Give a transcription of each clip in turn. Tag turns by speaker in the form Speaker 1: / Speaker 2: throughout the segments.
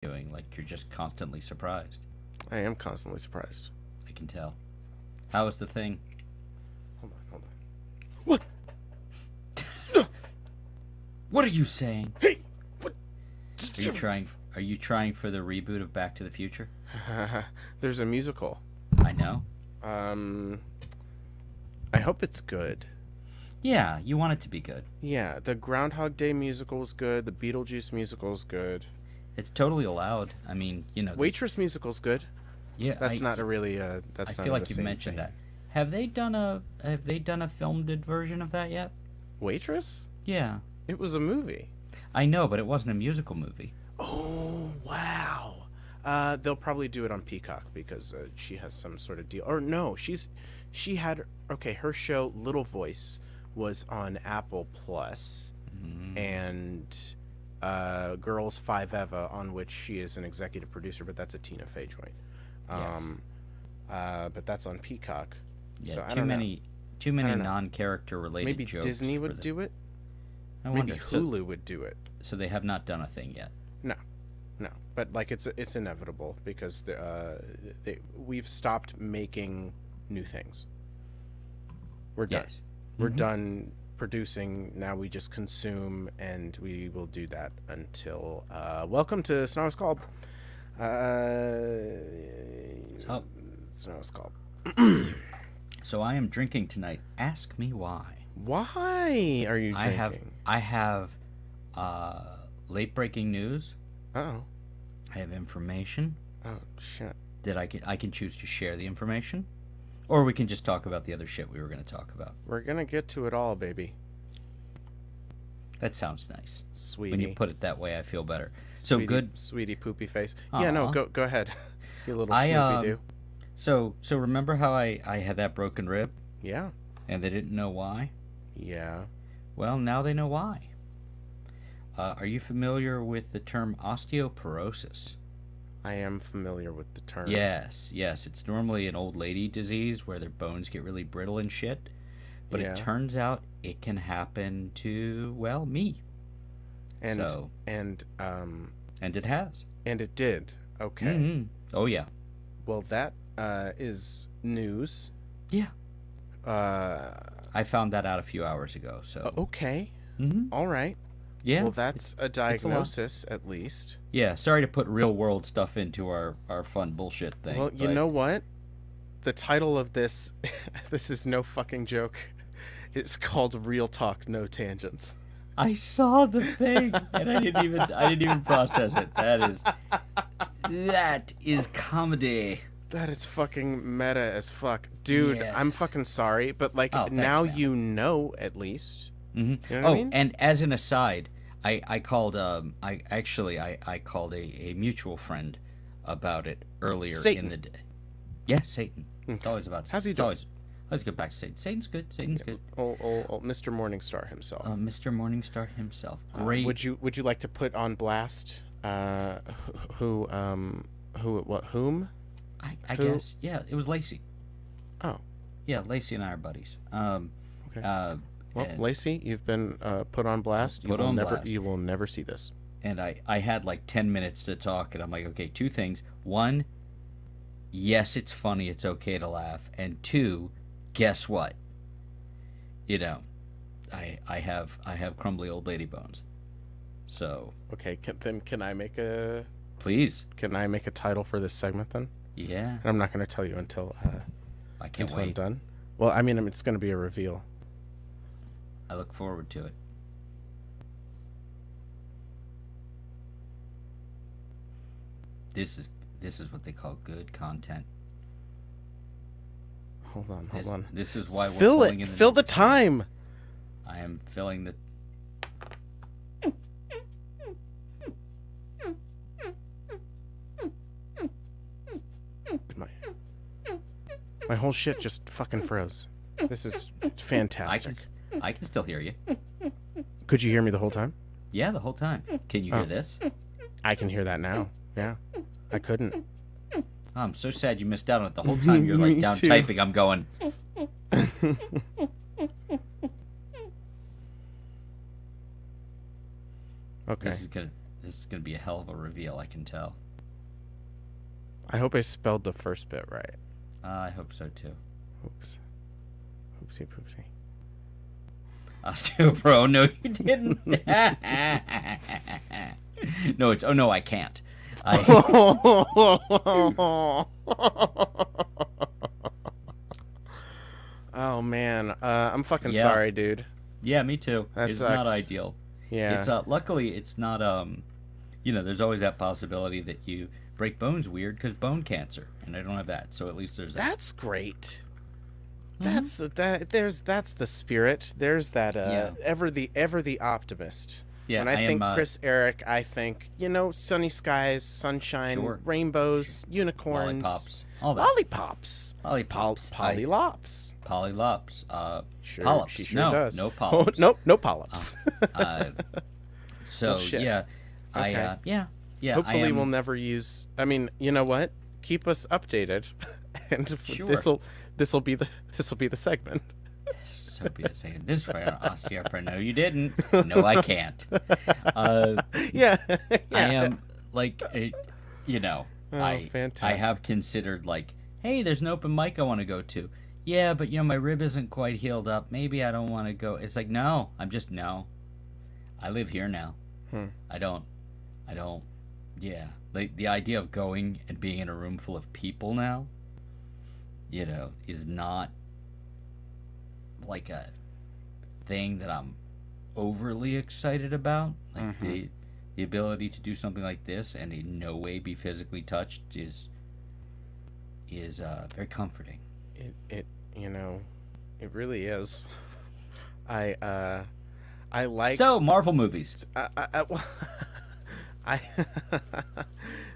Speaker 1: doing. Like you're just constantly surprised.
Speaker 2: I am constantly surprised.
Speaker 1: I can tell. How is the thing?
Speaker 2: Hold on. What?
Speaker 1: What are you saying?
Speaker 2: Hey! What?
Speaker 1: Are you trying? Are you trying for the reboot of Back to the Future?
Speaker 2: There's a musical.
Speaker 1: I know.
Speaker 2: I hope it's good.
Speaker 1: Yeah, you want it to be good.
Speaker 2: Yeah, the Groundhog Day musical is good. The Beetlejuice musical is good.
Speaker 1: It's totally allowed. I mean, you know.
Speaker 2: Waitress musical's good.
Speaker 1: Yeah,
Speaker 2: That's not a really. That's
Speaker 1: I
Speaker 2: not
Speaker 1: feel like
Speaker 2: the
Speaker 1: you
Speaker 2: same
Speaker 1: mentioned
Speaker 2: thing.
Speaker 1: that. Have they done a filmed version of that yet?
Speaker 2: Waitress?
Speaker 1: Yeah.
Speaker 2: It was a movie.
Speaker 1: I know, but it wasn't a musical movie.
Speaker 2: Oh wow! They'll probably do it on Peacock because she has some sort of deal. Or no, she had her show Little Voice was on Apple Plus, and Girls Five Eva, on which she is an executive producer, but that's a Tina Fey joint. But that's on Peacock.
Speaker 1: Yeah,
Speaker 2: so
Speaker 1: too many non-character related
Speaker 2: Maybe
Speaker 1: jokes.
Speaker 2: Disney would do it.
Speaker 1: Maybe
Speaker 2: Hulu would do it.
Speaker 1: So they have not done a thing yet.
Speaker 2: No, but like it's inevitable because we've stopped making new things. We're done.
Speaker 1: Yes.
Speaker 2: We're done producing. Now we just consume, and we will do that until. Welcome to Ssnotwasscall. Ssnotwasscall.
Speaker 1: So I am drinking tonight. Ask me why.
Speaker 2: Why are you drinking?
Speaker 1: I have late breaking news.
Speaker 2: Oh.
Speaker 1: I have information
Speaker 2: Oh shit.
Speaker 1: that I can choose to share the information, or we can just talk about the other shit we were going to talk about.
Speaker 2: We're gonna get to it all, baby.
Speaker 1: That sounds nice.
Speaker 2: Sweetie.
Speaker 1: When you put it that way, I feel better. So
Speaker 2: Sweetie,
Speaker 1: good.
Speaker 2: Sweetie poopy face.
Speaker 1: Aw.
Speaker 2: Yeah, no, go ahead. You little Snoopy Doo.
Speaker 1: So remember how I had that broken rib,
Speaker 2: Yeah.
Speaker 1: and they didn't know why?
Speaker 2: Yeah.
Speaker 1: Well, now they know why. Are you familiar with the term osteoporosis?
Speaker 2: I am familiar with the term.
Speaker 1: Yes. It's normally an old lady disease where their bones get really brittle and shit. But
Speaker 2: Yeah.
Speaker 1: it turns out it can happen to, well, me.
Speaker 2: And
Speaker 1: So-
Speaker 2: and
Speaker 1: And it has.
Speaker 2: and it did. Okay.
Speaker 1: Mhm. Oh, yeah.
Speaker 2: Well, that is news.
Speaker 1: Yeah.
Speaker 2: Uh
Speaker 1: I found that out a few hours ago, so.
Speaker 2: okay.
Speaker 1: Mhm.
Speaker 2: All right.
Speaker 1: Yeah.
Speaker 2: Well, that's a
Speaker 1: lot.
Speaker 2: diagnosis at least.
Speaker 1: Yeah, sorry to put real world stuff into our fun bullshit thing.
Speaker 2: Well, you
Speaker 1: but
Speaker 2: know what? The title of this this is no fucking joke. It's called Real Talk No Tangents.
Speaker 1: I saw the thing and I didn't even process it. That is comedy.
Speaker 2: That is fucking meta as fuck. Dude,
Speaker 1: Yes.
Speaker 2: I'm fucking sorry, but like
Speaker 1: Oh, thanks,
Speaker 2: now
Speaker 1: man.
Speaker 2: you know at least.
Speaker 1: Hmm.
Speaker 2: You know what I mean?
Speaker 1: And as an aside, I called I called a mutual friend about it earlier
Speaker 2: Satan.
Speaker 1: in the day. Yeah, Satan. It's always about Satan.
Speaker 2: How's he
Speaker 1: It's
Speaker 2: doing?
Speaker 1: always, let's get back to Satan. Satan's good. Satan's good.
Speaker 2: Oh, Mr. Morningstar himself.
Speaker 1: Mr. Morningstar himself. Great.
Speaker 2: Would you like to put on blast whom?
Speaker 1: I
Speaker 2: who-
Speaker 1: guess. Yeah, it was Lacey.
Speaker 2: Oh,
Speaker 1: Yeah, Lacey and I are buddies.
Speaker 2: okay. Well,
Speaker 1: and-
Speaker 2: Lacey, you've been put on blast.
Speaker 1: Put on blast.
Speaker 2: You will never see this.
Speaker 1: And I had like 10 minutes to talk, and I'm like, okay, two things. One, yes, it's funny, it's okay to laugh. And two, guess what? You know, I have crumbly old lady bones. So
Speaker 2: Okay, can I make a title for this segment then?
Speaker 1: yeah,
Speaker 2: And I'm not going to tell you until
Speaker 1: I can't
Speaker 2: I'm
Speaker 1: wait.
Speaker 2: done. Well, I mean, it's going to be a reveal.
Speaker 1: I look forward to it. This is what they call good content.
Speaker 2: Hold on.
Speaker 1: This is why we're
Speaker 2: Fill
Speaker 1: pulling
Speaker 2: it.
Speaker 1: in
Speaker 2: Fill the time.
Speaker 1: I am filling the.
Speaker 2: My whole shit just fucking froze. This is fantastic.
Speaker 1: I can still hear you.
Speaker 2: Could you hear me the whole time?
Speaker 1: Yeah, the whole time. Can you hear
Speaker 2: Oh.
Speaker 1: this?
Speaker 2: I can hear that now. Yeah. I couldn't.
Speaker 1: Oh, I'm so sad you missed out on it. The whole time you're like
Speaker 2: Me
Speaker 1: down
Speaker 2: too.
Speaker 1: typing, I'm going.
Speaker 2: Okay.
Speaker 1: This this is gonna be a hell of a reveal. I can tell.
Speaker 2: I hope I spelled the first bit right.
Speaker 1: I hope so too.
Speaker 2: Oops. Oopsie poopsie.
Speaker 1: Osteopro, no, you didn't. No, it's, oh no, I can't.
Speaker 2: Oh man, I'm fucking sorry, dude.
Speaker 1: Yeah, me too.
Speaker 2: That
Speaker 1: it's
Speaker 2: sucks.
Speaker 1: not ideal.
Speaker 2: Yeah.
Speaker 1: It's luckily it's not there's always that possibility that you break bones weird because bone cancer, and I don't have that, so at least there's that.
Speaker 2: That's great. That's that's the spirit. There's that ever the optimist.
Speaker 1: Yeah,
Speaker 2: when I think Chris Eric, I think, sunny skies, sunshine, rainbows, unicorns,
Speaker 1: lollipops, all that.
Speaker 2: Lollipops.
Speaker 1: Pollylops.
Speaker 2: Sure,
Speaker 1: Polyps.
Speaker 2: she sure does.
Speaker 1: No polyps.
Speaker 2: No polyps.
Speaker 1: So
Speaker 2: shit.
Speaker 1: yeah,
Speaker 2: Okay.
Speaker 1: yeah.
Speaker 2: Hopefully we'll never use. I mean, you know what? Keep us updated, and
Speaker 1: Sure.
Speaker 2: this will be the segment.
Speaker 1: So be it saying this way, osteoporosis. No, you didn't. No, I can't.
Speaker 2: Yeah.
Speaker 1: I am like,
Speaker 2: fantastic.
Speaker 1: I have considered like, hey, there's an open mic I want to go to. Yeah, but my rib isn't quite healed up. Maybe I don't want to go. It's like, no, no. I live here now. I don't. Yeah, like the idea of going and being in a room full of people now, is not like a thing that I'm overly excited about. Like the ability to do something like this and in no way be physically touched is very comforting.
Speaker 2: It really is. I like.
Speaker 1: So Marvel movies.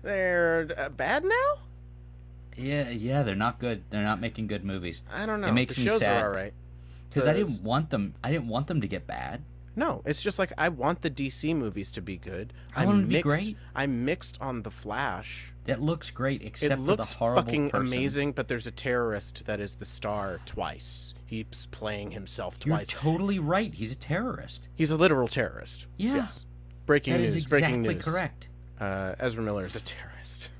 Speaker 2: They're bad now.
Speaker 1: Yeah, they're not good. They're not making good movies.
Speaker 2: I don't know.
Speaker 1: It makes
Speaker 2: the
Speaker 1: me
Speaker 2: shows
Speaker 1: sad.
Speaker 2: are all right.
Speaker 1: Because I didn't want them to get bad.
Speaker 2: No, it's just like I want the DC movies to be good.
Speaker 1: I want them to be great.
Speaker 2: I'm mixed on the Flash.
Speaker 1: That looks great, except
Speaker 2: It looks
Speaker 1: for the horrible
Speaker 2: fucking
Speaker 1: person.
Speaker 2: amazing, but there's a terrorist that is the star twice. He's playing himself twice.
Speaker 1: You're totally right. He's a terrorist.
Speaker 2: He's a literal terrorist.
Speaker 1: Yeah.
Speaker 2: Yes. Breaking
Speaker 1: That
Speaker 2: news.
Speaker 1: is
Speaker 2: Breaking
Speaker 1: exactly
Speaker 2: news.
Speaker 1: correct.
Speaker 2: Ezra Miller is a terrorist.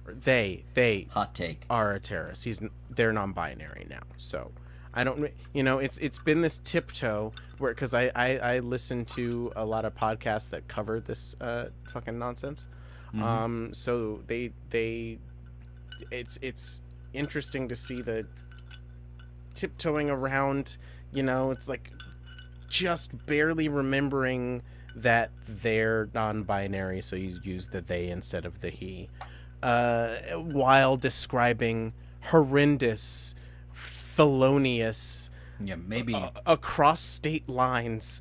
Speaker 2: They
Speaker 1: Hot take.
Speaker 2: are a terrorist. They're non-binary now. So I don't. It's been this tiptoe where because I listen to a lot of podcasts that cover this fucking nonsense. So it's interesting to see the tiptoeing around. It's like just barely remembering that they're non-binary, so you use the they instead of the he, while describing horrendous, felonious,
Speaker 1: maybe
Speaker 2: across state lines.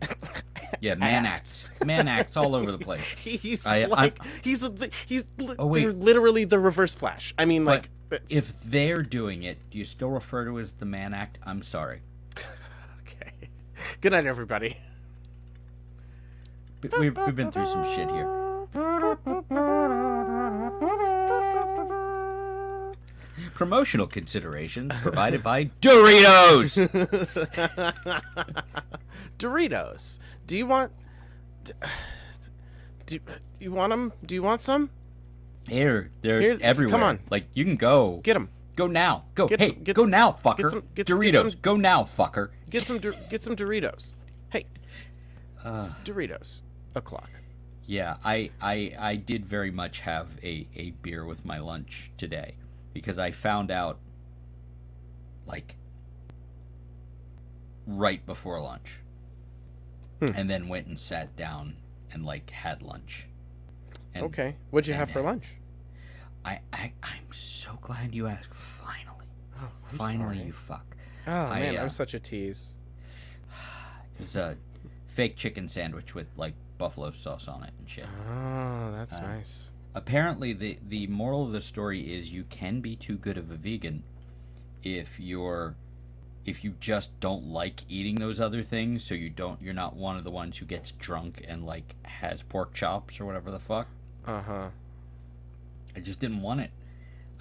Speaker 1: Yeah, man acts all over the place.
Speaker 2: He's
Speaker 1: Oh, wait.
Speaker 2: they're literally the Reverse Flash. I mean,
Speaker 1: But
Speaker 2: like,
Speaker 1: if they're doing it, do you still refer to it as the man act? I'm sorry.
Speaker 2: okay. Good night, everybody.
Speaker 1: We've been through some shit here. Promotional considerations provided by Doritos.
Speaker 2: Doritos. Do you want? Do you want them? Do you want some?
Speaker 1: They're
Speaker 2: Here,
Speaker 1: everywhere.
Speaker 2: come on.
Speaker 1: Like you can go.
Speaker 2: Get them.
Speaker 1: Go now. Go.
Speaker 2: Get
Speaker 1: Hey,
Speaker 2: some- get-
Speaker 1: go now, fucker.
Speaker 2: get
Speaker 1: Doritos.
Speaker 2: some-
Speaker 1: Go now, fucker.
Speaker 2: Get some Doritos. Hey, Doritos. O'clock.
Speaker 1: Yeah, I did very much have a beer with my lunch today because I found out like right before lunch and then went and sat down and like had lunch. And,
Speaker 2: Okay. What'd you have for lunch?
Speaker 1: I'm so glad you asked. Finally.
Speaker 2: Oh, I'm
Speaker 1: Finally,
Speaker 2: sorry.
Speaker 1: you fuck.
Speaker 2: Oh man, I'm such a tease.
Speaker 1: It was a fake chicken sandwich with like buffalo sauce on it and shit.
Speaker 2: Oh, that's nice.
Speaker 1: Apparently, the moral of the story is you can be too good of a vegan if you just don't like eating those other things, so you're not one of the ones who gets drunk and like has pork chops or whatever the fuck. I just didn't want it.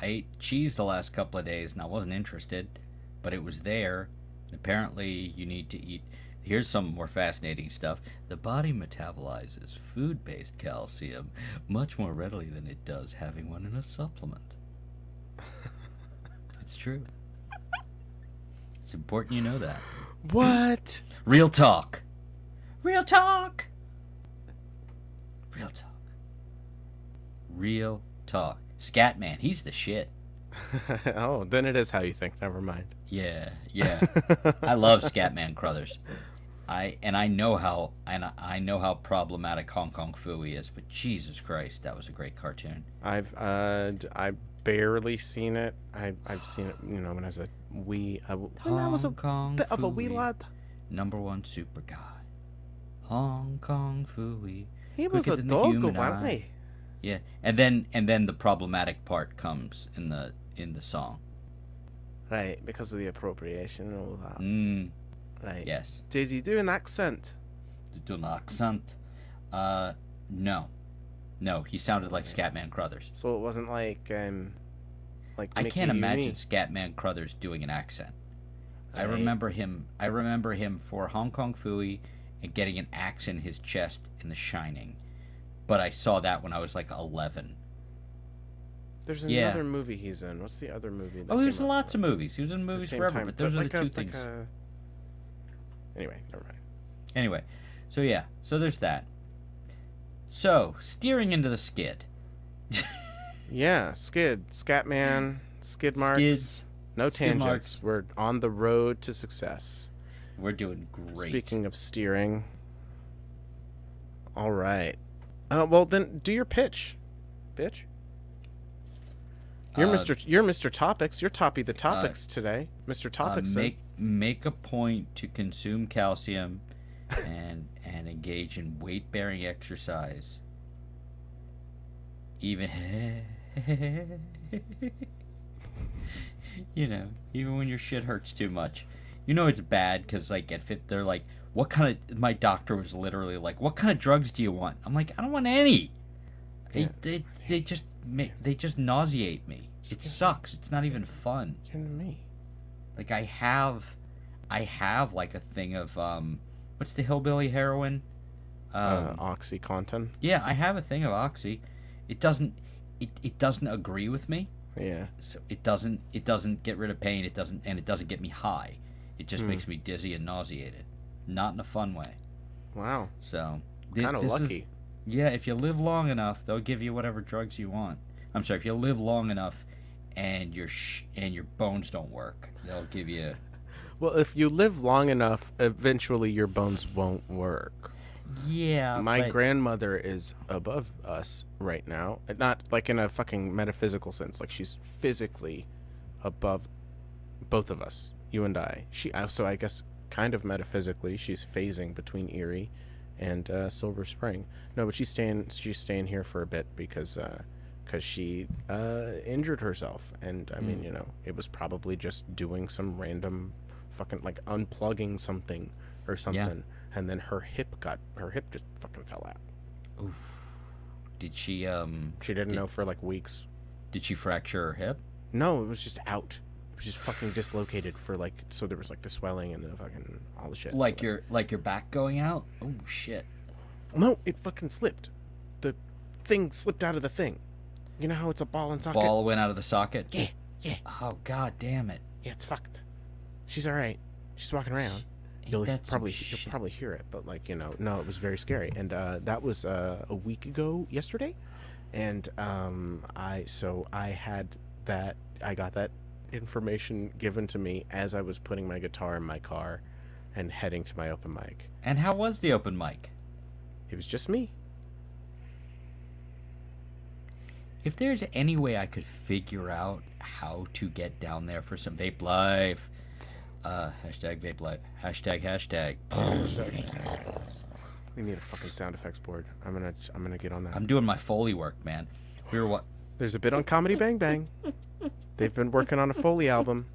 Speaker 1: I ate cheese the last couple of days and I wasn't interested, but it was there. And apparently you need to eat Here's some more fascinating stuff. The body metabolizes food-based calcium much more readily than it does having one in a supplement. It's true. It's important you know that.
Speaker 2: What?
Speaker 1: Real talk. Real talk. Real talk. Real talk. Scatman, he's the shit.
Speaker 2: Oh, then it is how you think. Never mind.
Speaker 1: Yeah. I love Scatman Crothers. I know how problematic Hong Kong Phooey is, but Jesus Christ, that was a great cartoon.
Speaker 2: I've barely seen it. I've seen it, when I was when I was a
Speaker 1: Kong
Speaker 2: bit of a
Speaker 1: Phooey,
Speaker 2: wee lad.
Speaker 1: #1 super guy. Hong Kong Phooey.
Speaker 2: He was
Speaker 1: quicker
Speaker 2: a
Speaker 1: than the
Speaker 2: dog,
Speaker 1: human
Speaker 2: wasn't
Speaker 1: eye.
Speaker 2: he?
Speaker 1: Yeah, and then the problematic part comes in the song.
Speaker 2: Right, because of the appropriation and all that. Right.
Speaker 1: Yes.
Speaker 2: Did he do an accent?
Speaker 1: Did you do an accent? No, he sounded like Scatman Crothers.
Speaker 2: So it wasn't like
Speaker 1: I
Speaker 2: Mickey
Speaker 1: can't
Speaker 2: Yumi?
Speaker 1: imagine Scatman Crothers doing an accent. I
Speaker 2: Right.
Speaker 1: remember him for Hong Kong Phooey and getting an axe in his chest in The Shining. But I saw that when I was like 11.
Speaker 2: There's
Speaker 1: Yeah.
Speaker 2: another movie he's in. What's the other movie?
Speaker 1: Oh, he was in lots of movies. He was in
Speaker 2: It's the
Speaker 1: movies
Speaker 2: same
Speaker 1: forever,
Speaker 2: time,
Speaker 1: but those are
Speaker 2: like
Speaker 1: the two
Speaker 2: a-
Speaker 1: things.
Speaker 2: like a- Anyway, never mind.
Speaker 1: Anyway, so there's that. So, steering into the skid.
Speaker 2: Yeah, Scatman, skid marks.
Speaker 1: Skids.
Speaker 2: No
Speaker 1: skid
Speaker 2: tangents.
Speaker 1: marks.
Speaker 2: We're on the road to success.
Speaker 1: We're doing great.
Speaker 2: Speaking of steering. All right. Well, then do your pitch, bitch. You're Mr. Topics. You're Toppy the Topics today, Mr. Topics.
Speaker 1: Make a point to consume calcium and engage in weight-bearing exercise. Even even when your shit hurts too much. It's bad because like at fit they're like, what kind of, my doctor was literally like, what kind of drugs do you want? I'm like, I don't want any. They just nauseate me. It sucks. It's not even fun.
Speaker 2: Kidding me.
Speaker 1: Like I have like a thing of what's the hillbilly heroin?
Speaker 2: OxyContin.
Speaker 1: Yeah, I have a thing of Oxy. It doesn't agree with me.
Speaker 2: Yeah.
Speaker 1: So it doesn't get rid of pain. It doesn't get me high. It just makes me dizzy and nauseated. Not in a fun way.
Speaker 2: Wow.
Speaker 1: So
Speaker 2: Kind of lucky.
Speaker 1: Yeah, if you live long enough, they'll give you whatever drugs you want. I'm sorry, if you live long enough and your bones don't work, they'll give you.
Speaker 2: Well, if you live long enough, eventually your bones won't work.
Speaker 1: Yeah.
Speaker 2: My grandmother is above us right now. Not like in a fucking metaphysical sense. Like she's physically above both of us, you and I. So I guess kind of metaphysically, she's phasing between Erie and Silver Spring. No, but she's staying here for a bit because she injured herself, and I mean, it was probably just doing some random fucking like unplugging something or something, and then her hip just fucking fell out.
Speaker 1: Oof. Did she
Speaker 2: She didn't know for like weeks.
Speaker 1: Did she fracture her hip?
Speaker 2: No, it was just out. It was just fucking dislocated for like, so there was like the swelling and the fucking all the shit.
Speaker 1: Like
Speaker 2: so,
Speaker 1: your back going out? Oh shit.
Speaker 2: No, it fucking slipped. The thing slipped out of the thing. You know how it's a ball and socket?
Speaker 1: Ball went out of the socket?
Speaker 2: Yeah.
Speaker 1: Oh god damn it.
Speaker 2: Yeah, it's fucked. She's all right. She's walking around. You'll probably hear it, but like, no, it was very scary. And that was a week ago yesterday. And I got that information given to me as I was putting my guitar in my car and heading to my open mic.
Speaker 1: And how was the open mic?
Speaker 2: It was just me.
Speaker 1: If there's any way I could figure out how to get down there for some vape life, hashtag vape life, hashtag.
Speaker 2: We need a fucking sound effects board. I'm gonna get on that.
Speaker 1: I'm doing my Foley work, man.
Speaker 2: There's a bit on Comedy Bang Bang. They've been working on a Foley album.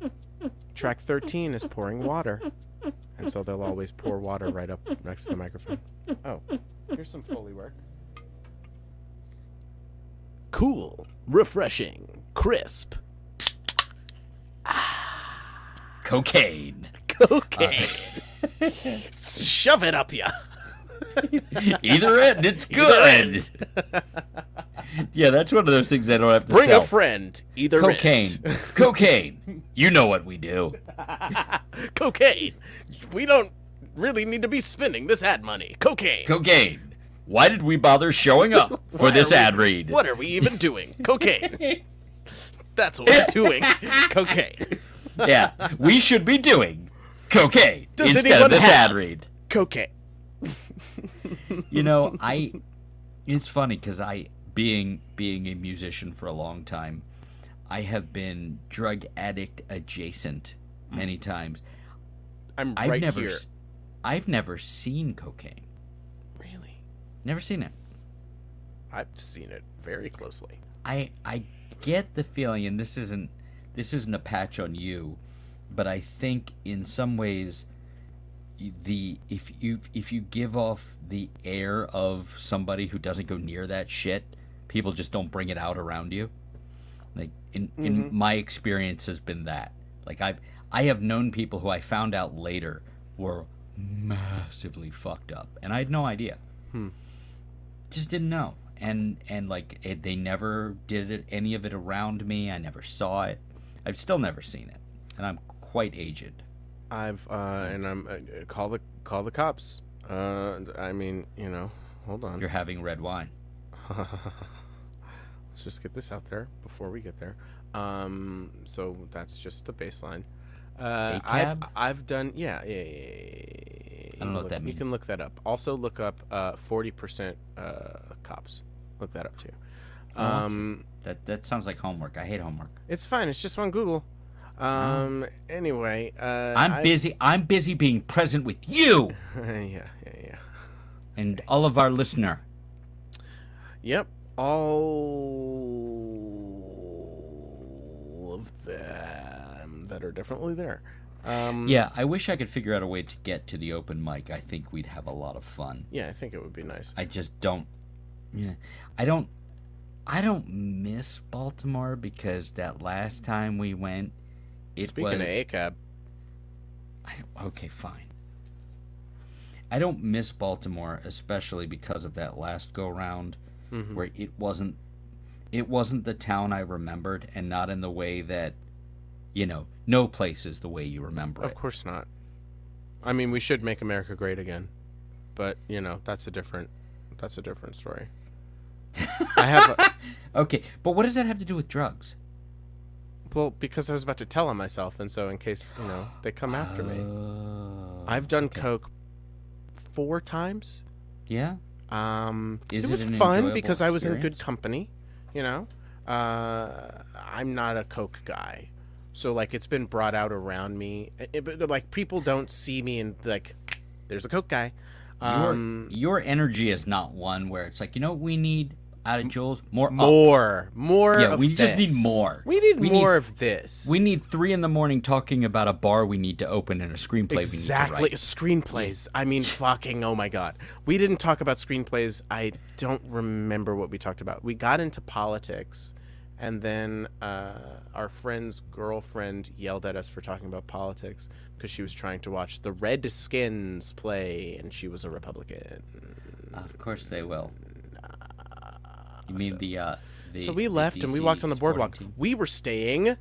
Speaker 2: Track 13 is Pouring Water. And so they'll always pour water right up next to the microphone. Oh, here's some Foley work. Cool, refreshing, crisp.
Speaker 1: Cocaine.
Speaker 2: Cocaine. Shove it up ya.
Speaker 1: Either end, it's good. Yeah, that's one of those things I don't have to
Speaker 2: Bring
Speaker 1: sell.
Speaker 2: a friend. Either
Speaker 1: Cocaine.
Speaker 2: end.
Speaker 1: Cocaine. You know what we do.
Speaker 2: Cocaine. We don't really need to be spending this ad money. Cocaine.
Speaker 1: Cocaine. Why did we bother showing up for this ad read?
Speaker 2: What are we even doing? Cocaine. That's what we're doing. Cocaine.
Speaker 1: Yeah, we should be doing cocaine
Speaker 2: Does
Speaker 1: instead
Speaker 2: anyone
Speaker 1: of this
Speaker 2: have
Speaker 1: ad read.
Speaker 2: cocaine?
Speaker 1: You know, it's funny because being a musician for a long time, I have been drug addict adjacent many times.
Speaker 2: I've here.
Speaker 1: I've never seen cocaine.
Speaker 2: Really?
Speaker 1: Never seen it.
Speaker 2: I've seen it very closely.
Speaker 1: I get the feeling, and this isn't a patch on you, but I think in some ways if you give off the air of somebody who doesn't go near that shit, people just don't bring it out around you. Like in my experience has been that. Like I have known people who I found out later were massively fucked up, and I had no idea. Just didn't know. And like they never did any of it around me. I never saw it. I've still never seen it, and I'm quite aged.
Speaker 2: I've and I'm call the cops. I mean, you know, hold on.
Speaker 1: You're having red wine.
Speaker 2: Let's just get this out there before we get there. So that's just the baseline. I've done
Speaker 1: I don't know what that means.
Speaker 2: You can look that up. Also look up 40% cops. Look that up too.
Speaker 1: That sounds like homework. I hate homework.
Speaker 2: It's fine. It's just on Google. Anyway,
Speaker 1: I'm busy being present with you.
Speaker 2: yeah.
Speaker 1: And all of our listener.
Speaker 2: Yep. All of them that are definitely there.
Speaker 1: Yeah, I wish I could figure out a way to get to the open mic. I think we'd have a lot of fun.
Speaker 2: Yeah, I think it would be nice.
Speaker 1: I just don't. Yeah, I don't miss Baltimore because that last time we went,
Speaker 2: Speaking of ACAB.
Speaker 1: Okay, fine. I don't miss Baltimore, especially because of that last go round, where it wasn't the town I remembered, and not in the way that, no place is the way you remember it.
Speaker 2: Of course not. I mean, we should make America great again, but that's a different story. I have.
Speaker 1: Okay, but what does that have to do with drugs?
Speaker 2: Well, because I was about to tell on myself, and so in case they come after me, I've done coke 4 times.
Speaker 1: Yeah.
Speaker 2: It was fun because I was in good company. I'm not a coke guy, so like it's been brought out around me. But like people don't see me and like, there's a coke guy.
Speaker 1: Your energy is not one where it's like, what we need out of Jules? More.
Speaker 2: Yeah,
Speaker 1: of we this. Just need more.
Speaker 2: We need more of this.
Speaker 1: We need 3 a.m. talking about a bar we need to open and a screenplay
Speaker 2: exactly.
Speaker 1: we need to write.
Speaker 2: Screenplays. I mean, fucking, oh my God. We didn't talk about screenplays. I don't remember what we talked about. We got into politics, and then our friend's girlfriend yelled at us for talking about politics because she was trying to watch the Redskins play, and she was a Republican.
Speaker 1: Of course they will. You mean the
Speaker 2: so we left and we walked on the boardwalk.
Speaker 1: Team?
Speaker 2: We were staying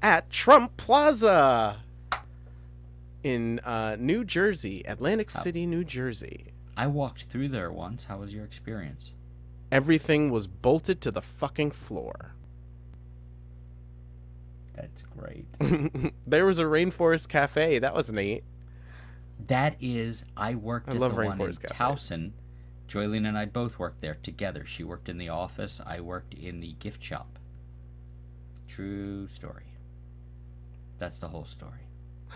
Speaker 2: at Trump Plaza in New Jersey, Atlantic City, New Jersey.
Speaker 1: I walked through there once. How was your experience?
Speaker 2: Everything was bolted to the fucking floor.
Speaker 1: That's great.
Speaker 2: There was a Rainforest Cafe. That was neat.
Speaker 1: That is, I worked at the one in
Speaker 2: Rainforest Cafe.
Speaker 1: Towson. Joylene and I both worked there together. She worked in the office. I worked in the gift shop. True story. That's the whole story.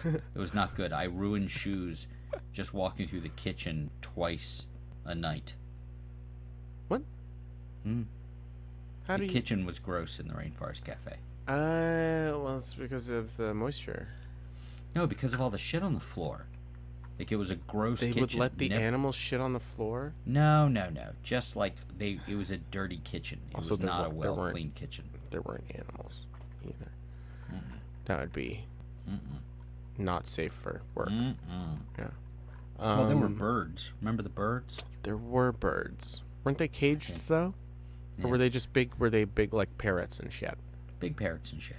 Speaker 1: It was not good. I ruined shoes just walking through the kitchen twice a night.
Speaker 2: What?
Speaker 1: The kitchen was gross in the Rainforest Cafe.
Speaker 2: Well, it's because of the moisture.
Speaker 1: No, because of all the shit on the floor. Like, it was a gross kitchen.
Speaker 2: They would let the animals shit on the floor?
Speaker 1: No. Just like it was a dirty kitchen. It
Speaker 2: also,
Speaker 1: was not a well-cleaned kitchen.
Speaker 2: There weren't animals either. That would be not safe for work. Yeah.
Speaker 1: Well, there were birds. Remember the birds?
Speaker 2: There were birds. Weren't they caged
Speaker 1: Okay.
Speaker 2: though?
Speaker 1: Yeah.
Speaker 2: Or were they just big? Were they big like parrots and shit?
Speaker 1: Big parrots and shit.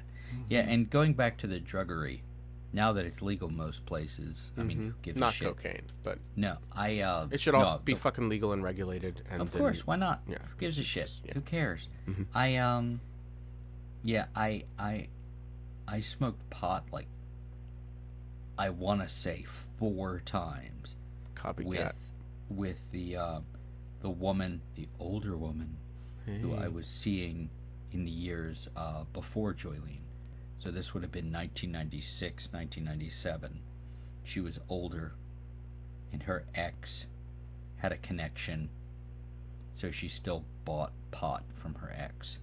Speaker 1: Yeah, and going back to the druggery, now that it's legal most places, I mean, who gives a
Speaker 2: Not
Speaker 1: shit?
Speaker 2: cocaine, but
Speaker 1: No,
Speaker 2: it should all be fucking legal and regulated. And
Speaker 1: Of
Speaker 2: then-
Speaker 1: course, why not?
Speaker 2: Yeah.
Speaker 1: Who gives a shit?
Speaker 2: Yeah.
Speaker 1: Who cares?
Speaker 2: Mhm.
Speaker 1: I smoked pot like I want to say 4 times
Speaker 2: Copycat.
Speaker 1: with the woman, the older woman who I was seeing in the years before Joylene. So this would have been 1996, 1997. She was older, and her ex had a connection, so she still bought pot from her ex.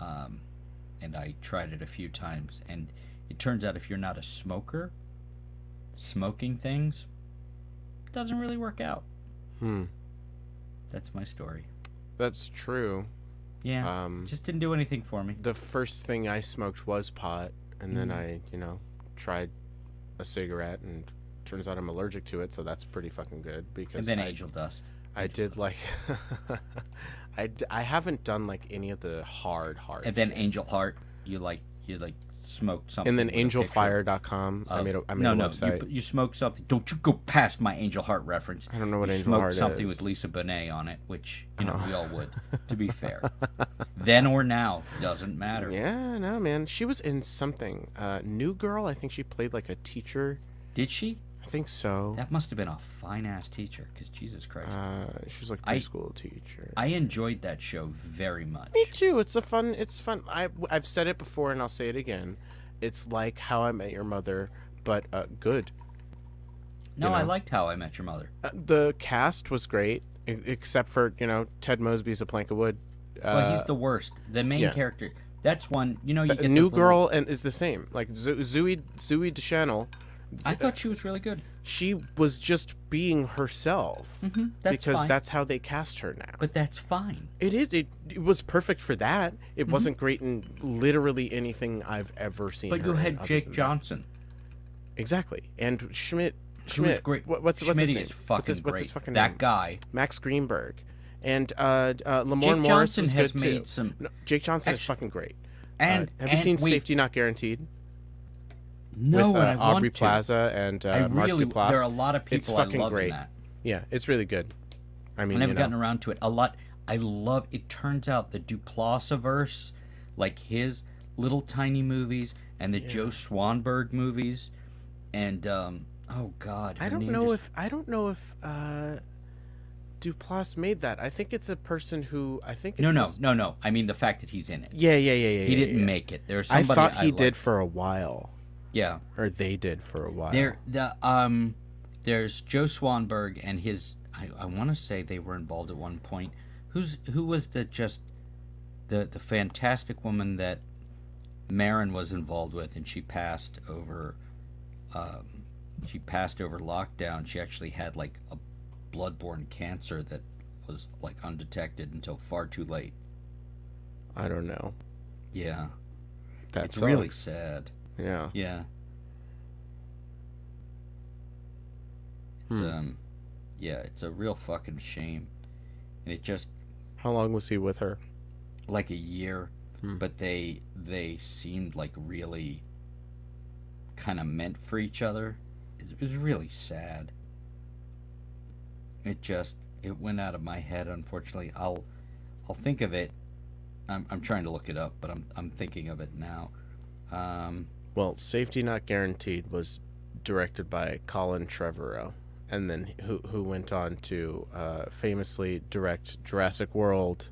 Speaker 1: And I tried it a few times, and it turns out if you're not a smoker, smoking things doesn't really work out. That's my story.
Speaker 2: That's true.
Speaker 1: Yeah, just didn't do anything for me.
Speaker 2: The first thing I smoked was pot, and then I, tried a cigarette, and turns out I'm allergic to it, so that's pretty fucking good. Because
Speaker 1: And then angel dust.
Speaker 2: I did like, I haven't done like any of the hard.
Speaker 1: And then
Speaker 2: shit.
Speaker 1: Angel Heart, you smoked something.
Speaker 2: And then
Speaker 1: with a picture
Speaker 2: angelfire.com. I made a website.
Speaker 1: You smoked something. Don't you go past my Angel Heart reference.
Speaker 2: I don't know what
Speaker 1: you
Speaker 2: Angel
Speaker 1: smoked
Speaker 2: Heart
Speaker 1: something
Speaker 2: is.
Speaker 1: with Lisa Bonet on it, which we all would. To be fair, then or now doesn't matter.
Speaker 2: Yeah, no, man. She was in something. New Girl. I think she played like a teacher.
Speaker 1: Did she?
Speaker 2: I think so.
Speaker 1: That must have been a fine ass teacher, because Jesus Christ,
Speaker 2: She was like a preschool teacher.
Speaker 1: I enjoyed that show very much.
Speaker 2: Me too. It's fun. I've said it before and I'll say it again. It's like How I Met Your Mother, but good.
Speaker 1: No, I liked How I Met Your Mother.
Speaker 2: The cast was great, except for Ted Mosby's a plank of wood.
Speaker 1: Well, he's the worst. The main character. That's one. You get
Speaker 2: New
Speaker 1: those
Speaker 2: Girl and is the same. Like Zooey Deschanel.
Speaker 1: I thought she was really good.
Speaker 2: She was just being herself
Speaker 1: That's
Speaker 2: because
Speaker 1: fine.
Speaker 2: that's how they cast her now.
Speaker 1: But that's fine.
Speaker 2: It is. It was perfect for that. It wasn't great in literally anything I've ever seen.
Speaker 1: But
Speaker 2: her
Speaker 1: you
Speaker 2: in
Speaker 1: had
Speaker 2: other
Speaker 1: Jake
Speaker 2: than that.
Speaker 1: Johnson.
Speaker 2: Exactly, and Schmidt.
Speaker 1: He was great.
Speaker 2: What's his
Speaker 1: Schmitty
Speaker 2: name?
Speaker 1: is fucking
Speaker 2: what's his
Speaker 1: great.
Speaker 2: fucking
Speaker 1: That
Speaker 2: name?
Speaker 1: guy.
Speaker 2: Max Greenberg, and Lamorne
Speaker 1: Jake
Speaker 2: Morris
Speaker 1: Johnson
Speaker 2: was
Speaker 1: has
Speaker 2: good
Speaker 1: made
Speaker 2: too.
Speaker 1: some-
Speaker 2: No, Jake Johnson is
Speaker 1: Actu-
Speaker 2: fucking great.
Speaker 1: And
Speaker 2: Have you seen
Speaker 1: wait,
Speaker 2: Safety Not Guaranteed?
Speaker 1: No,
Speaker 2: with
Speaker 1: and I
Speaker 2: Aubrey
Speaker 1: want
Speaker 2: Plaza and
Speaker 1: to.
Speaker 2: Mark Duplass.
Speaker 1: There are a lot of
Speaker 2: It's
Speaker 1: people I
Speaker 2: fucking
Speaker 1: love
Speaker 2: great.
Speaker 1: in that.
Speaker 2: Yeah, it's really good. I mean,
Speaker 1: I never gotten around to it. A lot. I love. It turns out the Duplassiverse, like his little tiny movies and the Joe Swanberg movies, and oh God,
Speaker 2: I don't know if Duplass made that. I think it's a person who I think.
Speaker 1: No. I mean the fact that he's in it.
Speaker 2: Yeah.
Speaker 1: He didn't make it. There's
Speaker 2: I
Speaker 1: somebody
Speaker 2: thought he
Speaker 1: liked.
Speaker 2: did for a while,
Speaker 1: Yeah.
Speaker 2: or they did for a while.
Speaker 1: There's Joe Swanberg and his. I want to say they were involved at one point. Who was the fantastic woman that Marin was involved with, and she passed over. She passed over lockdown. She actually had like a bloodborne cancer that was like undetected until far too late.
Speaker 2: I don't know.
Speaker 1: Yeah,
Speaker 2: That's
Speaker 1: it's really sad.
Speaker 2: Yeah.
Speaker 1: Yeah. It's yeah, it's a real fucking shame. And it just
Speaker 2: How long was he with her?
Speaker 1: like a year, but they seemed like really kind of meant for each other. It was really sad. It went out of my head, unfortunately. I'll think of it. I'm trying to look it up, but I'm thinking of it now.
Speaker 2: Well, Safety Not Guaranteed was directed by Colin Trevorrow, and then who went on to famously direct Jurassic World,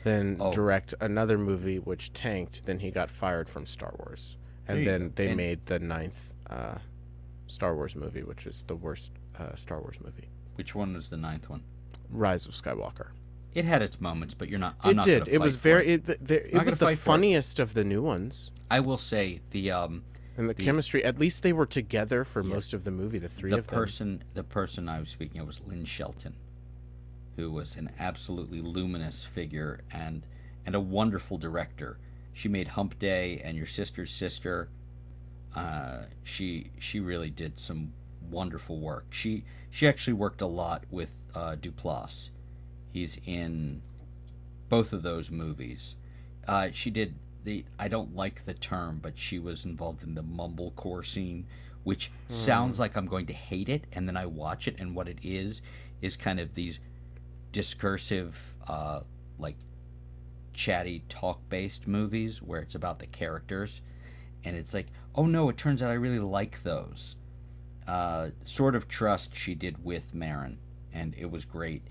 Speaker 2: then direct another movie which tanked. Then he got fired from Star Wars, and then they made the 9th Star Wars movie, which is the worst Star Wars movie.
Speaker 1: Which one was the 9th one?
Speaker 2: Rise of Skywalker.
Speaker 1: It had its moments, but I'm
Speaker 2: It
Speaker 1: not
Speaker 2: did.
Speaker 1: gonna
Speaker 2: It was
Speaker 1: fight for
Speaker 2: very. It was the funniest of the new ones.
Speaker 1: I will say
Speaker 2: And the chemistry. At least they were together for most of the movie. The three of them.
Speaker 1: The person I was speaking of was Lynn Shelton, who was an absolutely luminous figure and a wonderful director. She made Hump Day and Your Sister's Sister. She really did some wonderful work. She actually worked a lot with Duplass. He's in both of those movies. She did I don't like the term, but she was involved in the mumblecore scene, which sounds like I'm going to hate it, and then I watch it, and what it is kind of these discursive, like chatty talk-based movies where it's about the characters, and it's like, oh no, it turns out I really like those. Sort of Trust she did with Maron, and it was great.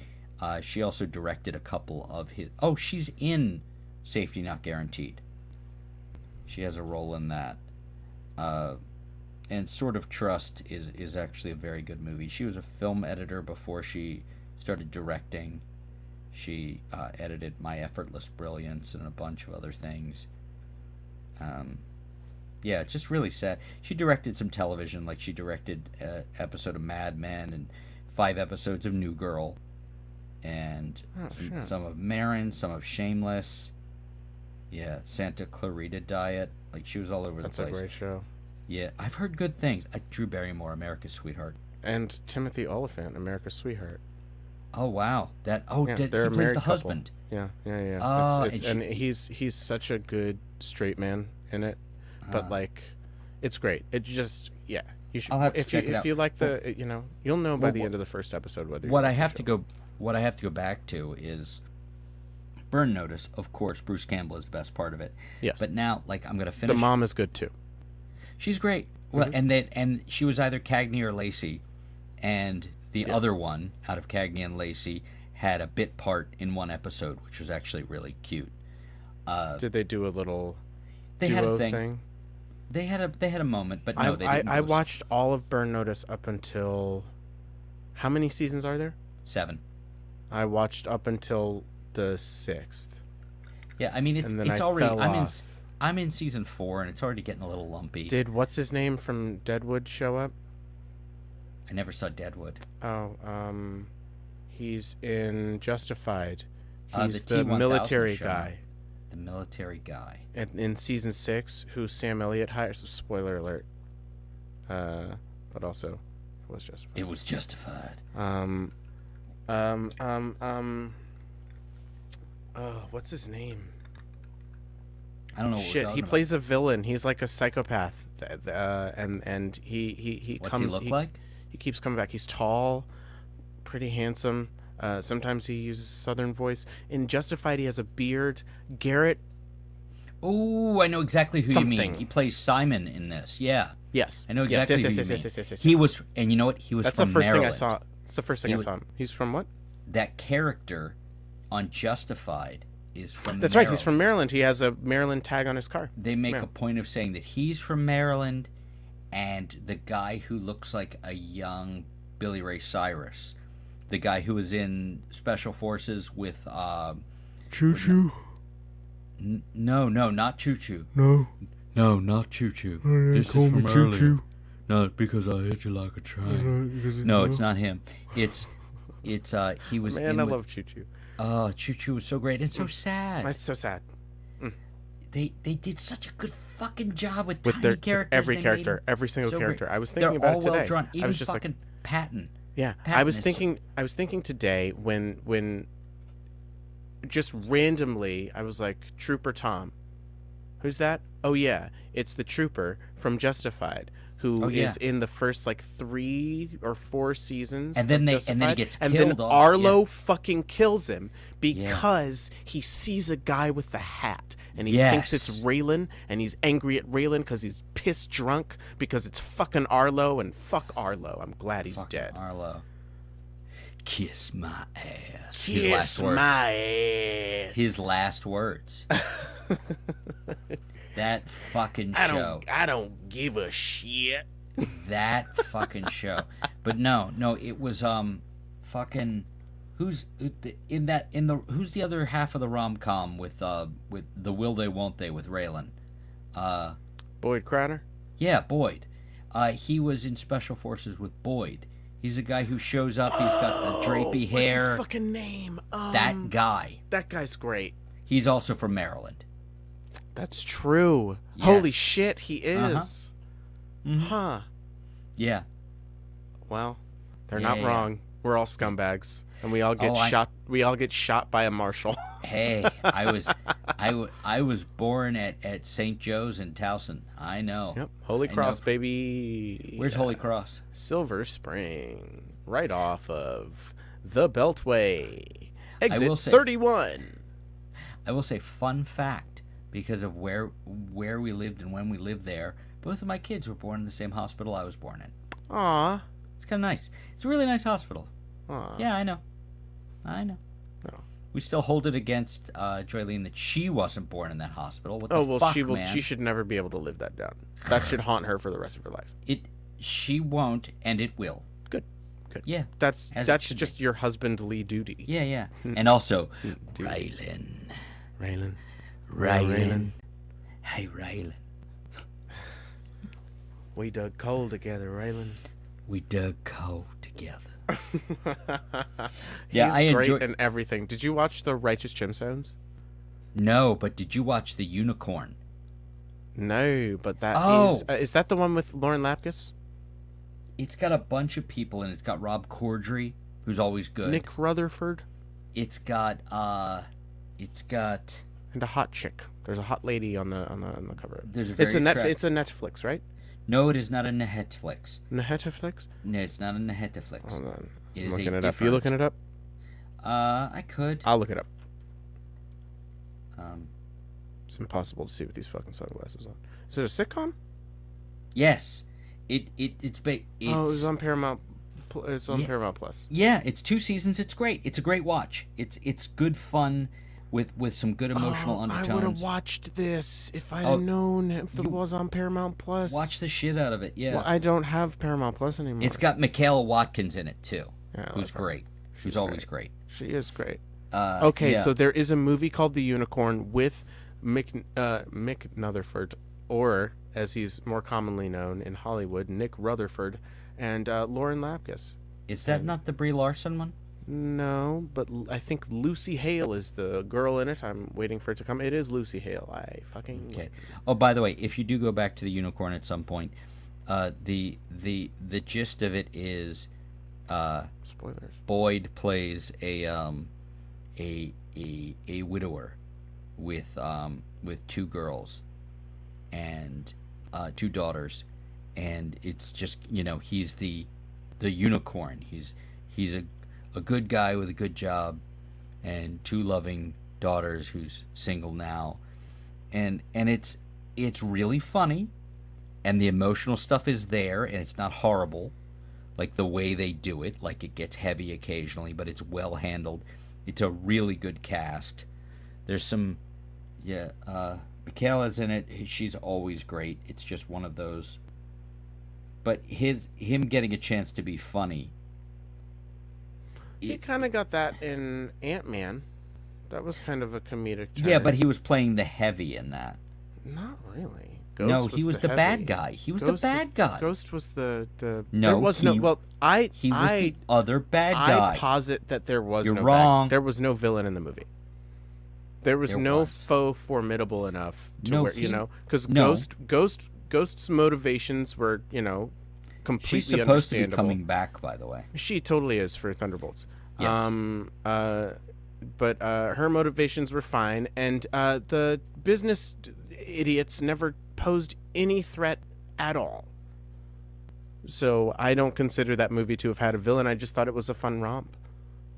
Speaker 1: She also directed a couple of his... Oh, she's in Safety Not Guaranteed. She has a role in that. And Sort of Trust is actually a very good movie. She was a film editor before she started directing. She edited My Effortless Brilliance and a bunch of other things. Yeah, it's just really sad. She directed some television, like she directed an episode of Mad Men and 5 episodes of New Girl. And some of Maron, some of Shameless. Yeah, Santa Clarita Diet. Like, she was all over the place.
Speaker 2: That's a great show.
Speaker 1: Yeah, I've heard good things. Drew Barrymore, America's Sweetheart.
Speaker 2: And Timothy Olyphant, America's Sweetheart.
Speaker 1: Oh, wow. He plays the husband.
Speaker 2: Yeah.
Speaker 1: Oh,
Speaker 2: and he's such a good straight man in it. But, like, it's great. It just, yeah. You should,
Speaker 1: I'll have to check it out.
Speaker 2: If you like you'll know by the end of the first episode whether
Speaker 1: what I have to go back to is Burn Notice. Of course, Bruce Campbell is the best part of it.
Speaker 2: Yes.
Speaker 1: But now, like, I'm going to finish.
Speaker 2: The mom is good, too.
Speaker 1: She's great. Well, and she was either Cagney or Lacey, and the other one out of Cagney and Lacey had a bit part in one episode, which was actually really cute.
Speaker 2: Did they do a little
Speaker 1: duo
Speaker 2: had a thing?
Speaker 1: They had a moment, but no, they didn't.
Speaker 2: I watched all of Burn Notice up until... How many seasons are there?
Speaker 1: 7.
Speaker 2: I watched up until the 6th.
Speaker 1: Yeah, I mean, it's
Speaker 2: I
Speaker 1: already...
Speaker 2: fell off.
Speaker 1: I'm in season 4, and it's already getting a little lumpy.
Speaker 2: Did what's-his-name from Deadwood show up?
Speaker 1: I never saw Deadwood.
Speaker 2: Oh, he's in Justified. He's
Speaker 1: the
Speaker 2: the
Speaker 1: T-1000
Speaker 2: military
Speaker 1: show.
Speaker 2: guy.
Speaker 1: The military guy.
Speaker 2: And in season 6, who Sam Elliott hires. Spoiler alert. But also, it was Justified.
Speaker 1: It was Justified.
Speaker 2: What's his name?
Speaker 1: I don't know.
Speaker 2: Shit, he plays a villain. He's like a psychopath, and he
Speaker 1: What's
Speaker 2: comes.
Speaker 1: he look like?
Speaker 2: He keeps coming back. He's tall, pretty handsome. Sometimes he uses a southern voice. In Justified, he has a beard. Garrett.
Speaker 1: Oh, I know exactly who you mean. He plays Simon in this. Yeah.
Speaker 2: Yes.
Speaker 1: I know exactly who you mean.
Speaker 2: Yes.
Speaker 1: He was, and you know what? He was.
Speaker 2: That's
Speaker 1: from
Speaker 2: the first
Speaker 1: Maryland.
Speaker 2: thing I saw. It's the first thing I saw him. He's from what?
Speaker 1: That character on Justified is from.
Speaker 2: That's
Speaker 1: Maryland.
Speaker 2: right. He's from Maryland. He has a Maryland tag on his car.
Speaker 1: They make a point of saying that he's from Maryland, and the guy who looks like a young Billy Ray Cyrus, the guy who was in Special Forces with
Speaker 3: Choo Choo.
Speaker 1: No, not Choo Choo.
Speaker 3: No,
Speaker 1: not Choo Choo.
Speaker 3: this is from
Speaker 1: earlier.
Speaker 3: Choo.
Speaker 1: No, because I hit you like a train. No, it's not him. It's he was.
Speaker 2: Man, I love Choo Choo.
Speaker 1: Oh, Choo Choo was so great and so sad.
Speaker 2: That's so sad.
Speaker 1: They did such a good fucking job with tiny characters.
Speaker 2: Every character, every single character.
Speaker 1: Great.
Speaker 2: I was thinking
Speaker 1: They're
Speaker 2: about
Speaker 1: all
Speaker 2: it today.
Speaker 1: Well drawn. Even
Speaker 2: I was just
Speaker 1: fucking Patton.
Speaker 2: Yeah,
Speaker 1: Patton
Speaker 2: I was thinking today when just randomly I was like, Trooper Tom. Who's that? Oh yeah, it's the trooper from Justified who is in the first like 3 or 4 seasons.
Speaker 1: And then
Speaker 2: Justified.
Speaker 1: he gets killed.
Speaker 2: And then Arlo fucking kills him because he sees a guy with the hat and he thinks it's Raylan, and he's angry at Raylan because he's pissed drunk because it's fucking Arlo, and fuck Arlo. I'm glad he's dead.
Speaker 1: Arlo. Kiss my ass.
Speaker 2: Kiss my ass.
Speaker 1: His last words. That fucking show.
Speaker 2: I don't give a shit.
Speaker 1: That fucking show. But no, it was fucking who's the other half of the rom-com with the Will They Won't They with Raylan?
Speaker 2: Boyd Crowder?
Speaker 1: Yeah, Boyd. He was in Special Forces with Boyd. He's a guy who shows up. He's got the drapey hair.
Speaker 2: What's his fucking name?
Speaker 1: That guy.
Speaker 2: That guy's great.
Speaker 1: He's also from Maryland.
Speaker 2: That's true.
Speaker 1: Yes.
Speaker 2: Holy shit, he is.
Speaker 1: Mm-hmm.
Speaker 2: Huh.
Speaker 1: Yeah.
Speaker 2: well, they're
Speaker 1: Yeah,
Speaker 2: not
Speaker 1: yeah.
Speaker 2: wrong. We're all scumbags, and we all get
Speaker 1: Oh,
Speaker 2: shot. We all get shot by a marshal.
Speaker 1: Hey, I was born at St. Joe's in Towson. I know.
Speaker 2: Yep, Holy
Speaker 1: I know.
Speaker 2: Cross, baby.
Speaker 1: Where's Holy Cross?
Speaker 2: Silver Spring, right off of the Beltway, exit
Speaker 1: will say-
Speaker 2: 31.
Speaker 1: I will say, fun fact, because of where we lived and when we lived there, both of my kids were born in the same hospital I was born in.
Speaker 2: Aw,
Speaker 1: It's kind of nice. It's a really nice hospital.
Speaker 2: aw.
Speaker 1: Yeah, I know.
Speaker 2: Oh.
Speaker 1: We still hold it against Joylene that she wasn't born in that hospital. What the
Speaker 2: Oh well,
Speaker 1: fuck,
Speaker 2: she will.
Speaker 1: man?
Speaker 2: She should never be able to live that down. That should haunt her for the rest of her life.
Speaker 1: She won't, and it will.
Speaker 2: Good.
Speaker 1: Yeah.
Speaker 2: That's
Speaker 1: As it should
Speaker 2: just
Speaker 1: be.
Speaker 2: your husbandly duty.
Speaker 1: Yeah, yeah. And also, Rylan.
Speaker 2: Raylan.
Speaker 1: Hey, Rylan.
Speaker 2: We dug coal together, Raylan.
Speaker 1: We dug coal together.
Speaker 2: He's
Speaker 1: Yeah, I
Speaker 2: great
Speaker 1: enjoy-
Speaker 2: in everything. Did you watch the Righteous Gemstones?
Speaker 1: No, but did you watch The Unicorn?
Speaker 2: No, but that
Speaker 1: Oh.
Speaker 2: is that the one with Lauren Lapkus?
Speaker 1: It's got a bunch of people, and it's got Rob Corddry, who's always good.
Speaker 2: Nick Rutherford
Speaker 1: It's got
Speaker 2: and a hot chick. There's a hot lady on the cover.
Speaker 1: There's a very
Speaker 2: It's a Netflix, right?
Speaker 1: No, it is not a Netflix.
Speaker 2: Netflix?
Speaker 1: No, it's not a Netflix.
Speaker 2: Hold on.
Speaker 1: It
Speaker 2: I'm
Speaker 1: is
Speaker 2: looking
Speaker 1: a
Speaker 2: it up. You
Speaker 1: different-
Speaker 2: looking it up?
Speaker 1: I could.
Speaker 2: I'll look it up.
Speaker 1: Um,
Speaker 2: It's impossible to see with these fucking sunglasses on. Is it a sitcom?
Speaker 1: yes, it's
Speaker 2: Oh, it was on Paramount. It's on
Speaker 1: Yeah.
Speaker 2: Paramount Plus.
Speaker 1: Yeah, it's 2 seasons. It's great. It's a great watch. It's good fun with some good emotional
Speaker 2: I would have
Speaker 1: undertones.
Speaker 2: watched this if I'd
Speaker 1: Oh,
Speaker 2: have known if it
Speaker 1: you-
Speaker 2: was on Paramount Plus.
Speaker 1: Watch the shit out of it. Yeah,
Speaker 2: Well, I don't have Paramount Plus anymore.
Speaker 1: it's got Michaela Watkins in it too,
Speaker 2: Yeah, I
Speaker 1: who's
Speaker 2: like her.
Speaker 1: great.
Speaker 2: She's
Speaker 1: Who's always great.
Speaker 2: She is great.
Speaker 1: Okay,
Speaker 2: Okay,
Speaker 1: yeah.
Speaker 2: so there is a movie called The Unicorn with Mick Rutherford, or as he's more commonly known in Hollywood, Nick Rutherford, and Lauren Lapkus.
Speaker 1: Is that not the Brie Larson one?
Speaker 2: No, but I think Lucy Hale is the girl in it. I'm waiting for it to come. It is Lucy Hale. I fucking
Speaker 1: Okay. Oh, by the way, if you do go back to The Unicorn at some point, the gist of it is
Speaker 2: spoilers.
Speaker 1: Boyd plays a widower with 2 girls and 2 daughters, and it's just, he's the unicorn. He's a good guy with a good job and 2 loving daughters who's single now, and it's really funny, and the emotional stuff is there, and it's not horrible. Like the way they do it, like it gets heavy occasionally, but it's well handled. It's a really good cast. There's some, Michaela's in it. She's always great. It's just one of those. But him getting a chance to be funny.
Speaker 2: He kind of got that in Ant-Man. That was kind of a comedic turn.
Speaker 1: Yeah, but he was playing the heavy in that.
Speaker 2: Not really.
Speaker 1: No, he was the bad guy. He was the bad guy.
Speaker 2: Ghost was the
Speaker 1: No,
Speaker 2: there was no.
Speaker 1: he-
Speaker 2: Well,
Speaker 1: He was the other bad guy.
Speaker 2: I posit that there was
Speaker 1: You're
Speaker 2: no
Speaker 1: wrong.
Speaker 2: There was no villain in the movie. There was
Speaker 1: There
Speaker 2: no
Speaker 1: was.
Speaker 2: foe formidable enough to
Speaker 1: No,
Speaker 2: where
Speaker 1: he-
Speaker 2: because
Speaker 1: no.
Speaker 2: Ghost's motivations were completely
Speaker 1: She's supposed to be
Speaker 2: understandable.
Speaker 1: coming back, by the way.
Speaker 2: She totally is for Thunderbolts.
Speaker 1: Yes.
Speaker 2: But her motivations were fine, and the business idiots never posed any threat at all. So I don't consider that movie to have had a villain. I just thought it was a fun romp,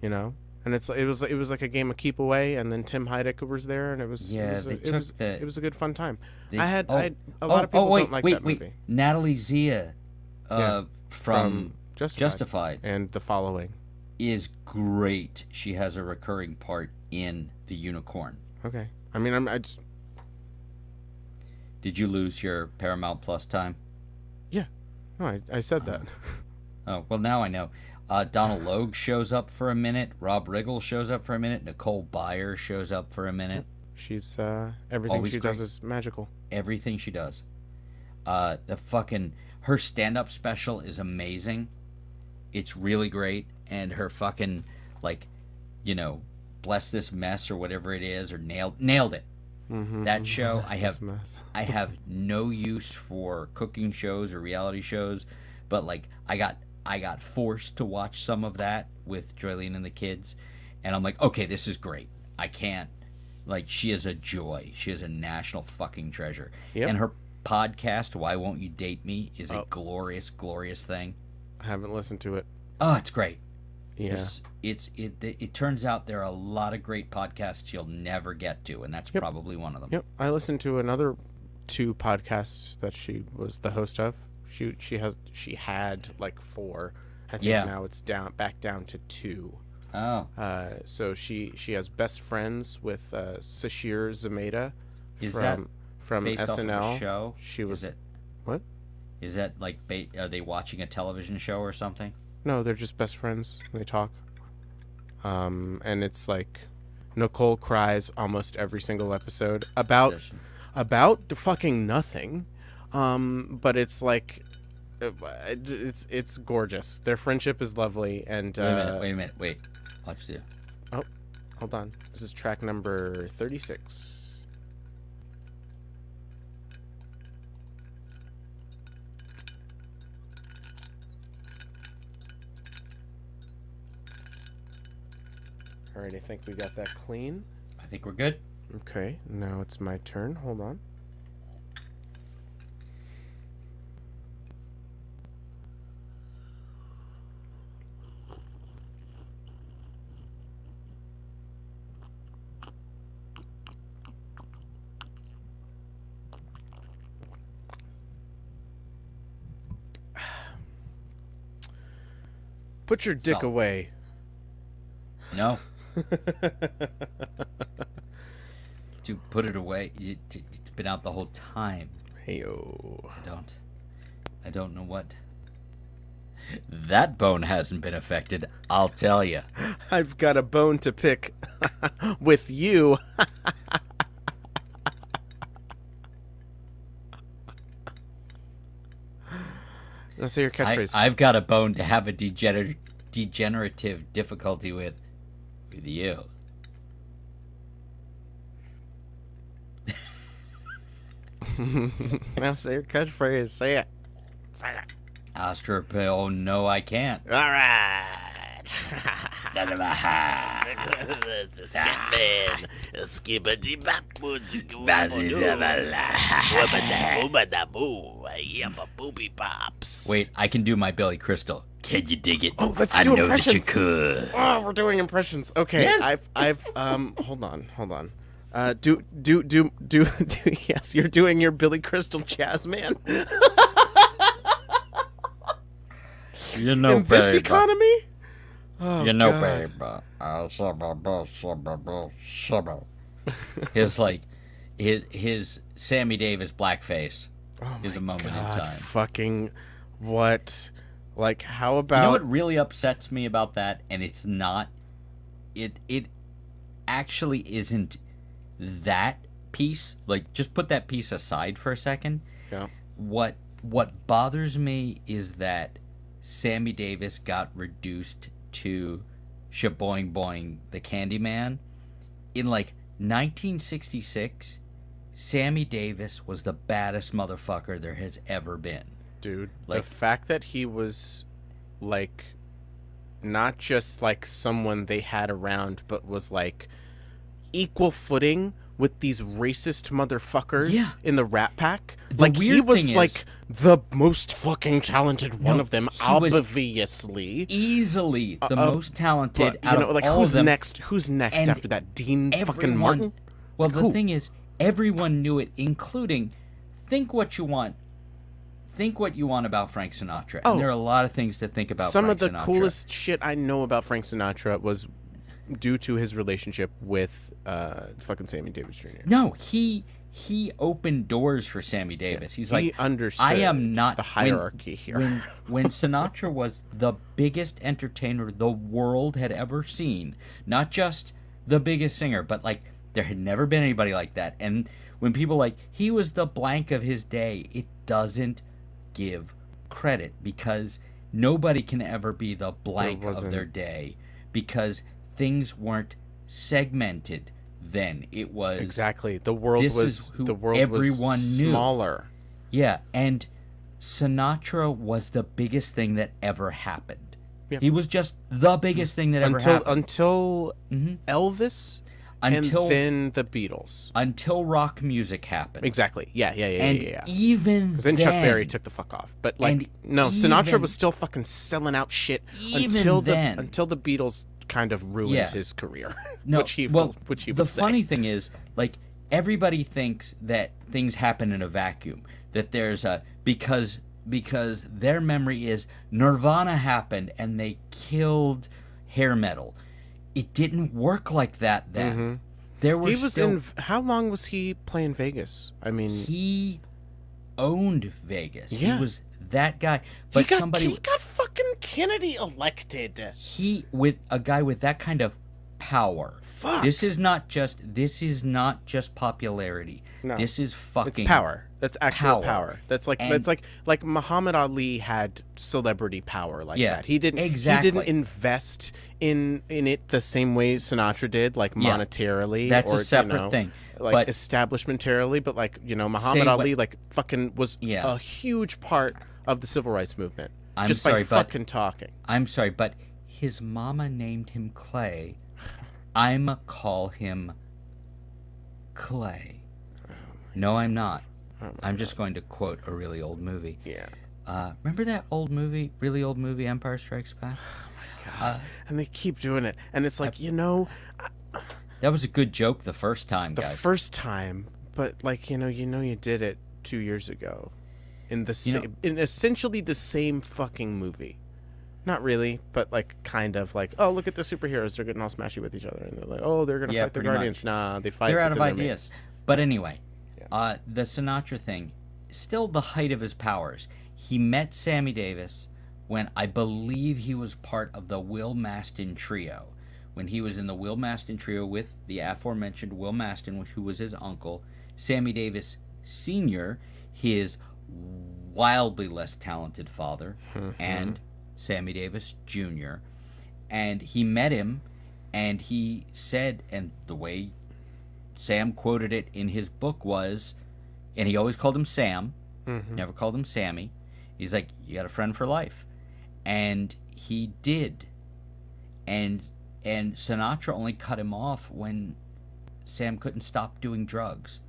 Speaker 2: And it was like a game of keep away, and then Tim Heidecker was there, and it was
Speaker 1: Yeah,
Speaker 2: it
Speaker 1: they
Speaker 2: was,
Speaker 1: took the-
Speaker 2: it was a good fun time.
Speaker 1: They-
Speaker 2: I had a lot of people
Speaker 1: wait,
Speaker 2: don't like
Speaker 1: wait,
Speaker 2: that
Speaker 1: wait.
Speaker 2: movie.
Speaker 1: Natalie Zia
Speaker 2: Yeah,
Speaker 1: from
Speaker 2: Justified and The Following.
Speaker 1: is great. She has a recurring part in The Unicorn.
Speaker 2: Okay, I mean I just
Speaker 1: Did you lose your Paramount Plus time?
Speaker 2: no I said that.
Speaker 1: Oh, well, now I know. Donald Logue shows up for a minute. Rob Riggle shows up for a minute. Nicole Byer shows up for a minute.
Speaker 2: She's everything
Speaker 1: Always
Speaker 2: she does
Speaker 1: great.
Speaker 2: is magical.
Speaker 1: Everything she does. Her stand-up special is amazing. It's really great. And her fucking, bless this mess or whatever it is, or nailed it.
Speaker 2: Mm-hmm.
Speaker 1: That show,
Speaker 2: This mess.
Speaker 1: I have no use for cooking shows or reality shows, but I got I got forced to watch some of that with Joylene and the kids, and I'm like, okay, this is great. I can't, like, she is a joy. She is a national fucking treasure.
Speaker 2: Yep.
Speaker 1: And her podcast, Why Won't You Date Me, is a glorious, glorious thing.
Speaker 2: I haven't listened to it.
Speaker 1: Oh, it's great.
Speaker 2: Yeah.
Speaker 1: It turns out there are a lot of great podcasts you'll never get to, and that's probably one of them.
Speaker 2: Yep. I listened to another 2 podcasts that she was the host of. She had like 4. I think now it's back down to 2.
Speaker 1: Oh.
Speaker 2: So she has Best Friends with Sashir Zameda
Speaker 1: Is that
Speaker 2: from
Speaker 1: based
Speaker 2: SNL.
Speaker 1: off of a show?
Speaker 2: She was
Speaker 1: Is it,
Speaker 2: what?
Speaker 1: is that like are they watching a television show or something?
Speaker 2: No, they're just best friends. They talk. And it's like Nicole cries almost every single episode about the fucking nothing. But it's like it's gorgeous. Their friendship is lovely, and
Speaker 1: Wait a minute. Watch this.
Speaker 2: Oh, hold on. This is track number 36. All right, I think we got that clean.
Speaker 1: I think we're good.
Speaker 2: Okay, now it's my turn. Hold on. Put your dick away.
Speaker 1: No. To put it away. It's been out the whole time.
Speaker 2: Heyo.
Speaker 1: I don't know what. That bone hasn't been affected, I'll tell you.
Speaker 2: I've got a bone to pick with you. Now say your catchphrase.
Speaker 1: I've got a bone to have a degenerative difficulty with you.
Speaker 2: Now say your catchphrase. Say it. Say it.
Speaker 1: Oh, no, I can't.
Speaker 2: All right.
Speaker 1: Wait, I can do my Billy Crystal. Can you dig it?
Speaker 2: Oh, let's do impressions. I know that you could. Oh, we're doing impressions. Okay, yes. I've hold on. Do yes, you're doing your Billy Crystal jazz man.
Speaker 1: You know,
Speaker 2: in this economy? Oh,
Speaker 1: you know,
Speaker 2: God.
Speaker 1: baby. His Sammy Davis blackface is a moment in time.
Speaker 2: Fucking what? Like, how about?
Speaker 1: You know what really upsets me about that, and it's not. It actually isn't that piece. Like, just put that piece aside for a second.
Speaker 2: Yeah.
Speaker 1: What bothers me is that Sammy Davis got reduced to Shaboing Boing the Candyman. In like 1966, Sammy Davis was the baddest motherfucker there has ever been.
Speaker 2: Dude,
Speaker 1: like,
Speaker 2: the fact that he was like not just like someone they had around, but was like equal footing with these racist motherfuckers in the Rat Pack. Like, he was like the most fucking talented one of them, obviously.
Speaker 1: Easily the most talented
Speaker 2: out of
Speaker 1: like,
Speaker 2: all
Speaker 1: who's
Speaker 2: of them. Who's next after that? Dean fucking Martin?
Speaker 1: Well, the thing is, everyone knew it, including, think what you want about Frank Sinatra. And there are a lot of things to think about
Speaker 2: Some
Speaker 1: Frank
Speaker 2: of the
Speaker 1: Sinatra.
Speaker 2: coolest shit I know about Frank Sinatra was due to his relationship with fucking Sammy Davis Jr.
Speaker 1: No, he opened doors for Sammy Davis. He's like,
Speaker 2: he understood
Speaker 1: I am not
Speaker 2: the hierarchy here.
Speaker 1: When Sinatra was the biggest entertainer the world had ever seen, not just the biggest singer, but like there had never been anybody like that. And when people like he was the blank of his day, it doesn't give credit because nobody can ever be the blank of their day because things weren't segmented then. It was
Speaker 2: exactly the world was everyone
Speaker 1: knew.
Speaker 2: Smaller.
Speaker 1: Yeah, and Sinatra was the biggest thing that ever happened.
Speaker 2: Yeah.
Speaker 1: He was just the biggest thing that ever happened.
Speaker 2: Until Elvis,
Speaker 1: Until-
Speaker 2: and then the Beatles.
Speaker 1: Until rock music happened.
Speaker 2: Exactly. Yeah.
Speaker 1: And even
Speaker 2: Because then Chuck Berry took the fuck off. But
Speaker 1: And
Speaker 2: Sinatra
Speaker 1: even-
Speaker 2: was still fucking selling out shit
Speaker 1: Even
Speaker 2: until
Speaker 1: then.
Speaker 2: the Beatles kind of ruined
Speaker 1: Yeah.
Speaker 2: his career.
Speaker 1: No,
Speaker 2: which he
Speaker 1: well,
Speaker 2: would
Speaker 1: the
Speaker 2: say.
Speaker 1: funny thing is, like, everybody thinks that things happen in a vacuum. That there's a because their memory is Nirvana happened and they killed hair metal. It didn't work like that then. There were
Speaker 2: He was
Speaker 1: still,
Speaker 2: in. How long was he playing Vegas? I mean,
Speaker 1: he owned Vegas.
Speaker 2: Yeah.
Speaker 1: He was that guy. But
Speaker 2: he
Speaker 1: somebody
Speaker 2: got fucking Kennedy elected.
Speaker 1: he with a guy with that kind of power.
Speaker 2: Fuck.
Speaker 1: This is not just popularity.
Speaker 2: No.
Speaker 1: This is fucking
Speaker 2: It's power. That's actual
Speaker 1: power.
Speaker 2: power. That's like
Speaker 1: And-
Speaker 2: that's like Muhammad Ali had celebrity power like
Speaker 1: Yeah,
Speaker 2: that. He didn't
Speaker 1: exactly.
Speaker 2: He didn't invest in it the same way Sinatra did, like
Speaker 1: Yeah.
Speaker 2: monetarily.
Speaker 1: That's a
Speaker 2: or,
Speaker 1: separate thing.
Speaker 2: Like
Speaker 1: But-
Speaker 2: establishmentarily, but like Muhammad
Speaker 1: Say what-
Speaker 2: Ali like fucking was
Speaker 1: Yeah.
Speaker 2: a huge part of the civil rights movement.
Speaker 1: I'm
Speaker 2: just
Speaker 1: sorry,
Speaker 2: by
Speaker 1: but-
Speaker 2: fucking talking.
Speaker 1: I'm sorry, but his mama named him Clay. I'ma call him Clay. No, I'm not. I'm just going to quote a really old movie.
Speaker 2: Yeah.
Speaker 1: Remember that really old movie, Empire Strikes Back?
Speaker 2: And they keep doing it, and it's like
Speaker 1: That was a good joke the first time,
Speaker 2: the
Speaker 1: guys.
Speaker 2: first time, but like you did it 2 years ago, in the same, in essentially the same fucking movie. Not really, but like kind of like, oh, look at the superheroes, they're getting all smashy with each other, and they're like, oh, they're gonna
Speaker 1: Yeah,
Speaker 2: fight the
Speaker 1: pretty
Speaker 2: Guardians.
Speaker 1: much.
Speaker 2: Nah, they fight.
Speaker 1: They're out of
Speaker 2: within their
Speaker 1: ideas.
Speaker 2: mates.
Speaker 1: But anyway, the Sinatra thing, still the height of his powers. He met Sammy Davis when I believe he was part of the Will Mastin Trio. When he was in the Will Mastin Trio with the aforementioned Will Mastin, who was his uncle, Sammy Davis Sr., his wildly less talented father, and Sammy Davis Jr. And he met him, and he said, and the way Sam quoted it in his book was, and he always called him Sam, never called him Sammy. He's like, you got a friend for life. And he did. And Sinatra only cut him off when Sam couldn't stop doing drugs.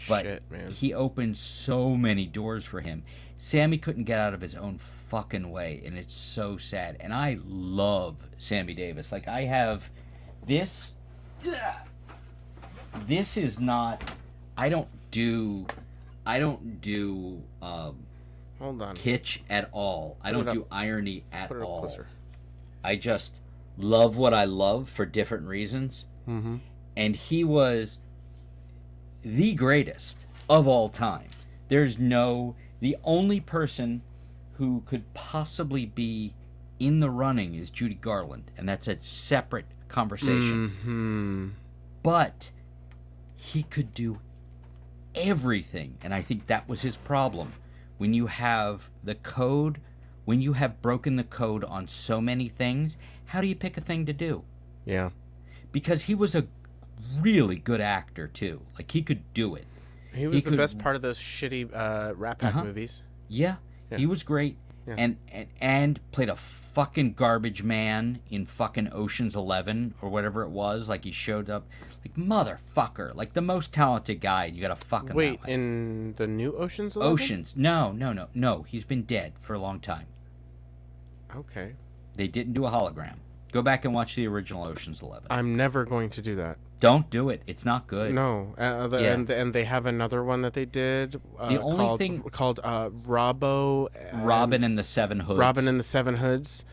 Speaker 1: But
Speaker 2: Shit, man.
Speaker 1: he opened so many doors for him. Sammy couldn't get out of his own fucking way, and it's so sad. And I love Sammy Davis. Like, I have this. This is not. I don't do
Speaker 2: Hold on.
Speaker 1: kitsch at all. I don't
Speaker 2: it
Speaker 1: do
Speaker 2: up.
Speaker 1: irony at
Speaker 2: Put it up
Speaker 1: all.
Speaker 2: closer.
Speaker 1: I just love what I love for different reasons.
Speaker 2: Mm-hmm.
Speaker 1: And he was the greatest of all time. The only person who could possibly be in the running is Judy Garland, and that's a separate conversation.
Speaker 2: Hmm.
Speaker 1: But he could do everything, and I think that was his problem. When you have the code, when you have broken the code on so many things, how do you pick a thing to do?
Speaker 2: Yeah.
Speaker 1: Because he was a really good actor too. Like, he could do it.
Speaker 2: He was the
Speaker 1: could-
Speaker 2: best part of those shitty Rat Pack movies.
Speaker 1: Yeah, he was great.
Speaker 2: Yeah.
Speaker 1: And played a fucking garbage man in fucking Ocean's 11 or whatever it was. Like, he showed up like, motherfucker, like the most talented guy. You gotta fuck him
Speaker 2: Wait,
Speaker 1: that way.
Speaker 2: in the new Ocean's 11?
Speaker 1: Oceans. No. He's been dead for a long time.
Speaker 2: Okay.
Speaker 1: They didn't do a hologram. Go back and watch the original Ocean's 11.
Speaker 2: I'm never going to do that.
Speaker 1: Don't do it. It's not good.
Speaker 2: No,
Speaker 1: Yeah.
Speaker 2: and they have another one that they did.
Speaker 1: The only
Speaker 2: called,
Speaker 1: thing-
Speaker 2: called Robbo.
Speaker 1: Robin and the Seven Hoods.
Speaker 2: Robin and the Seven Hoods.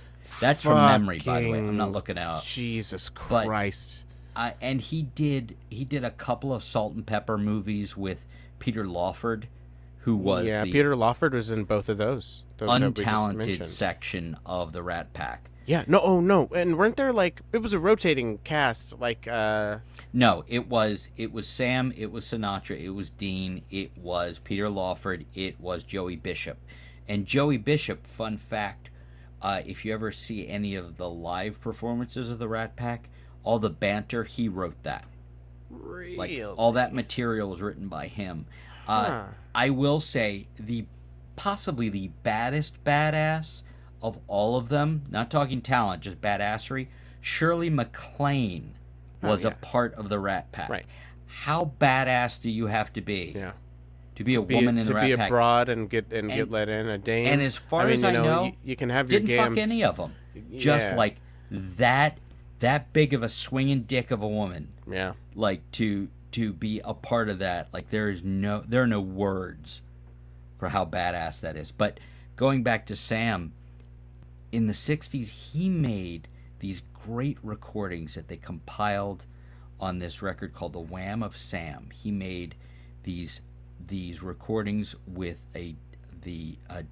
Speaker 1: That's from memory, by the way. I'm not
Speaker 2: Fucking
Speaker 1: looking it up.
Speaker 2: Jesus
Speaker 1: But-
Speaker 2: Christ.
Speaker 1: And he did a couple of Salt and Pepper movies with Peter Lawford, who was the
Speaker 2: Peter Lawford was in both of those. That we just
Speaker 1: untalented
Speaker 2: mentioned.
Speaker 1: section of the Rat Pack.
Speaker 2: Yeah. No. Oh no. And weren't there like it was a rotating cast like
Speaker 1: No, it was Sam, it was Sinatra, it was Dean, it was Peter Lawford, it was Joey Bishop. And Joey Bishop, fun fact, if you ever see any of the live performances of the Rat Pack, all the banter, he wrote that. Like,
Speaker 2: Really?
Speaker 1: all that material was written by him.
Speaker 2: Huh.
Speaker 1: I will say the possibly the baddest badass of all of them, not talking talent, just badassery, Shirley MacLaine was
Speaker 2: yeah.
Speaker 1: a part of the Rat Pack.
Speaker 2: Right.
Speaker 1: How badass do you have to be
Speaker 2: Yeah.
Speaker 1: to be a woman in the
Speaker 2: to
Speaker 1: Rat
Speaker 2: be
Speaker 1: Pack?
Speaker 2: a broad and get let in, a dame.
Speaker 1: And as far as
Speaker 2: you
Speaker 1: I know,
Speaker 2: you can have your
Speaker 1: didn't
Speaker 2: gams.
Speaker 1: fuck any of them. Just
Speaker 2: Yeah.
Speaker 1: like that big of a swinging dick of a woman.
Speaker 2: Yeah.
Speaker 1: Like to be a part of that. Like there are no words for how badass that is. But going back to Sam, in the 60s, he made these great recordings that they compiled on this record called The Wham of Sam. He made these recordings with the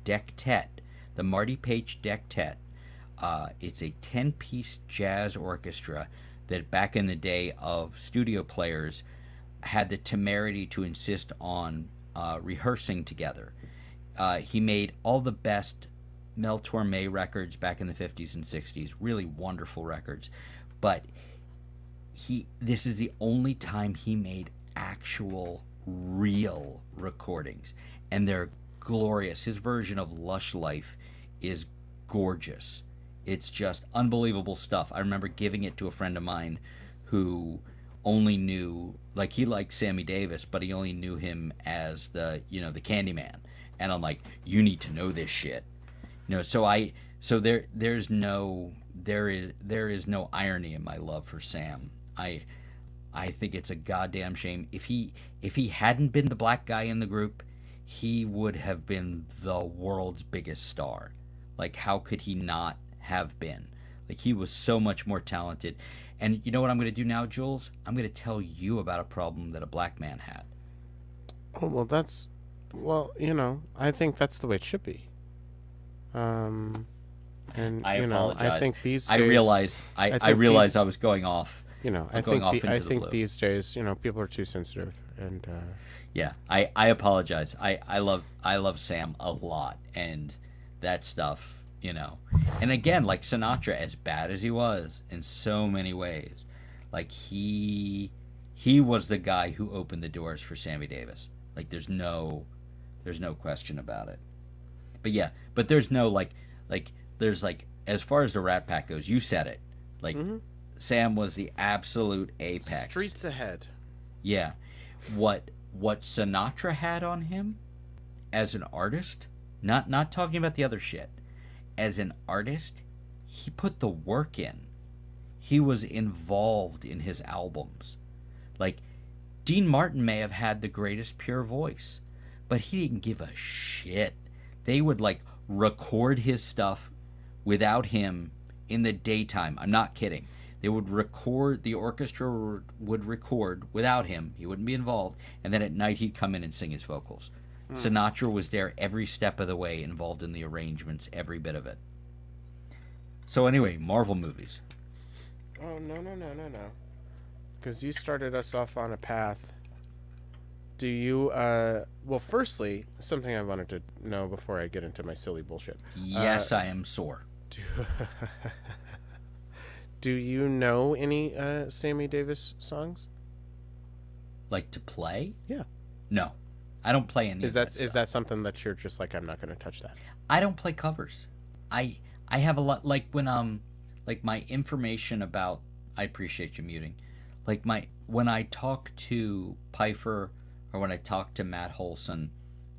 Speaker 1: dectet, the Marty Page dectet. It's a 10-piece jazz orchestra that back in the day of studio players had the temerity to insist on rehearsing together. He made all the best Mel Torme records back in the 50s and 60s, really wonderful records. But this is the only time he made actual, real recordings. And they're glorious. His version of Lush Life is gorgeous. It's just unbelievable stuff. I remember giving it to a friend of mine who only knew, like, he liked Sammy Davis, but he only knew him as the Candyman. And I'm like, you need to know this shit. There is no irony in my love for Sam. I think it's a goddamn shame. If he hadn't been the black guy in the group, he would have been the world's biggest star. Like, how could he not have been? Like, he was so much more talented. And you know what I'm going to do now, Jules? I'm going to tell you about a problem that a black man had.
Speaker 2: Oh, I think that's the way it should be. And
Speaker 1: I apologize.
Speaker 2: I think these days,
Speaker 1: I realize I was going off.
Speaker 2: I think these days, people are too sensitive, and
Speaker 1: yeah, I apologize. I love Sam a lot, and that stuff, And again, like Sinatra, as bad as he was in so many ways, like he was the guy who opened the doors for Sammy Davis. Like there's no question about it. But yeah, there's no there's as far as the Rat Pack goes, you said it. Like Sam was the absolute apex.
Speaker 2: Streets ahead.
Speaker 1: Yeah. What Sinatra had on him as an artist, not talking about the other shit. As an artist, he put the work in. He was involved in his albums. Like Dean Martin may have had the greatest pure voice, but he didn't give a shit. They would record his stuff without him in the daytime. I'm not kidding. They would record, the orchestra would record without him. He wouldn't be involved. And then at night he'd come in and sing his vocals. Sinatra was there every step of the way, involved in the arrangements, every bit of it. So anyway, Marvel movies.
Speaker 2: Oh, no. Because you started us off on a path. Do you, well, firstly, something I wanted to know before I get into my silly bullshit.
Speaker 1: Yes, I am sore.
Speaker 2: Do you know any Sammy Davis songs?
Speaker 1: Like to play?
Speaker 2: Yeah.
Speaker 1: No. I don't play any
Speaker 2: is
Speaker 1: of that
Speaker 2: Is that something that you're just like, I'm not going to touch that?
Speaker 1: I don't play covers. I have a lot, like when my information about, I appreciate you muting. When I talk to Pfeiffer or when I talk to Matt Holson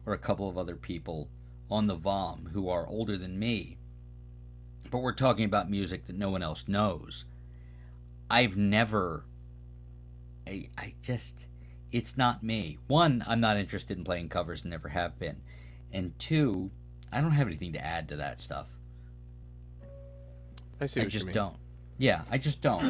Speaker 1: or a couple of other people on the VOM who are older than me, but we're talking about music that no one else knows, I've never, it's not me. One, I'm not interested in playing covers and never have been. And two, I don't have anything to add to that stuff.
Speaker 2: I see what you mean.
Speaker 1: I just don't. Yeah, I just don't.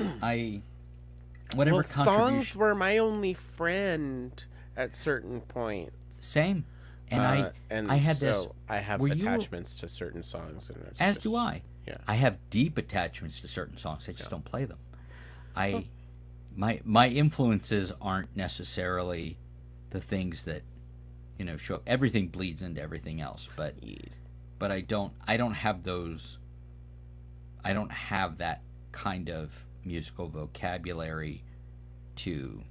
Speaker 1: Whatever contribution.
Speaker 2: Songs were my only friend at certain points.
Speaker 1: Same. And I had this.
Speaker 2: I have attachments to certain songs, and
Speaker 1: as do I.
Speaker 2: Yeah.
Speaker 1: I have deep attachments to certain songs. I just don't play them. My influences aren't necessarily the things that show up. Everything bleeds into everything else, but I don't have those. I don't have that kind of musical vocabulary to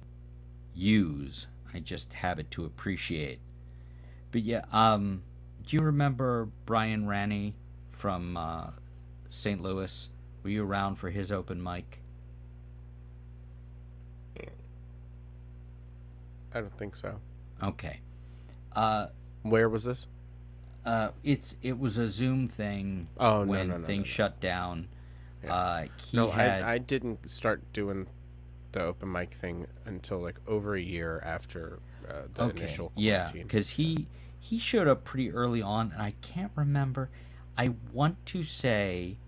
Speaker 1: use. I just have it to appreciate. But yeah, Do you remember Brian Ranney from St. Louis? Were you around for his open mic?
Speaker 2: I don't think so.
Speaker 1: Okay.
Speaker 2: Where was this?
Speaker 1: It was a Zoom thing
Speaker 2: Oh,
Speaker 1: when
Speaker 2: no,
Speaker 1: things shut down. He
Speaker 2: No,
Speaker 1: had,
Speaker 2: I didn't start doing the open mic thing until like over a year after the initial quarantine.
Speaker 1: because he showed up pretty early on, and I can't remember. I want to say,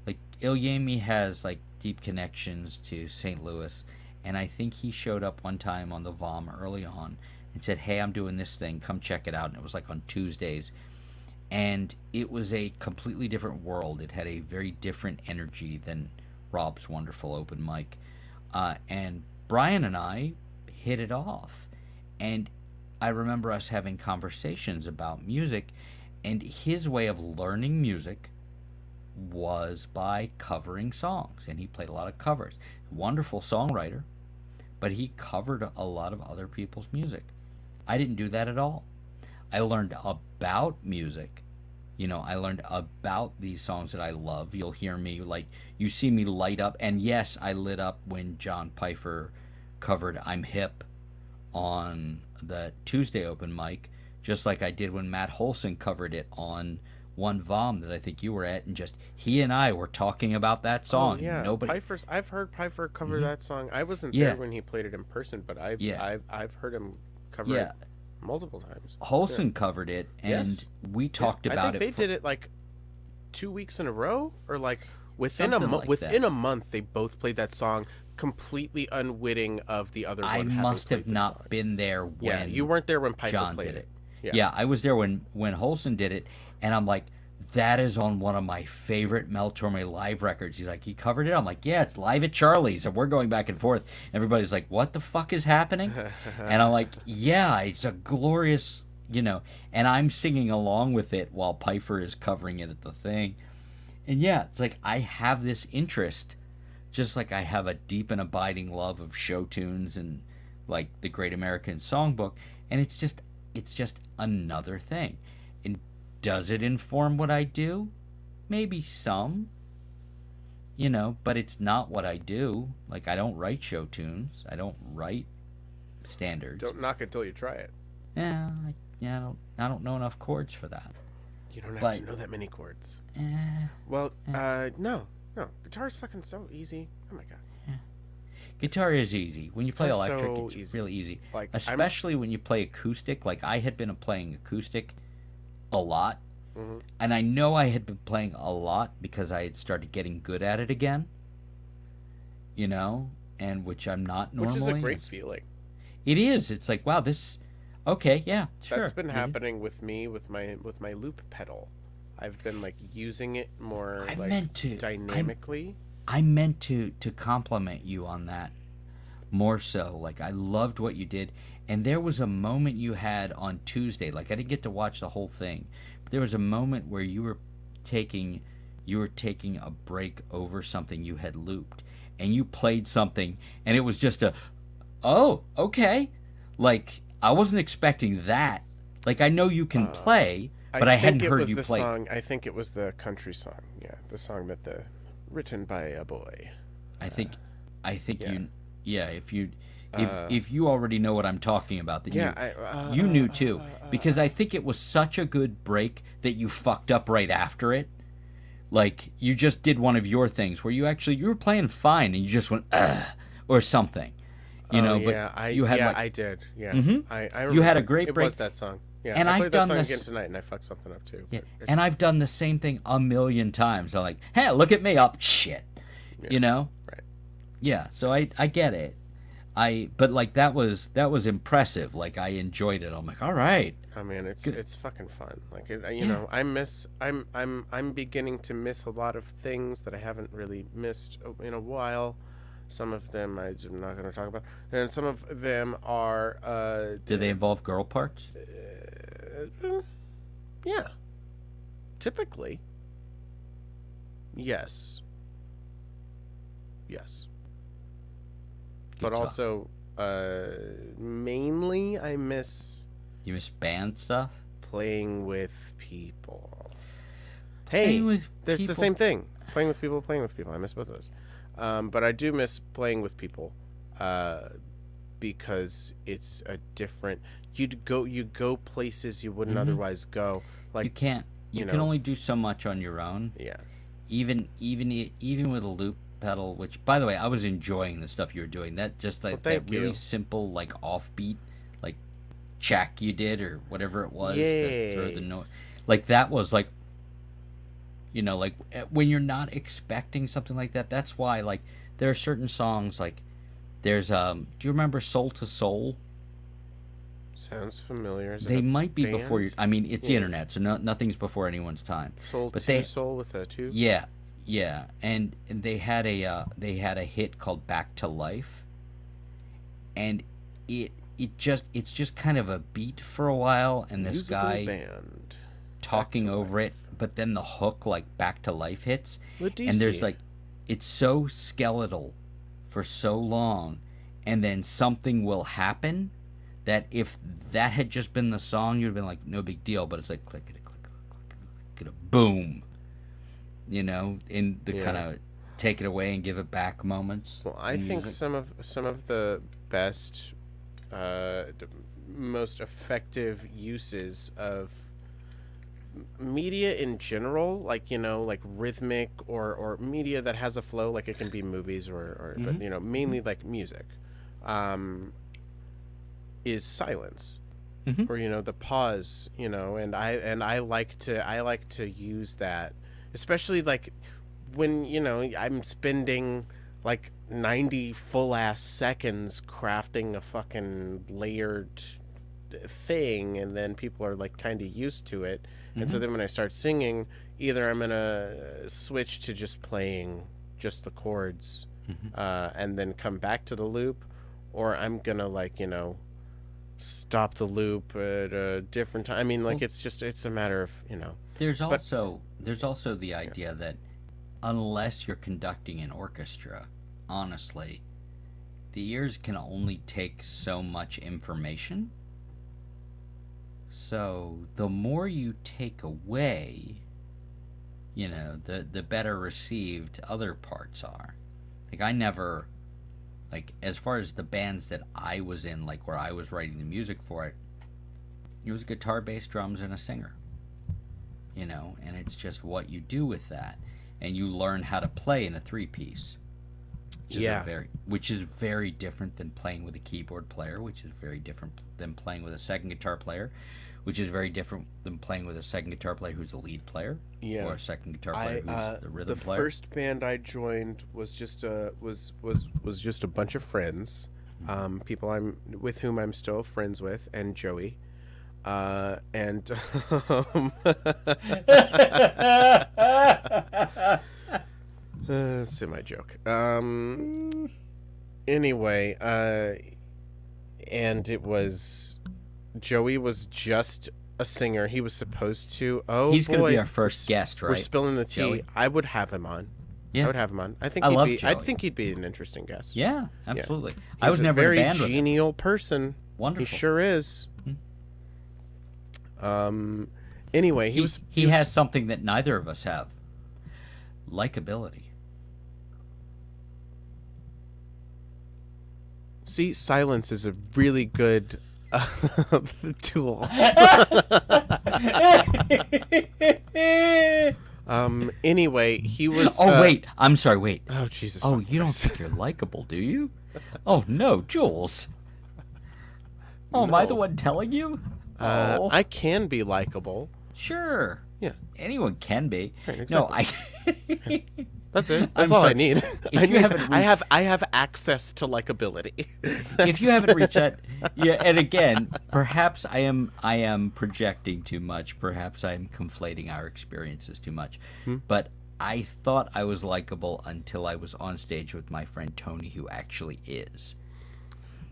Speaker 1: like, Ilyemi has like deep connections to St. Louis, and I think he showed up one time on the VOM early on and said, "Hey, I'm doing this thing. Come check it out." And it was like on Tuesdays, and it was a completely different world. It had a very different energy than Rob's wonderful open mic. And Brian and I hit it off. And I remember us having conversations about music, and his way of learning music was by covering songs. And he played a lot of covers. Wonderful songwriter, but he covered a lot of other people's music. I didn't do that at all. I learned about music. I learned about these songs that I love. You'll hear me, like, you see me light up. And yes, I lit up when John Pfeiffer covered I'm Hip on the Tuesday open mic, just like I did when Matt Holson covered it on one VOM that I think you were at, and just he and I were talking about that song.
Speaker 2: Oh, yeah,
Speaker 1: Nobody.
Speaker 2: I've heard Pfeiffer cover that song. I wasn't
Speaker 1: Yeah.
Speaker 2: there when he played it in person, but I've heard him cover
Speaker 1: Yeah.
Speaker 2: it multiple times.
Speaker 1: Holson covered it, and
Speaker 2: Yes.
Speaker 1: we talked
Speaker 2: I
Speaker 1: about
Speaker 2: think
Speaker 1: it.
Speaker 2: they did it like 2 weeks in a row, or like within
Speaker 1: Something like
Speaker 2: within
Speaker 1: that.
Speaker 2: a month they both played that song, completely unwitting of the other
Speaker 1: I
Speaker 2: one. having
Speaker 1: must have
Speaker 2: played the
Speaker 1: not
Speaker 2: song.
Speaker 1: been there when
Speaker 2: Yeah, you weren't there when Pfeiffer
Speaker 1: John
Speaker 2: played
Speaker 1: did
Speaker 2: it.
Speaker 1: it. Yeah, I was there when Holson did it, and I'm like, that is on one of my favorite Mel Torme live records. He's like, he covered it? I'm like, yeah, it's live at Charlie's, and we're going back and forth. Everybody's like, what the fuck is happening? And I'm like, yeah, it's a glorious, and I'm singing along with it while Pfeiffer is covering it at the thing. And yeah, it's like I have this interest, just like I have a deep and abiding love of show tunes and like the Great American Songbook, and it's just another thing. And does it inform what I do? Maybe some, but it's not what I do. Like, I don't write show tunes. I don't write standards.
Speaker 2: Don't knock it till you try it.
Speaker 1: I don't know enough chords for that.
Speaker 2: You don't have
Speaker 1: But-
Speaker 2: to know that many chords.
Speaker 1: Eh.
Speaker 2: Well, no. Guitar's fucking so easy. Oh my god.
Speaker 1: Guitar is easy. When you play
Speaker 2: Guitar's
Speaker 1: electric,
Speaker 2: so
Speaker 1: it's
Speaker 2: easy.
Speaker 1: really easy.
Speaker 2: Like,
Speaker 1: Especially when you play acoustic. Like, I had been playing acoustic a lot.
Speaker 2: Mm-hmm.
Speaker 1: And I know I had been playing a lot because I had started getting good at it again. And which I'm not normally.
Speaker 2: Which is a great feeling.
Speaker 1: It is. It's like, wow, this... Okay, yeah, sure.
Speaker 2: That's been happening with me with my loop pedal. I've been like using it more
Speaker 1: I
Speaker 2: like
Speaker 1: meant to.
Speaker 2: dynamically.
Speaker 1: I meant to compliment you on that more so. Like, I loved what you did. And there was a moment you had on Tuesday. Like, I didn't get to watch the whole thing. But there was a moment where you were taking a break over something you had looped. And you played something. And it was just oh, okay. Like, I wasn't expecting that. Like, I know you can play, but I hadn't heard you play.
Speaker 2: I think it was the country song. Yeah, the song written by a boy.
Speaker 1: I think
Speaker 2: yeah.
Speaker 1: if you already know what I'm talking about, then
Speaker 2: Yeah,
Speaker 1: you knew too, because I think it was such a good break that you fucked up right after it. Like, you just did one of your things where you were playing fine and you just went or something, but you had
Speaker 2: I did. Yeah, I remember.
Speaker 1: You had a great
Speaker 2: it
Speaker 1: break.
Speaker 2: was that song. Yeah,
Speaker 1: And
Speaker 2: I
Speaker 1: I've
Speaker 2: played that
Speaker 1: done
Speaker 2: song
Speaker 1: this-
Speaker 2: again tonight, and I fucked something up too.
Speaker 1: Yeah.
Speaker 2: but
Speaker 1: And I've done the same thing a million times. I'm like, hey, look at me up, shit,
Speaker 2: Right.
Speaker 1: Yeah, so I get it. But like that was impressive. Like, I enjoyed it. I'm like, all right.
Speaker 2: I mean, it's fucking fun. Like, I'm beginning to miss a lot of things that I haven't really missed in a while. Some of them I'm not going to talk about, and some of them are.
Speaker 1: Do they involve girl parts?
Speaker 2: Yeah. Typically. Yes. Yes.
Speaker 1: Good
Speaker 2: But
Speaker 1: talk.
Speaker 2: also, mainly I miss.
Speaker 1: You miss band stuff?
Speaker 2: playing with people.
Speaker 1: Playing
Speaker 2: Hey,
Speaker 1: with
Speaker 2: it's the
Speaker 1: people.
Speaker 2: same thing. Playing with people, playing with people. I miss both of those. But I do miss playing with people because it's a different. You go places you wouldn't otherwise go. Like
Speaker 1: You can't. You can
Speaker 2: know.
Speaker 1: only do so much on your own.
Speaker 2: Yeah.
Speaker 1: Even with a loop pedal, which, by the way, I was enjoying the stuff you were doing. That just like
Speaker 2: Well,
Speaker 1: that
Speaker 2: thank
Speaker 1: really
Speaker 2: you.
Speaker 1: simple, like offbeat, like check you did or whatever it was to throw the note.
Speaker 2: Yes.
Speaker 1: Like that was like, like when you're not expecting something like that. That's why like there are certain songs like there's Do you remember Soul to Soul?
Speaker 2: Sounds familiar. Is it
Speaker 1: They
Speaker 2: a
Speaker 1: might be before you.
Speaker 2: band?
Speaker 1: I mean, it's the
Speaker 2: Yes.
Speaker 1: internet, so nothing's before anyone's time.
Speaker 2: Soul
Speaker 1: But
Speaker 2: to
Speaker 1: they
Speaker 2: Soul with a two.
Speaker 1: Yeah, yeah, and they had a hit called "Back to Life," and it's just kind of a beat for a while, and this
Speaker 2: Musical
Speaker 1: guy
Speaker 2: band.
Speaker 1: talking
Speaker 2: to
Speaker 1: over it, but then the hook like "Back to Life" hits,
Speaker 2: With
Speaker 1: and there's
Speaker 2: DC.
Speaker 1: like it's so skeletal for so long, and then something will happen that if that had just been the song, you'd have been like no big deal, but it's like click it, click it, boom. In the
Speaker 2: Yeah.
Speaker 1: kind of take it away and give it back moments.
Speaker 2: Well, I
Speaker 1: in
Speaker 2: think
Speaker 1: music.
Speaker 2: some of the best, most effective uses of media in general, like like rhythmic or media that has a flow, like it can be movies or but mainly like music, is silence. Or the pause, and I like to use that, especially like when I'm spending like 90 full ass seconds crafting a fucking layered thing, and then people are like kind of used to it, and so then when I start singing, either I'm gonna switch to just playing just the chords, and then come back to the loop, or I'm gonna like stop the loop at a different time. I mean, like it's a matter of
Speaker 1: There's also the idea that unless you're conducting an orchestra, honestly, the ears can only take so much information. So the more you take away, the better received other parts are. Like I never, like as far as the bands that I was in, like where I was writing the music for it, it was guitar, bass, drums, and a singer. And it's just what you do with that, and you learn how to play in a 3-piece. Which is very different than playing with a keyboard player, which is very different than playing with a second guitar player, which is very different than playing with a second guitar player who's the lead player, or a second guitar player who's the rhythm player.
Speaker 2: The first band I joined was just was just a bunch of friends, people with whom I'm still friends with, and Joey, and semi joke. Anyway, and it was Joey was just a singer. He was supposed to. Oh,
Speaker 1: He's
Speaker 2: boy.
Speaker 1: going to be our first guest, right?
Speaker 2: We're spilling the tea.
Speaker 1: Joey?
Speaker 2: I would have him on.
Speaker 1: Yeah.
Speaker 2: I would have him on. I think
Speaker 1: I
Speaker 2: he'd
Speaker 1: love
Speaker 2: be.
Speaker 1: Joey.
Speaker 2: I think he'd be an interesting guest.
Speaker 1: Yeah, absolutely. I
Speaker 2: He's
Speaker 1: was
Speaker 2: a
Speaker 1: never
Speaker 2: very
Speaker 1: in a band with him.
Speaker 2: genial person.
Speaker 1: Wonderful.
Speaker 2: He sure is. Anyway, he
Speaker 1: has something that neither of us have. Likability.
Speaker 2: See, silence is a really good tool. Anyway, he was.
Speaker 1: Wait. I'm sorry. Wait.
Speaker 2: Oh Jesus.
Speaker 1: Oh,
Speaker 2: fucking
Speaker 1: you don't
Speaker 2: Christ.
Speaker 1: think you're likable, do you? Oh no, Jules. Oh, am I the
Speaker 2: No.
Speaker 1: one telling you? Oh,
Speaker 2: I can be likable.
Speaker 1: sure.
Speaker 2: Yeah,
Speaker 1: Anyone can be.
Speaker 2: Right,
Speaker 1: No,
Speaker 2: that's it.
Speaker 1: I'm
Speaker 2: That's all I
Speaker 1: sorry.
Speaker 2: need.
Speaker 1: If you haven't
Speaker 2: I have access to likability.
Speaker 1: if you haven't reached that, yeah. And again, perhaps I am projecting too much. Perhaps I am conflating our experiences too much. But I thought I was likable until I was on stage with my friend Tony, who actually is.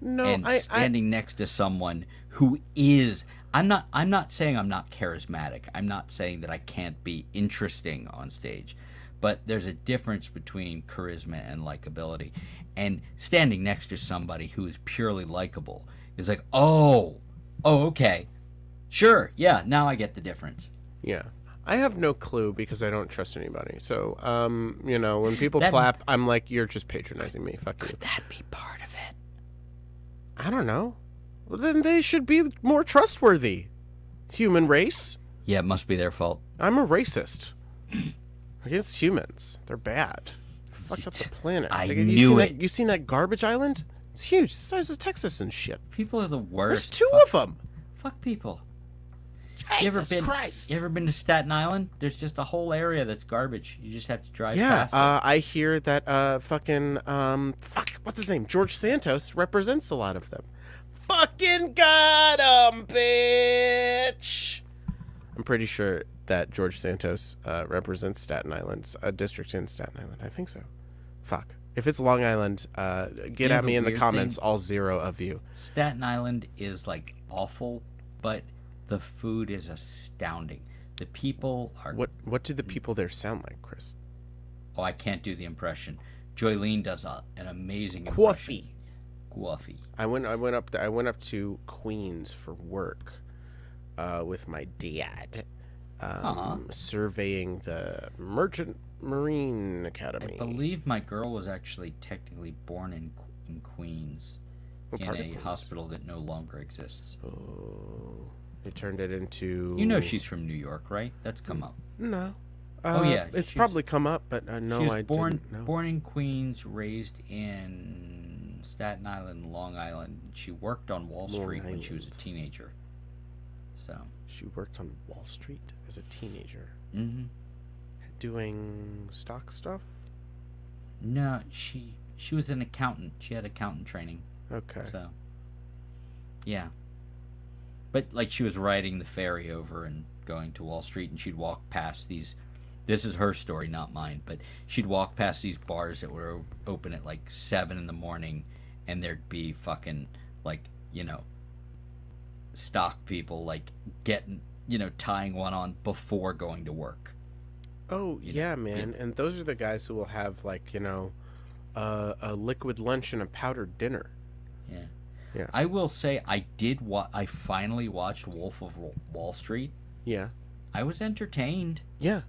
Speaker 2: No,
Speaker 1: And standing next to someone who is. I'm not saying I'm not charismatic. I'm not saying that I can't be interesting on stage. But there's a difference between charisma and likability. And standing next to somebody who is purely likable is like, oh, okay. Sure. Yeah. Now I get the difference.
Speaker 2: Yeah. I have no clue because I don't trust anybody. So, when people
Speaker 1: That-
Speaker 2: clap, I'm like, you're just patronizing me. Fuck you.
Speaker 1: Could that be part of it?
Speaker 2: I don't know. Well, then they should be more trustworthy. Human race.
Speaker 1: Yeah, it must be their fault.
Speaker 2: I'm a racist against humans. They're bad. Fucked up the planet.
Speaker 1: I
Speaker 2: You
Speaker 1: knew
Speaker 2: seen
Speaker 1: it.
Speaker 2: You seen that garbage island? It's huge. It's the size of Texas and shit.
Speaker 1: People are the
Speaker 2: There's
Speaker 1: worst.
Speaker 2: two of them.
Speaker 1: Fuck people.
Speaker 2: Jesus Christ.
Speaker 1: You ever been to Staten Island? There's just a whole area that's garbage. You just have to drive
Speaker 2: Yeah,
Speaker 1: past it.
Speaker 2: I hear that what's his name? George Santos represents a lot of them. Fucking got 'em, bitch. I'm pretty sure that George Santos represents Staten Island's a district in Staten Island. I think so. Fuck. If it's Long Island, get
Speaker 1: know
Speaker 2: at
Speaker 1: the
Speaker 2: me in the
Speaker 1: weird
Speaker 2: comments,
Speaker 1: thing?
Speaker 2: all 0 of you.
Speaker 1: Staten Island is like awful, but the food is astounding. The people are.
Speaker 2: What do the people there sound like, Chris?
Speaker 1: Oh, I can't do the impression. Joylene does an amazing impression.
Speaker 2: Coffee.
Speaker 1: Coffee.
Speaker 2: I went up to Queens for work with my dad, surveying the Merchant Marine Academy.
Speaker 1: I believe my girl was actually technically born in Queens,
Speaker 2: What
Speaker 1: in
Speaker 2: part of
Speaker 1: a
Speaker 2: Queens?
Speaker 1: hospital that no longer exists.
Speaker 2: Oh, they turned it into.
Speaker 1: You know she's from New York, right? That's come up.
Speaker 2: No.
Speaker 1: Oh, yeah,
Speaker 2: it's
Speaker 1: she's-
Speaker 2: probably come up, but no,
Speaker 1: she was
Speaker 2: I didn't know.
Speaker 1: born in Queens, raised in Staten Island, Long Island. She worked on Wall
Speaker 2: Long
Speaker 1: Street when she was a
Speaker 2: Island.
Speaker 1: teenager. So,
Speaker 2: She worked on Wall Street as a teenager,
Speaker 1: hmm
Speaker 2: doing stock stuff.
Speaker 1: no, she was an accountant. She had accountant training.
Speaker 2: Okay.
Speaker 1: So, yeah. But, like, she was riding the ferry over and going to Wall Street, and she'd walk past these. This is her story, not mine. But she'd walk past these bars that were open at, like, 7 in the morning, and there'd be fucking, like, stock people, like, getting, tying one on before going to work.
Speaker 2: Oh yeah, man, and those are the guys who will have like a liquid lunch and a powdered dinner.
Speaker 1: Yeah.
Speaker 2: Yeah.
Speaker 1: I will say I I finally watched Wolf of Wall Street.
Speaker 2: Yeah.
Speaker 1: I was entertained.
Speaker 2: Yeah.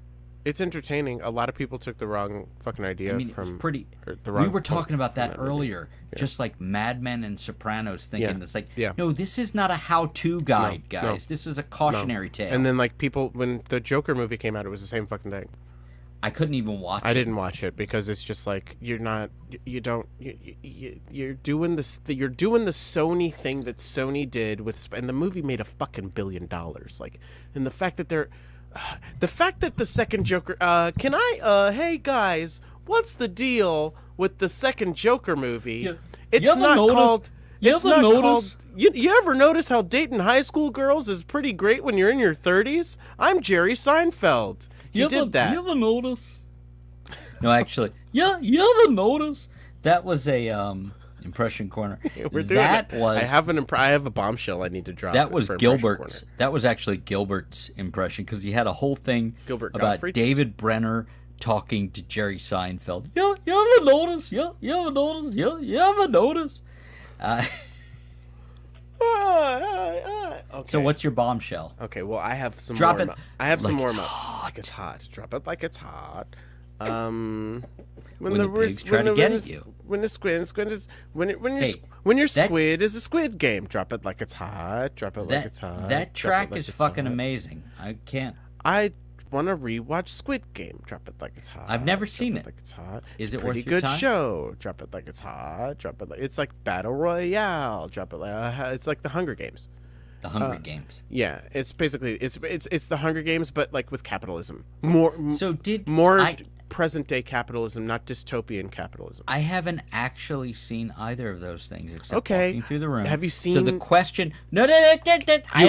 Speaker 2: It's entertaining. A lot of people took the wrong fucking idea
Speaker 1: I mean,
Speaker 2: from
Speaker 1: it was pretty.
Speaker 2: or the
Speaker 1: We
Speaker 2: wrong
Speaker 1: were talking
Speaker 2: quote
Speaker 1: about that
Speaker 2: from movie.
Speaker 1: earlier. Just like Mad Men and Sopranos, thinking
Speaker 2: Yeah.
Speaker 1: it's like,
Speaker 2: Yeah.
Speaker 1: no, this is not a how-to guide,
Speaker 2: No.
Speaker 1: guys. This is a cautionary tale.
Speaker 2: And then like people when the Joker movie came out, it was the same fucking thing.
Speaker 1: I couldn't even watch
Speaker 2: I
Speaker 1: it.
Speaker 2: didn't watch it because it's just like you're doing this. You're doing the Sony thing that Sony did with, and the movie made $1 billion. Like, and the fact that the second Joker. Can I? Hey guys, what's the deal with the second Joker movie? It's
Speaker 1: you ever
Speaker 2: not
Speaker 1: notice-
Speaker 2: called.
Speaker 1: you
Speaker 2: It's
Speaker 1: ever
Speaker 2: not
Speaker 1: notice-
Speaker 2: called. You ever notice how dating high school girls is pretty great when you're in your 30s? I'm Jerry Seinfeld. He did that.
Speaker 1: You ever notice? No, actually, you ever notice? That was a impression corner.
Speaker 2: We're doing
Speaker 1: that
Speaker 2: it.
Speaker 1: was
Speaker 2: I have a bombshell I need to drop.
Speaker 1: that was
Speaker 2: for Impression
Speaker 1: Gilbert's.
Speaker 2: Corner.
Speaker 1: That was actually Gilbert's impression because he had a whole thing
Speaker 2: Gilbert
Speaker 1: about
Speaker 2: Gottfried?
Speaker 1: David Brenner talking to Jerry Seinfeld. You ever notice? You ever notice? You ever notice?
Speaker 2: Okay.
Speaker 1: So what's your bombshell?
Speaker 2: Okay, well, I have some
Speaker 1: Drop
Speaker 2: more.
Speaker 1: it
Speaker 2: I have some
Speaker 1: like it's
Speaker 2: warm-ups. Like it's hot. Drop it like it's hot.
Speaker 1: When the pigs try to get at you.
Speaker 2: When the squid is when
Speaker 1: Hey,
Speaker 2: your
Speaker 1: that-
Speaker 2: squid is a squid game. Drop it like it's hot. Drop it like
Speaker 1: That
Speaker 2: it's hot.
Speaker 1: that
Speaker 2: Drop it
Speaker 1: track
Speaker 2: like
Speaker 1: is
Speaker 2: it's
Speaker 1: fucking
Speaker 2: hot.
Speaker 1: amazing. I can't.
Speaker 2: I want to rewatch Squid Game. Drop it like it's hot.
Speaker 1: I've never
Speaker 2: Drop
Speaker 1: seen
Speaker 2: it
Speaker 1: it.
Speaker 2: like it's hot.
Speaker 1: Is
Speaker 2: It's
Speaker 1: it
Speaker 2: a
Speaker 1: worth
Speaker 2: pretty
Speaker 1: your
Speaker 2: good
Speaker 1: time?
Speaker 2: show. Drop it like it's hot. Drop it like it's like Battle Royale. Drop it like it's like the Hunger Games.
Speaker 1: The Hungry Games.
Speaker 2: Yeah, it's basically it's the Hunger Games, but like with capitalism. More
Speaker 1: So did
Speaker 2: more
Speaker 1: I?
Speaker 2: present day capitalism, not dystopian capitalism.
Speaker 1: I haven't actually seen either of those things except
Speaker 2: Okay.
Speaker 1: walking through the room.
Speaker 2: Have you
Speaker 1: So the
Speaker 2: seen-
Speaker 1: question? No. I have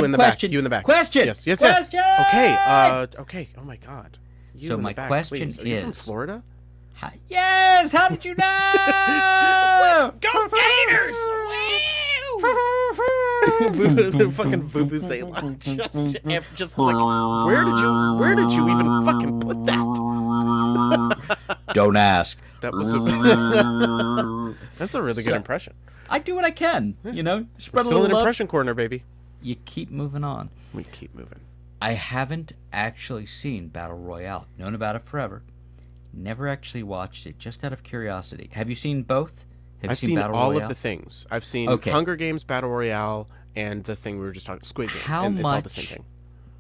Speaker 2: in the
Speaker 1: question.
Speaker 2: back. You in the back.
Speaker 1: Question.
Speaker 2: Yes. Yes.
Speaker 1: Question!
Speaker 2: Yes. Okay. Okay. Oh my God. You
Speaker 1: So
Speaker 2: in the
Speaker 1: my
Speaker 2: back,
Speaker 1: question
Speaker 2: please. Are you from
Speaker 1: is-
Speaker 2: Florida?
Speaker 1: Yes. How did you know?
Speaker 2: Go Gators! The fucking Vuvuzela. Just like where did you even fucking put that?
Speaker 1: Don't ask.
Speaker 2: That was that's a really good
Speaker 1: So-
Speaker 2: impression.
Speaker 1: I do what I can. Spread a
Speaker 2: Still
Speaker 1: little
Speaker 2: an
Speaker 1: love.
Speaker 2: impression corner, baby.
Speaker 1: you keep moving on.
Speaker 2: We keep moving.
Speaker 1: I haven't actually seen Battle Royale. Known about it forever. Never actually watched it, just out of curiosity. Have you seen both? Have
Speaker 2: I've
Speaker 1: you
Speaker 2: seen
Speaker 1: Battle
Speaker 2: all
Speaker 1: Royale?
Speaker 2: of the things. I've seen
Speaker 1: Okay.
Speaker 2: Hunger Games, Battle Royale, and the thing we were just talking, Squid Game.
Speaker 1: How
Speaker 2: and it's all the
Speaker 1: much
Speaker 2: same thing.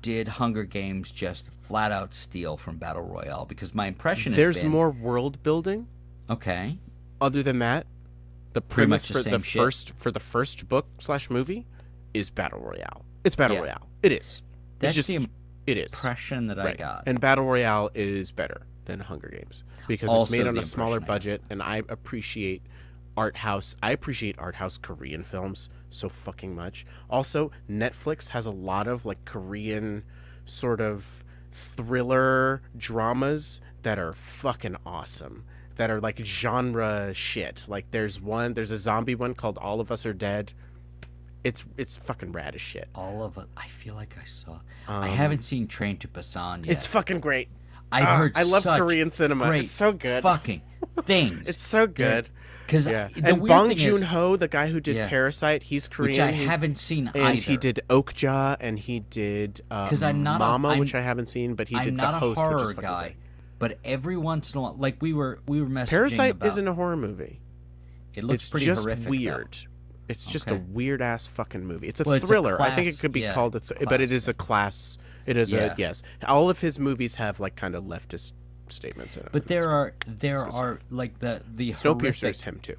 Speaker 1: did Hunger Games just flat out steal from Battle Royale? Because my impression
Speaker 2: There's
Speaker 1: has been...
Speaker 2: more world building.
Speaker 1: Okay.
Speaker 2: Other than that, the
Speaker 1: Pretty
Speaker 2: premise
Speaker 1: much the same shit.
Speaker 2: for the first book / movie is Battle Royale. It's Battle
Speaker 1: Yeah.
Speaker 2: Royale. It is.
Speaker 1: That's
Speaker 2: it's just
Speaker 1: the
Speaker 2: it is.
Speaker 1: impression that I
Speaker 2: Right.
Speaker 1: got.
Speaker 2: And Battle Royale is better than Hunger Games because
Speaker 1: Also
Speaker 2: it's made on
Speaker 1: the
Speaker 2: a smaller
Speaker 1: impression I got.
Speaker 2: budget, and I appreciate art house. I appreciate art house Korean films so fucking much. Also, Netflix has a lot of like Korean sort of thriller dramas that are fucking awesome. That are like genre shit. Like there's a zombie one called All of Us Are Dead. It's fucking rad as shit.
Speaker 1: All of it. I feel like I saw... I haven't seen Train to Busan yet.
Speaker 2: It's fucking great.
Speaker 1: I've heard
Speaker 2: I love
Speaker 1: such
Speaker 2: Korean cinema.
Speaker 1: great
Speaker 2: It's so good.
Speaker 1: fucking things.
Speaker 2: It's so good.
Speaker 1: Because
Speaker 2: Yeah.
Speaker 1: the
Speaker 2: And
Speaker 1: weird
Speaker 2: Bong
Speaker 1: thing is,
Speaker 2: Joon-ho, the guy who did
Speaker 1: Yeah.
Speaker 2: Parasite, he's Korean.
Speaker 1: which I
Speaker 2: He-
Speaker 1: haven't seen
Speaker 2: and
Speaker 1: either.
Speaker 2: he did Okja, and he did
Speaker 1: 'Cause I'm not a-
Speaker 2: Mama,
Speaker 1: I'm-
Speaker 2: which I haven't seen, but he
Speaker 1: I'm
Speaker 2: did
Speaker 1: not
Speaker 2: The
Speaker 1: a
Speaker 2: Host, which is
Speaker 1: horror
Speaker 2: fucking
Speaker 1: guy,
Speaker 2: great.
Speaker 1: but every once in a while, like we were messaging
Speaker 2: Parasite
Speaker 1: about.
Speaker 2: isn't a horror movie.
Speaker 1: It looks
Speaker 2: It's
Speaker 1: pretty
Speaker 2: just
Speaker 1: horrific.
Speaker 2: weird.
Speaker 1: Though.
Speaker 2: It's just a
Speaker 1: Okay.
Speaker 2: weird ass fucking movie. It's a
Speaker 1: Well, it's a
Speaker 2: thriller. I think it
Speaker 1: class-
Speaker 2: could be
Speaker 1: yeah,
Speaker 2: called but it
Speaker 1: class
Speaker 2: is a
Speaker 1: thing.
Speaker 2: class. It is
Speaker 1: Yeah.
Speaker 2: a yes. All of his movies have like kind of leftist statements in it.
Speaker 1: But there
Speaker 2: good
Speaker 1: are
Speaker 2: stuff.
Speaker 1: like the
Speaker 2: Snowpiercer's
Speaker 1: horrific.
Speaker 2: him too.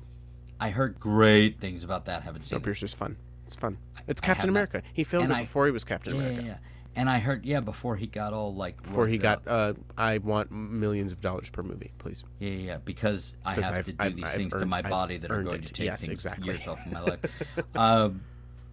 Speaker 1: I heard great things about that. Haven't seen it.
Speaker 2: Snowpiercer's fun. It's fun. It's
Speaker 1: I
Speaker 2: Captain
Speaker 1: have not-
Speaker 2: America. He filmed
Speaker 1: and
Speaker 2: it
Speaker 1: I-
Speaker 2: before he was Captain
Speaker 1: Yeah,
Speaker 2: America.
Speaker 1: yeah. And I heard before he got all like
Speaker 2: Before he
Speaker 1: worked
Speaker 2: got,
Speaker 1: up.
Speaker 2: I want millions of dollars per movie, please.
Speaker 1: Yeah, because I
Speaker 2: 'Cause
Speaker 1: have
Speaker 2: I've-
Speaker 1: to do
Speaker 2: I've-
Speaker 1: these
Speaker 2: I've
Speaker 1: things to
Speaker 2: earned-
Speaker 1: my
Speaker 2: I've
Speaker 1: body that are
Speaker 2: earned
Speaker 1: going
Speaker 2: it.
Speaker 1: to take
Speaker 2: Yes,
Speaker 1: things
Speaker 2: exactly.
Speaker 1: years off of my life.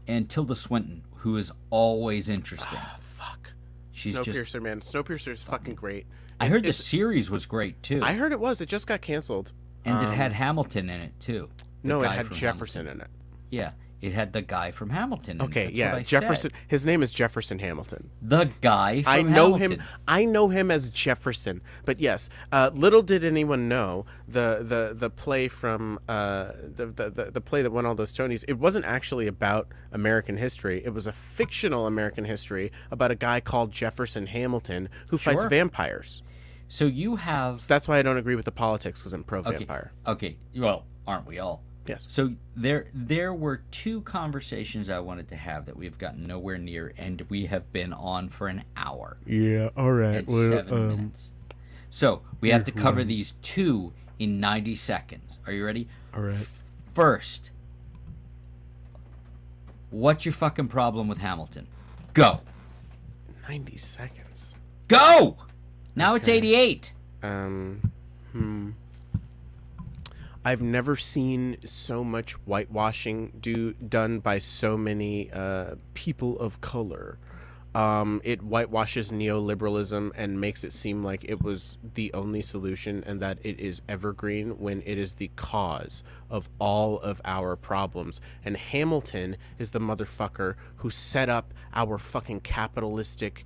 Speaker 1: And Tilda Swinton, who is always interesting.
Speaker 2: Fuck.
Speaker 1: She's
Speaker 2: Snowpiercer,
Speaker 1: just.
Speaker 2: man. Snowpiercer's fucking great.
Speaker 1: I
Speaker 2: It's-
Speaker 1: heard the
Speaker 2: it's-
Speaker 1: series was great too,
Speaker 2: I heard it was. It just got canceled.
Speaker 1: and it had Hamilton in it too. The
Speaker 2: No, it
Speaker 1: guy
Speaker 2: had
Speaker 1: from
Speaker 2: Jefferson
Speaker 1: Hamilton.
Speaker 2: in it.
Speaker 1: Yeah, it had the guy from Hamilton. In it.
Speaker 2: Okay,
Speaker 1: That's
Speaker 2: yeah,
Speaker 1: what I
Speaker 2: Jefferson.
Speaker 1: said.
Speaker 2: His name is Jefferson Hamilton.
Speaker 1: The guy from
Speaker 2: I know
Speaker 1: Hamilton.
Speaker 2: him. I know him as Jefferson. But yes, little did anyone know the play from the play that won all those Tonys. It wasn't actually about American history. It was a fictional American history about a guy called Jefferson Hamilton who fights
Speaker 1: Sure.
Speaker 2: vampires.
Speaker 1: So you have.
Speaker 2: That's why I don't agree with the politics, because I'm pro
Speaker 1: Okay.
Speaker 2: vampire.
Speaker 1: Okay. Well, aren't we all?
Speaker 2: Yes.
Speaker 1: So there were two conversations I wanted to have that we've gotten nowhere near, and we have been on for an hour
Speaker 3: Yeah, all right.
Speaker 1: and
Speaker 3: Well,
Speaker 1: 7 minutes. So we have to cover these two in 90 seconds. Are you ready?
Speaker 3: all right.
Speaker 1: First, what's your fucking problem with Hamilton? Go.
Speaker 2: 90 seconds.
Speaker 1: Go! Now it's 88.
Speaker 2: I've never seen so much whitewashing done by so many people of color. It whitewashes neoliberalism and makes it seem like it was the only solution and that it is evergreen when it is the cause of all of our problems. And Hamilton is the motherfucker who set up our fucking capitalistic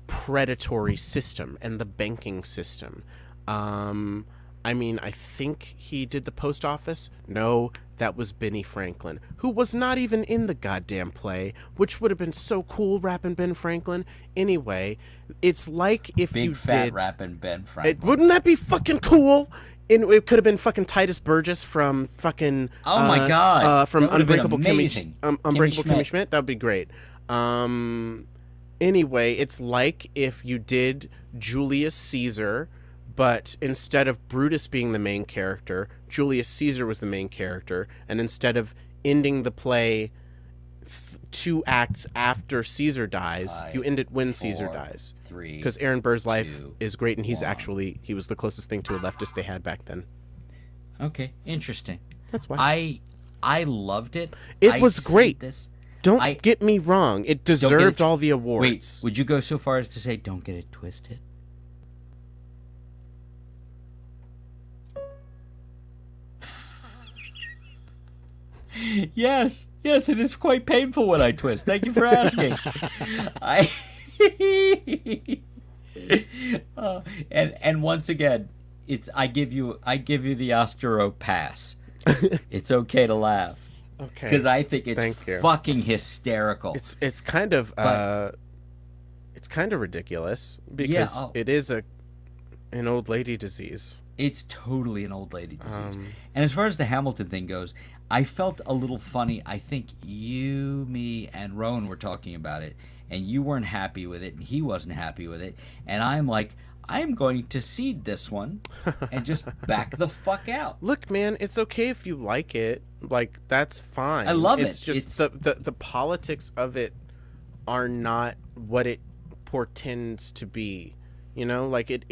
Speaker 2: predatory system and the banking system. I mean, I think he did the post office. No, that was Benny Franklin, who was not even in the goddamn play, which would have been so cool, rapping Ben Franklin. Anyway, it's like if
Speaker 1: Big
Speaker 2: you
Speaker 1: fat
Speaker 2: did...
Speaker 1: rapping Ben Franklin.
Speaker 2: Wouldn't that be fucking cool? It could have been fucking Titus Burgess from fucking...
Speaker 1: Oh my God.
Speaker 2: From
Speaker 1: That would have been
Speaker 2: Unbreakable
Speaker 1: amazing.
Speaker 2: Unbreakable
Speaker 1: Kimmy
Speaker 2: Kimmy
Speaker 1: Schmidt.
Speaker 2: Schmidt. That would be great. Anyway, it's like if you did Julius Caesar, but instead of Brutus being the main character, Julius Caesar was the main character, and instead of ending the play 2 acts after Caesar dies, you end it when Caesar
Speaker 1: 4,
Speaker 2: dies.
Speaker 1: 3.
Speaker 2: Because Aaron Burr's life
Speaker 1: 2,
Speaker 2: is great, and he
Speaker 1: 1.
Speaker 2: was the closest thing to a leftist they had back then.
Speaker 1: Okay, interesting.
Speaker 2: That's why.
Speaker 1: I loved it.
Speaker 2: It
Speaker 1: I
Speaker 2: was
Speaker 1: see
Speaker 2: great.
Speaker 1: This.
Speaker 2: Don't get me wrong. It deserved all the awards.
Speaker 1: Wait, would you go so far as to say don't get it twisted? Yes, it is quite painful when I twist. Thank you for asking. And once again, I give you the Ostero pass. It's okay to laugh.
Speaker 2: Okay.
Speaker 1: because I think it's
Speaker 2: Thank you.
Speaker 1: fucking hysterical.
Speaker 2: It's kind of ridiculous because
Speaker 1: oh.
Speaker 2: it is an old lady disease.
Speaker 1: It's totally an old lady disease. And as far as the Hamilton thing goes, I felt a little funny. I think you, me, and Rowan were talking about it, and you weren't happy with it, and he wasn't happy with it. And I'm like, I'm going to cede this one and just back the fuck out.
Speaker 2: Look, man, it's okay if you like it. Like, that's fine.
Speaker 1: I love
Speaker 2: it's
Speaker 1: it.
Speaker 2: Just
Speaker 1: It's-
Speaker 2: the politics of it are not what it portends to be. You know, like it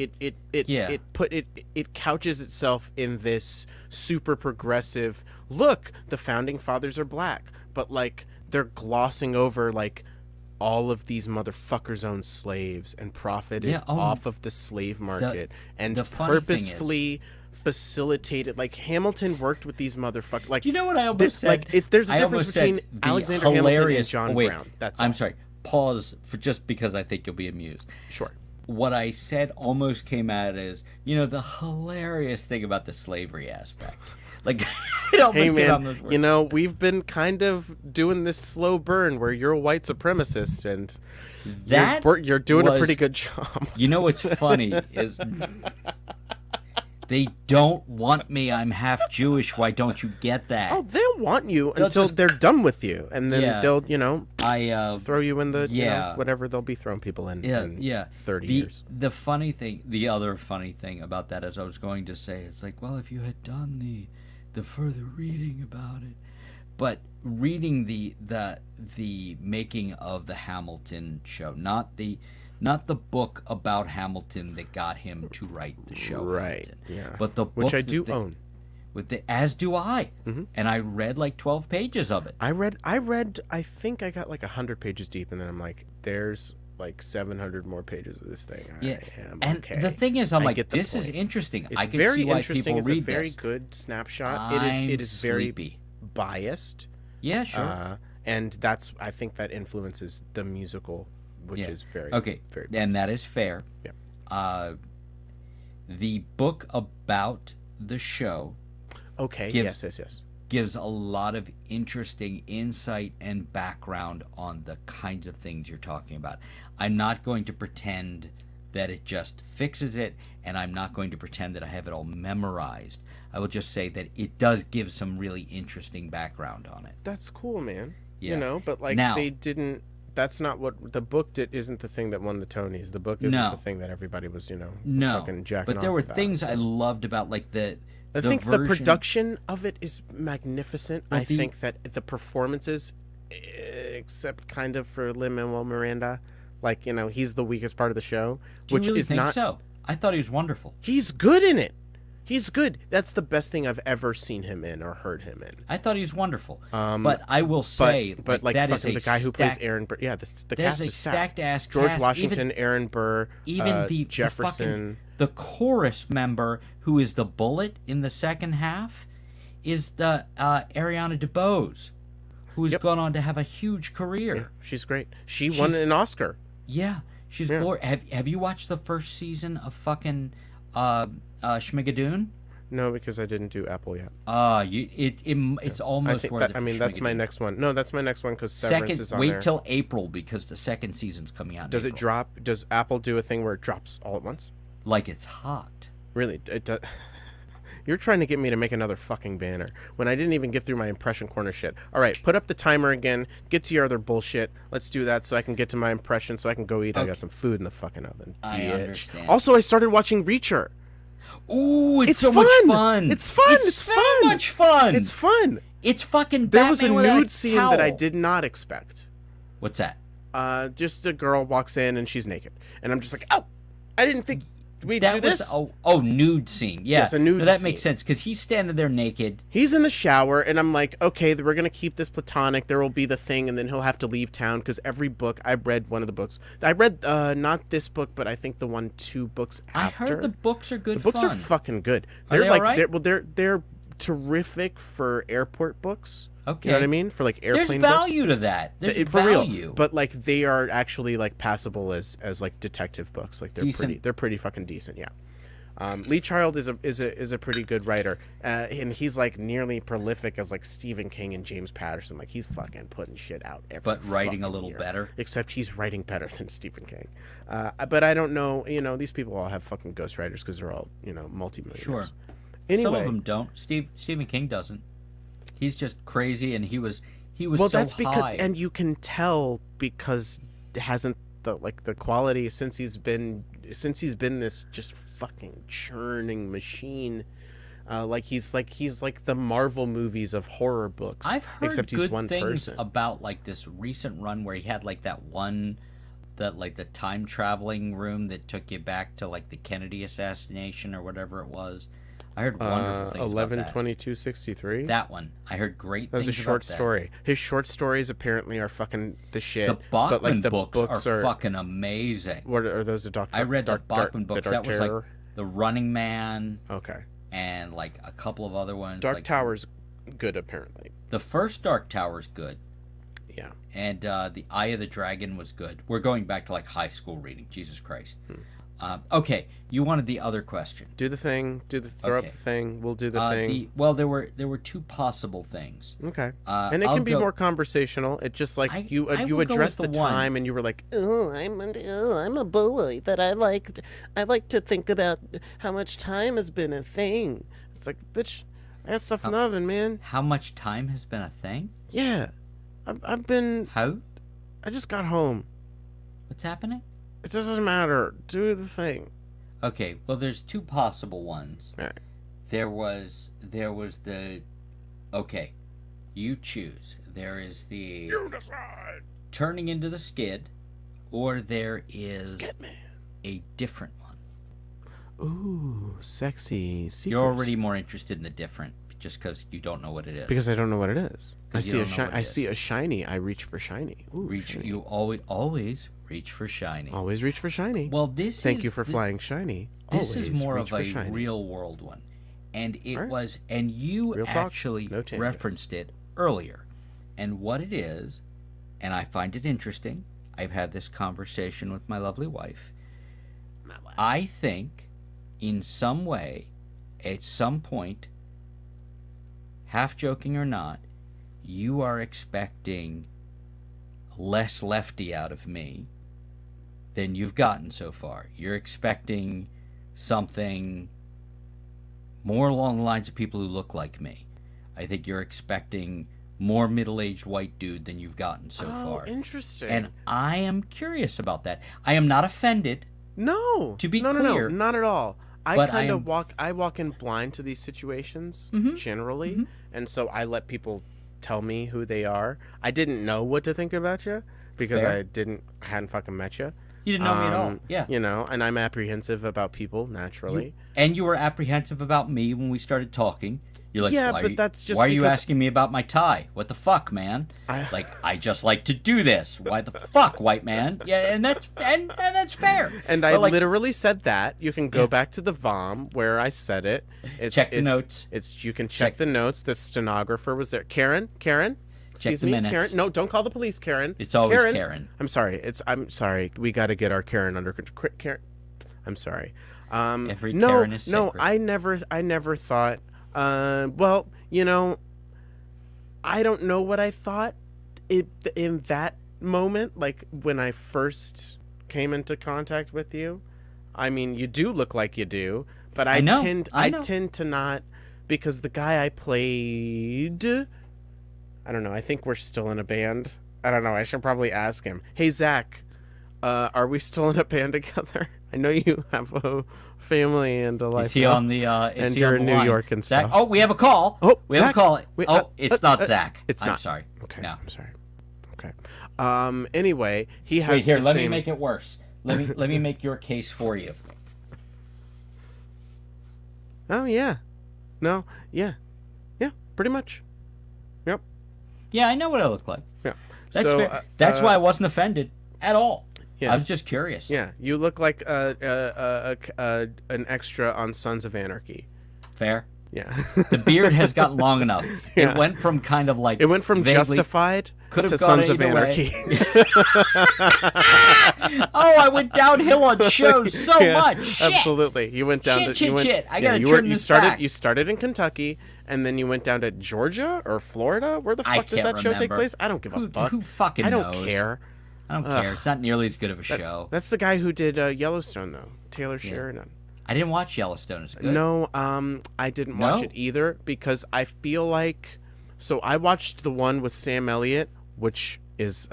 Speaker 2: couches itself in this super progressive look. The founding fathers are black, but like they're glossing over like all of these motherfuckers owned slaves and profited off of the slave market and
Speaker 1: the funny thing is-
Speaker 2: purposefully facilitated. Like Hamilton worked with these motherfuckers. Like,
Speaker 1: Do you know what I almost said?
Speaker 2: Like there's a
Speaker 1: I
Speaker 2: difference
Speaker 1: almost said
Speaker 2: between
Speaker 1: the
Speaker 2: Alexander Hamilton and
Speaker 1: hilarious-
Speaker 2: John
Speaker 1: wait,
Speaker 2: Brown. That's
Speaker 1: I'm
Speaker 2: all.
Speaker 1: sorry. Pause for just because I think you'll be amused.
Speaker 2: Sure.
Speaker 1: What I said almost came out as, the hilarious thing about the slavery aspect. Like, it almost
Speaker 2: Hey
Speaker 1: came out
Speaker 2: man,
Speaker 1: those words.
Speaker 2: we've been kind of doing this slow burn where you're a white supremacist and
Speaker 1: That
Speaker 2: you're doing a
Speaker 1: was-
Speaker 2: pretty good job.
Speaker 1: You know what's funny is they don't want me. I'm half Jewish. Why don't you get that?
Speaker 2: Oh, they'll want you until
Speaker 1: just-
Speaker 2: they're done with you, and then
Speaker 1: Yeah.
Speaker 2: they'll
Speaker 1: I
Speaker 2: throw you in the
Speaker 1: Yeah.
Speaker 2: whatever they'll be throwing people in. in 30 years.
Speaker 1: The funny thing, the other funny thing about that, as I was going to say, it's like, well, if you had done the further reading about it, but reading the making of the Hamilton show, not the book about Hamilton that got him to write the show,
Speaker 2: Right.
Speaker 1: Hamilton,
Speaker 2: Yeah.
Speaker 1: but the book
Speaker 2: Which I
Speaker 1: that
Speaker 2: do
Speaker 1: they-
Speaker 2: own.
Speaker 1: as do I, and I read like 12 pages of it.
Speaker 2: I read. I think I got like 100 pages deep, and then I'm like, there's like 700 more pages of this thing.
Speaker 1: Yeah,
Speaker 2: I am
Speaker 1: and
Speaker 2: okay.
Speaker 1: the thing is, I'm
Speaker 2: I
Speaker 1: like,
Speaker 2: get the
Speaker 1: this is
Speaker 2: point.
Speaker 1: interesting.
Speaker 2: It's
Speaker 1: I can
Speaker 2: very
Speaker 1: see why
Speaker 2: interesting.
Speaker 1: people
Speaker 2: It's
Speaker 1: read
Speaker 2: a very
Speaker 1: this.
Speaker 2: good snapshot.
Speaker 1: I'm
Speaker 2: It is very
Speaker 1: sleepy.
Speaker 2: biased.
Speaker 1: Yeah, sure.
Speaker 2: And I think that influences the musical, which is very
Speaker 1: okay,
Speaker 2: very
Speaker 1: and
Speaker 2: biased.
Speaker 1: that is fair.
Speaker 2: Yeah.
Speaker 1: The book about the show
Speaker 2: Okay.
Speaker 1: gives-
Speaker 2: Yes.
Speaker 1: gives a lot of interesting insight and background on the kinds of things you're talking about. I'm not going to pretend that it just fixes it, and I'm not going to pretend that I have it all memorized. I will just say that it does give some really interesting background on it.
Speaker 2: That's cool, man.
Speaker 1: Yeah.
Speaker 2: But like
Speaker 1: Now-
Speaker 2: they didn't. That's not what the book did. Isn't the thing that won the Tonys. The book isn't
Speaker 1: No.
Speaker 2: the thing that everybody was,
Speaker 1: No,
Speaker 2: fucking jacking
Speaker 1: but there
Speaker 2: off
Speaker 1: were
Speaker 2: about,
Speaker 1: things
Speaker 2: so.
Speaker 1: I loved about, like
Speaker 2: I think the
Speaker 1: version-
Speaker 2: production of it is magnificent.
Speaker 1: Well,
Speaker 2: I think that the performances, except kind of for Lin-Manuel Miranda, like he's the weakest part of the show,
Speaker 1: Do you
Speaker 2: which
Speaker 1: really
Speaker 2: is
Speaker 1: think
Speaker 2: not.
Speaker 1: so? I thought he was wonderful.
Speaker 2: He's good in it. He's good. That's the best thing I've ever seen him in or heard him in.
Speaker 1: I thought he was wonderful. But I will say,
Speaker 2: But like
Speaker 1: that is
Speaker 2: fucking
Speaker 1: a
Speaker 2: the guy who plays
Speaker 1: stacked-
Speaker 2: Aaron Burr. Yeah, the
Speaker 1: there's
Speaker 2: cast
Speaker 1: a
Speaker 2: is stacked.
Speaker 1: stacked ass
Speaker 2: George
Speaker 1: cast.
Speaker 2: Washington, Aaron Burr,
Speaker 1: Even the
Speaker 2: Jefferson.
Speaker 1: the chorus member who is the bullet in the second half is the Ariana DeBose, who's
Speaker 2: Yep.
Speaker 1: gone on to have a huge career.
Speaker 2: She's great. She won an Oscar.
Speaker 1: Yeah, she's Have you watched the first season of fucking Schmigadoon?
Speaker 2: No, because I didn't do Apple yet.
Speaker 1: It's almost
Speaker 2: I think
Speaker 1: worth
Speaker 2: that,
Speaker 1: it. For
Speaker 2: that's my
Speaker 1: Schmigadoon.
Speaker 2: next one. No, that's my next one because Severance
Speaker 1: Second,
Speaker 2: is on
Speaker 1: wait
Speaker 2: there.
Speaker 1: till April because the second season's coming out. In
Speaker 2: Does it
Speaker 1: April.
Speaker 2: drop? Does Apple do a thing where it drops all at once?
Speaker 1: Like it's hot.
Speaker 2: Really? It does. You're trying to get me to make another fucking banner when I didn't even get through my impression corner shit. All right, put up the timer again. Get to your other bullshit. Let's do that so I can get to my impression so I can go eat. I
Speaker 1: Okay.
Speaker 2: got some food in the fucking oven.
Speaker 1: I
Speaker 2: bitch.
Speaker 1: understand.
Speaker 2: Also, I started watching Reacher.
Speaker 1: Ooh, it's so
Speaker 2: fun.
Speaker 1: much fun.
Speaker 2: It's fun. It's
Speaker 1: so
Speaker 2: fun.
Speaker 1: much fun.
Speaker 2: It's fun.
Speaker 1: It's fucking
Speaker 2: There was a
Speaker 1: Batman without
Speaker 2: nude scene that I
Speaker 1: cowl.
Speaker 2: did not expect.
Speaker 1: What's that?
Speaker 2: Just a girl walks in and she's naked, and I'm just like, oh, I didn't think we'd
Speaker 1: That
Speaker 2: do
Speaker 1: was
Speaker 2: this.
Speaker 1: nude scene. Yeah,
Speaker 2: Yes, a nude
Speaker 1: no, that
Speaker 2: scene.
Speaker 1: makes sense because he's standing there naked.
Speaker 2: He's in the shower, and I'm like, okay, we're gonna keep this platonic. There will be the thing, and then he'll have to leave town because every book I read, one of the books I read, not this book, but I think the 2 books after.
Speaker 1: I heard the books are good.
Speaker 2: The books
Speaker 1: fun.
Speaker 2: are fucking good.
Speaker 1: Are
Speaker 2: They're
Speaker 1: they
Speaker 2: like
Speaker 1: alright?
Speaker 2: they're terrific for airport books.
Speaker 1: Okay.
Speaker 2: You know what I mean? For like
Speaker 1: There's
Speaker 2: airplane books.
Speaker 1: value to that. There's
Speaker 2: For
Speaker 1: value.
Speaker 2: real, but like they are actually like passable as like detective books. Like they're
Speaker 1: Decent.
Speaker 2: pretty fucking decent. Yeah. Lee Child is a pretty good writer, and he's like nearly prolific as like Stephen King and James Patterson. Like he's fucking putting shit out every.
Speaker 1: But writing a
Speaker 2: fucking
Speaker 1: little
Speaker 2: year.
Speaker 1: better.
Speaker 2: Except he's writing better than Stephen King. But I don't know. You know, these people all have fucking ghostwriters because they're all multimillionaires.
Speaker 1: Sure.
Speaker 2: Anyway,
Speaker 1: Some of them don't. Stephen King doesn't. He's just crazy, and he was
Speaker 2: well,
Speaker 1: so
Speaker 2: that's because,
Speaker 1: high.
Speaker 2: and you can tell because it hasn't the quality since he's been this just fucking churning machine. He's like the Marvel movies of horror books.
Speaker 1: I've heard
Speaker 2: except he's
Speaker 1: good
Speaker 2: one
Speaker 1: things
Speaker 2: person.
Speaker 1: about like this recent run where he had like that like the time traveling room that took you back to like the Kennedy assassination or whatever it was. I heard wonderful things
Speaker 2: 11,
Speaker 1: about that.
Speaker 2: 22, 63?
Speaker 1: That one. I heard great
Speaker 2: That was
Speaker 1: things
Speaker 2: a short
Speaker 1: about that.
Speaker 2: story. His short stories apparently are fucking the shit.
Speaker 1: The Bachman
Speaker 2: but like the
Speaker 1: books are fucking amazing.
Speaker 2: What are those? The Doctor?
Speaker 1: I read the Bachman books. That was like
Speaker 2: Terror?
Speaker 1: The Running Man
Speaker 2: Okay.
Speaker 1: and like a couple of other ones.
Speaker 2: Dark
Speaker 1: like,
Speaker 2: Tower's good apparently.
Speaker 1: The first Dark Tower's good.
Speaker 2: Yeah.
Speaker 1: And the Eye of the Dragon was good. We're going back to like high school reading. Jesus Christ. Okay, you wanted the other question.
Speaker 2: Do the thing. Throw up
Speaker 1: Okay.
Speaker 2: the thing. We'll do the thing.
Speaker 1: Well, there were two possible things.
Speaker 2: Okay. And it
Speaker 1: I'll
Speaker 2: can be
Speaker 1: go-
Speaker 2: more conversational. It just like
Speaker 1: I
Speaker 2: you
Speaker 1: will go
Speaker 2: addressed
Speaker 1: with
Speaker 2: the
Speaker 1: the one.
Speaker 2: time and you were like, oh, I'm a boy that I like to think about how much time has been a thing. It's like, bitch, I got stuff loving, man.
Speaker 1: How much time has been a thing?
Speaker 2: Yeah. I've been.
Speaker 1: How?
Speaker 2: I just got home.
Speaker 1: What's happening?
Speaker 2: It doesn't matter. Do the thing.
Speaker 1: Okay, well, there's two possible ones.
Speaker 2: All right.
Speaker 1: There was the. Okay, you choose. There is the
Speaker 2: You decide.
Speaker 1: turning into the skid, or there is
Speaker 2: Skid man.
Speaker 1: a different one.
Speaker 2: Ooh, sexy. Secrets.
Speaker 1: You're already more interested in the different, just because you don't know what it is.
Speaker 2: Because I don't know what it is. I
Speaker 1: 'Cause you
Speaker 2: see a
Speaker 1: don't know what it
Speaker 2: I
Speaker 1: is.
Speaker 2: see a shiny. I reach for shiny. Ooh, shiny.
Speaker 1: You always reach for shiny.
Speaker 2: Always reach for shiny.
Speaker 1: Well, this
Speaker 2: Thank
Speaker 1: is
Speaker 2: you for
Speaker 1: thi-
Speaker 2: flying shiny.
Speaker 1: This
Speaker 2: Always
Speaker 1: is more
Speaker 2: reach
Speaker 1: of
Speaker 2: for
Speaker 1: a
Speaker 2: shiny.
Speaker 1: real world one, and it
Speaker 2: Alright.
Speaker 1: was, and you
Speaker 2: Real talk,
Speaker 1: actually
Speaker 2: no tangents.
Speaker 1: referenced it earlier, and what it is, and I find it interesting. I've had this conversation with my lovely wife. I think, in some way, at some point, half joking or not, you are expecting less lefty out of me than you've gotten so far. You're expecting something more along the lines of people who look like me. I think you're expecting more middle-aged white dude than you've gotten so far.
Speaker 2: Interesting.
Speaker 1: And I am curious about that. I am not offended.
Speaker 2: no,
Speaker 1: to be
Speaker 2: no,
Speaker 1: clear-
Speaker 2: no, not at all. I
Speaker 1: but
Speaker 2: kind
Speaker 1: I
Speaker 2: of
Speaker 1: am-
Speaker 2: walk in blind to these situations
Speaker 1: Mm-hmm.
Speaker 2: generally, and so I let people tell me who they are. I didn't know what to think about you because
Speaker 1: Fair.
Speaker 2: I hadn't fucking met you.
Speaker 1: You didn't know me at all. Yeah.
Speaker 2: You know, and I'm apprehensive about people naturally.
Speaker 1: And you were apprehensive about me when we started talking. You're like,
Speaker 2: Yeah,
Speaker 1: why
Speaker 2: but
Speaker 1: are you,
Speaker 2: that's just
Speaker 1: why are you
Speaker 2: because-
Speaker 1: asking me about my tie? What the fuck, man? I just like to do this. Why the fuck, white man? Yeah, and that's fair.
Speaker 2: And I
Speaker 1: But, like,
Speaker 2: literally said that. You can go back to the VOM where I said it.
Speaker 1: Check the notes.
Speaker 2: You can check the notes. The stenographer was there. Karen, excuse
Speaker 1: the
Speaker 2: me,
Speaker 1: minutes.
Speaker 2: Karen. No, don't call the police, Karen.
Speaker 1: It's always Karen.
Speaker 2: I'm sorry. I'm sorry. We got to get our Karen under control. Karen. I'm sorry.
Speaker 1: Every
Speaker 2: no,
Speaker 1: Karen is
Speaker 2: no.
Speaker 1: sacred.
Speaker 2: I never thought. Well, you know, I don't know what I thought in that moment, like when I first came into contact with you. I mean, you do look like you do, but I
Speaker 1: know,
Speaker 2: tend
Speaker 1: I know.
Speaker 2: to not, because the guy I played, I don't know. I think we're still in a band. I don't know. I should probably ask him. Hey, Zach, are we still in a band together? I know you have a family and a life.
Speaker 1: Is he
Speaker 2: now.
Speaker 1: on the? Is
Speaker 2: And
Speaker 1: he
Speaker 2: you're
Speaker 1: on
Speaker 2: in
Speaker 1: the
Speaker 2: New
Speaker 1: line?
Speaker 2: York and
Speaker 1: Zach?
Speaker 2: stuff.
Speaker 1: Oh, we have a call.
Speaker 2: Oh,
Speaker 1: we have a
Speaker 2: Zach?
Speaker 1: call.
Speaker 2: Wait,
Speaker 1: It's not Zach.
Speaker 2: It's
Speaker 1: I'm
Speaker 2: not.
Speaker 1: sorry.
Speaker 2: Okay.
Speaker 1: No.
Speaker 2: I'm sorry. Okay. Anyway, he has
Speaker 1: Wait here.
Speaker 2: the
Speaker 1: Let
Speaker 2: same...
Speaker 1: me make it worse. Let me make your case for you.
Speaker 2: Oh yeah. No. Yeah. Yeah. Pretty much. Yep.
Speaker 1: Yeah, I know what I look like.
Speaker 2: Yeah.
Speaker 1: That's
Speaker 2: so,
Speaker 1: fair. That's why I wasn't offended at all.
Speaker 2: Yeah.
Speaker 1: I was just curious.
Speaker 2: Yeah. You look like an extra on Sons of Anarchy.
Speaker 1: Fair.
Speaker 2: Yeah.
Speaker 1: The beard has gotten long enough.
Speaker 2: Yeah.
Speaker 1: It went from kind of like
Speaker 2: It went from
Speaker 1: vaguely
Speaker 2: Justified
Speaker 1: Could
Speaker 2: to
Speaker 1: have gone
Speaker 2: Sons of
Speaker 1: either way.
Speaker 2: Anarchy.
Speaker 1: Oh, I went downhill on shows so
Speaker 2: Yeah,
Speaker 1: much. Shit.
Speaker 2: Absolutely. You went down
Speaker 1: Shit,
Speaker 2: to you went,
Speaker 1: shit. I
Speaker 2: yeah,
Speaker 1: gotta
Speaker 2: you
Speaker 1: trim
Speaker 2: you
Speaker 1: this
Speaker 2: started
Speaker 1: back.
Speaker 2: you started in Kentucky and then you went down to Georgia or Florida. Where the
Speaker 1: I
Speaker 2: fuck does
Speaker 1: can't
Speaker 2: that show take
Speaker 1: remember.
Speaker 2: place? I don't give a fuck.
Speaker 1: Who fucking
Speaker 2: I don't
Speaker 1: knows?
Speaker 2: care.
Speaker 1: I don't care. It's not nearly as good of a show.
Speaker 2: That's the guy who did Yellowstone though. Taylor Sheridan.
Speaker 1: I didn't watch Yellowstone. Is it good?
Speaker 2: No, I didn't watch
Speaker 1: No?
Speaker 2: it either because I feel like so I watched the one with Sam Elliott, which is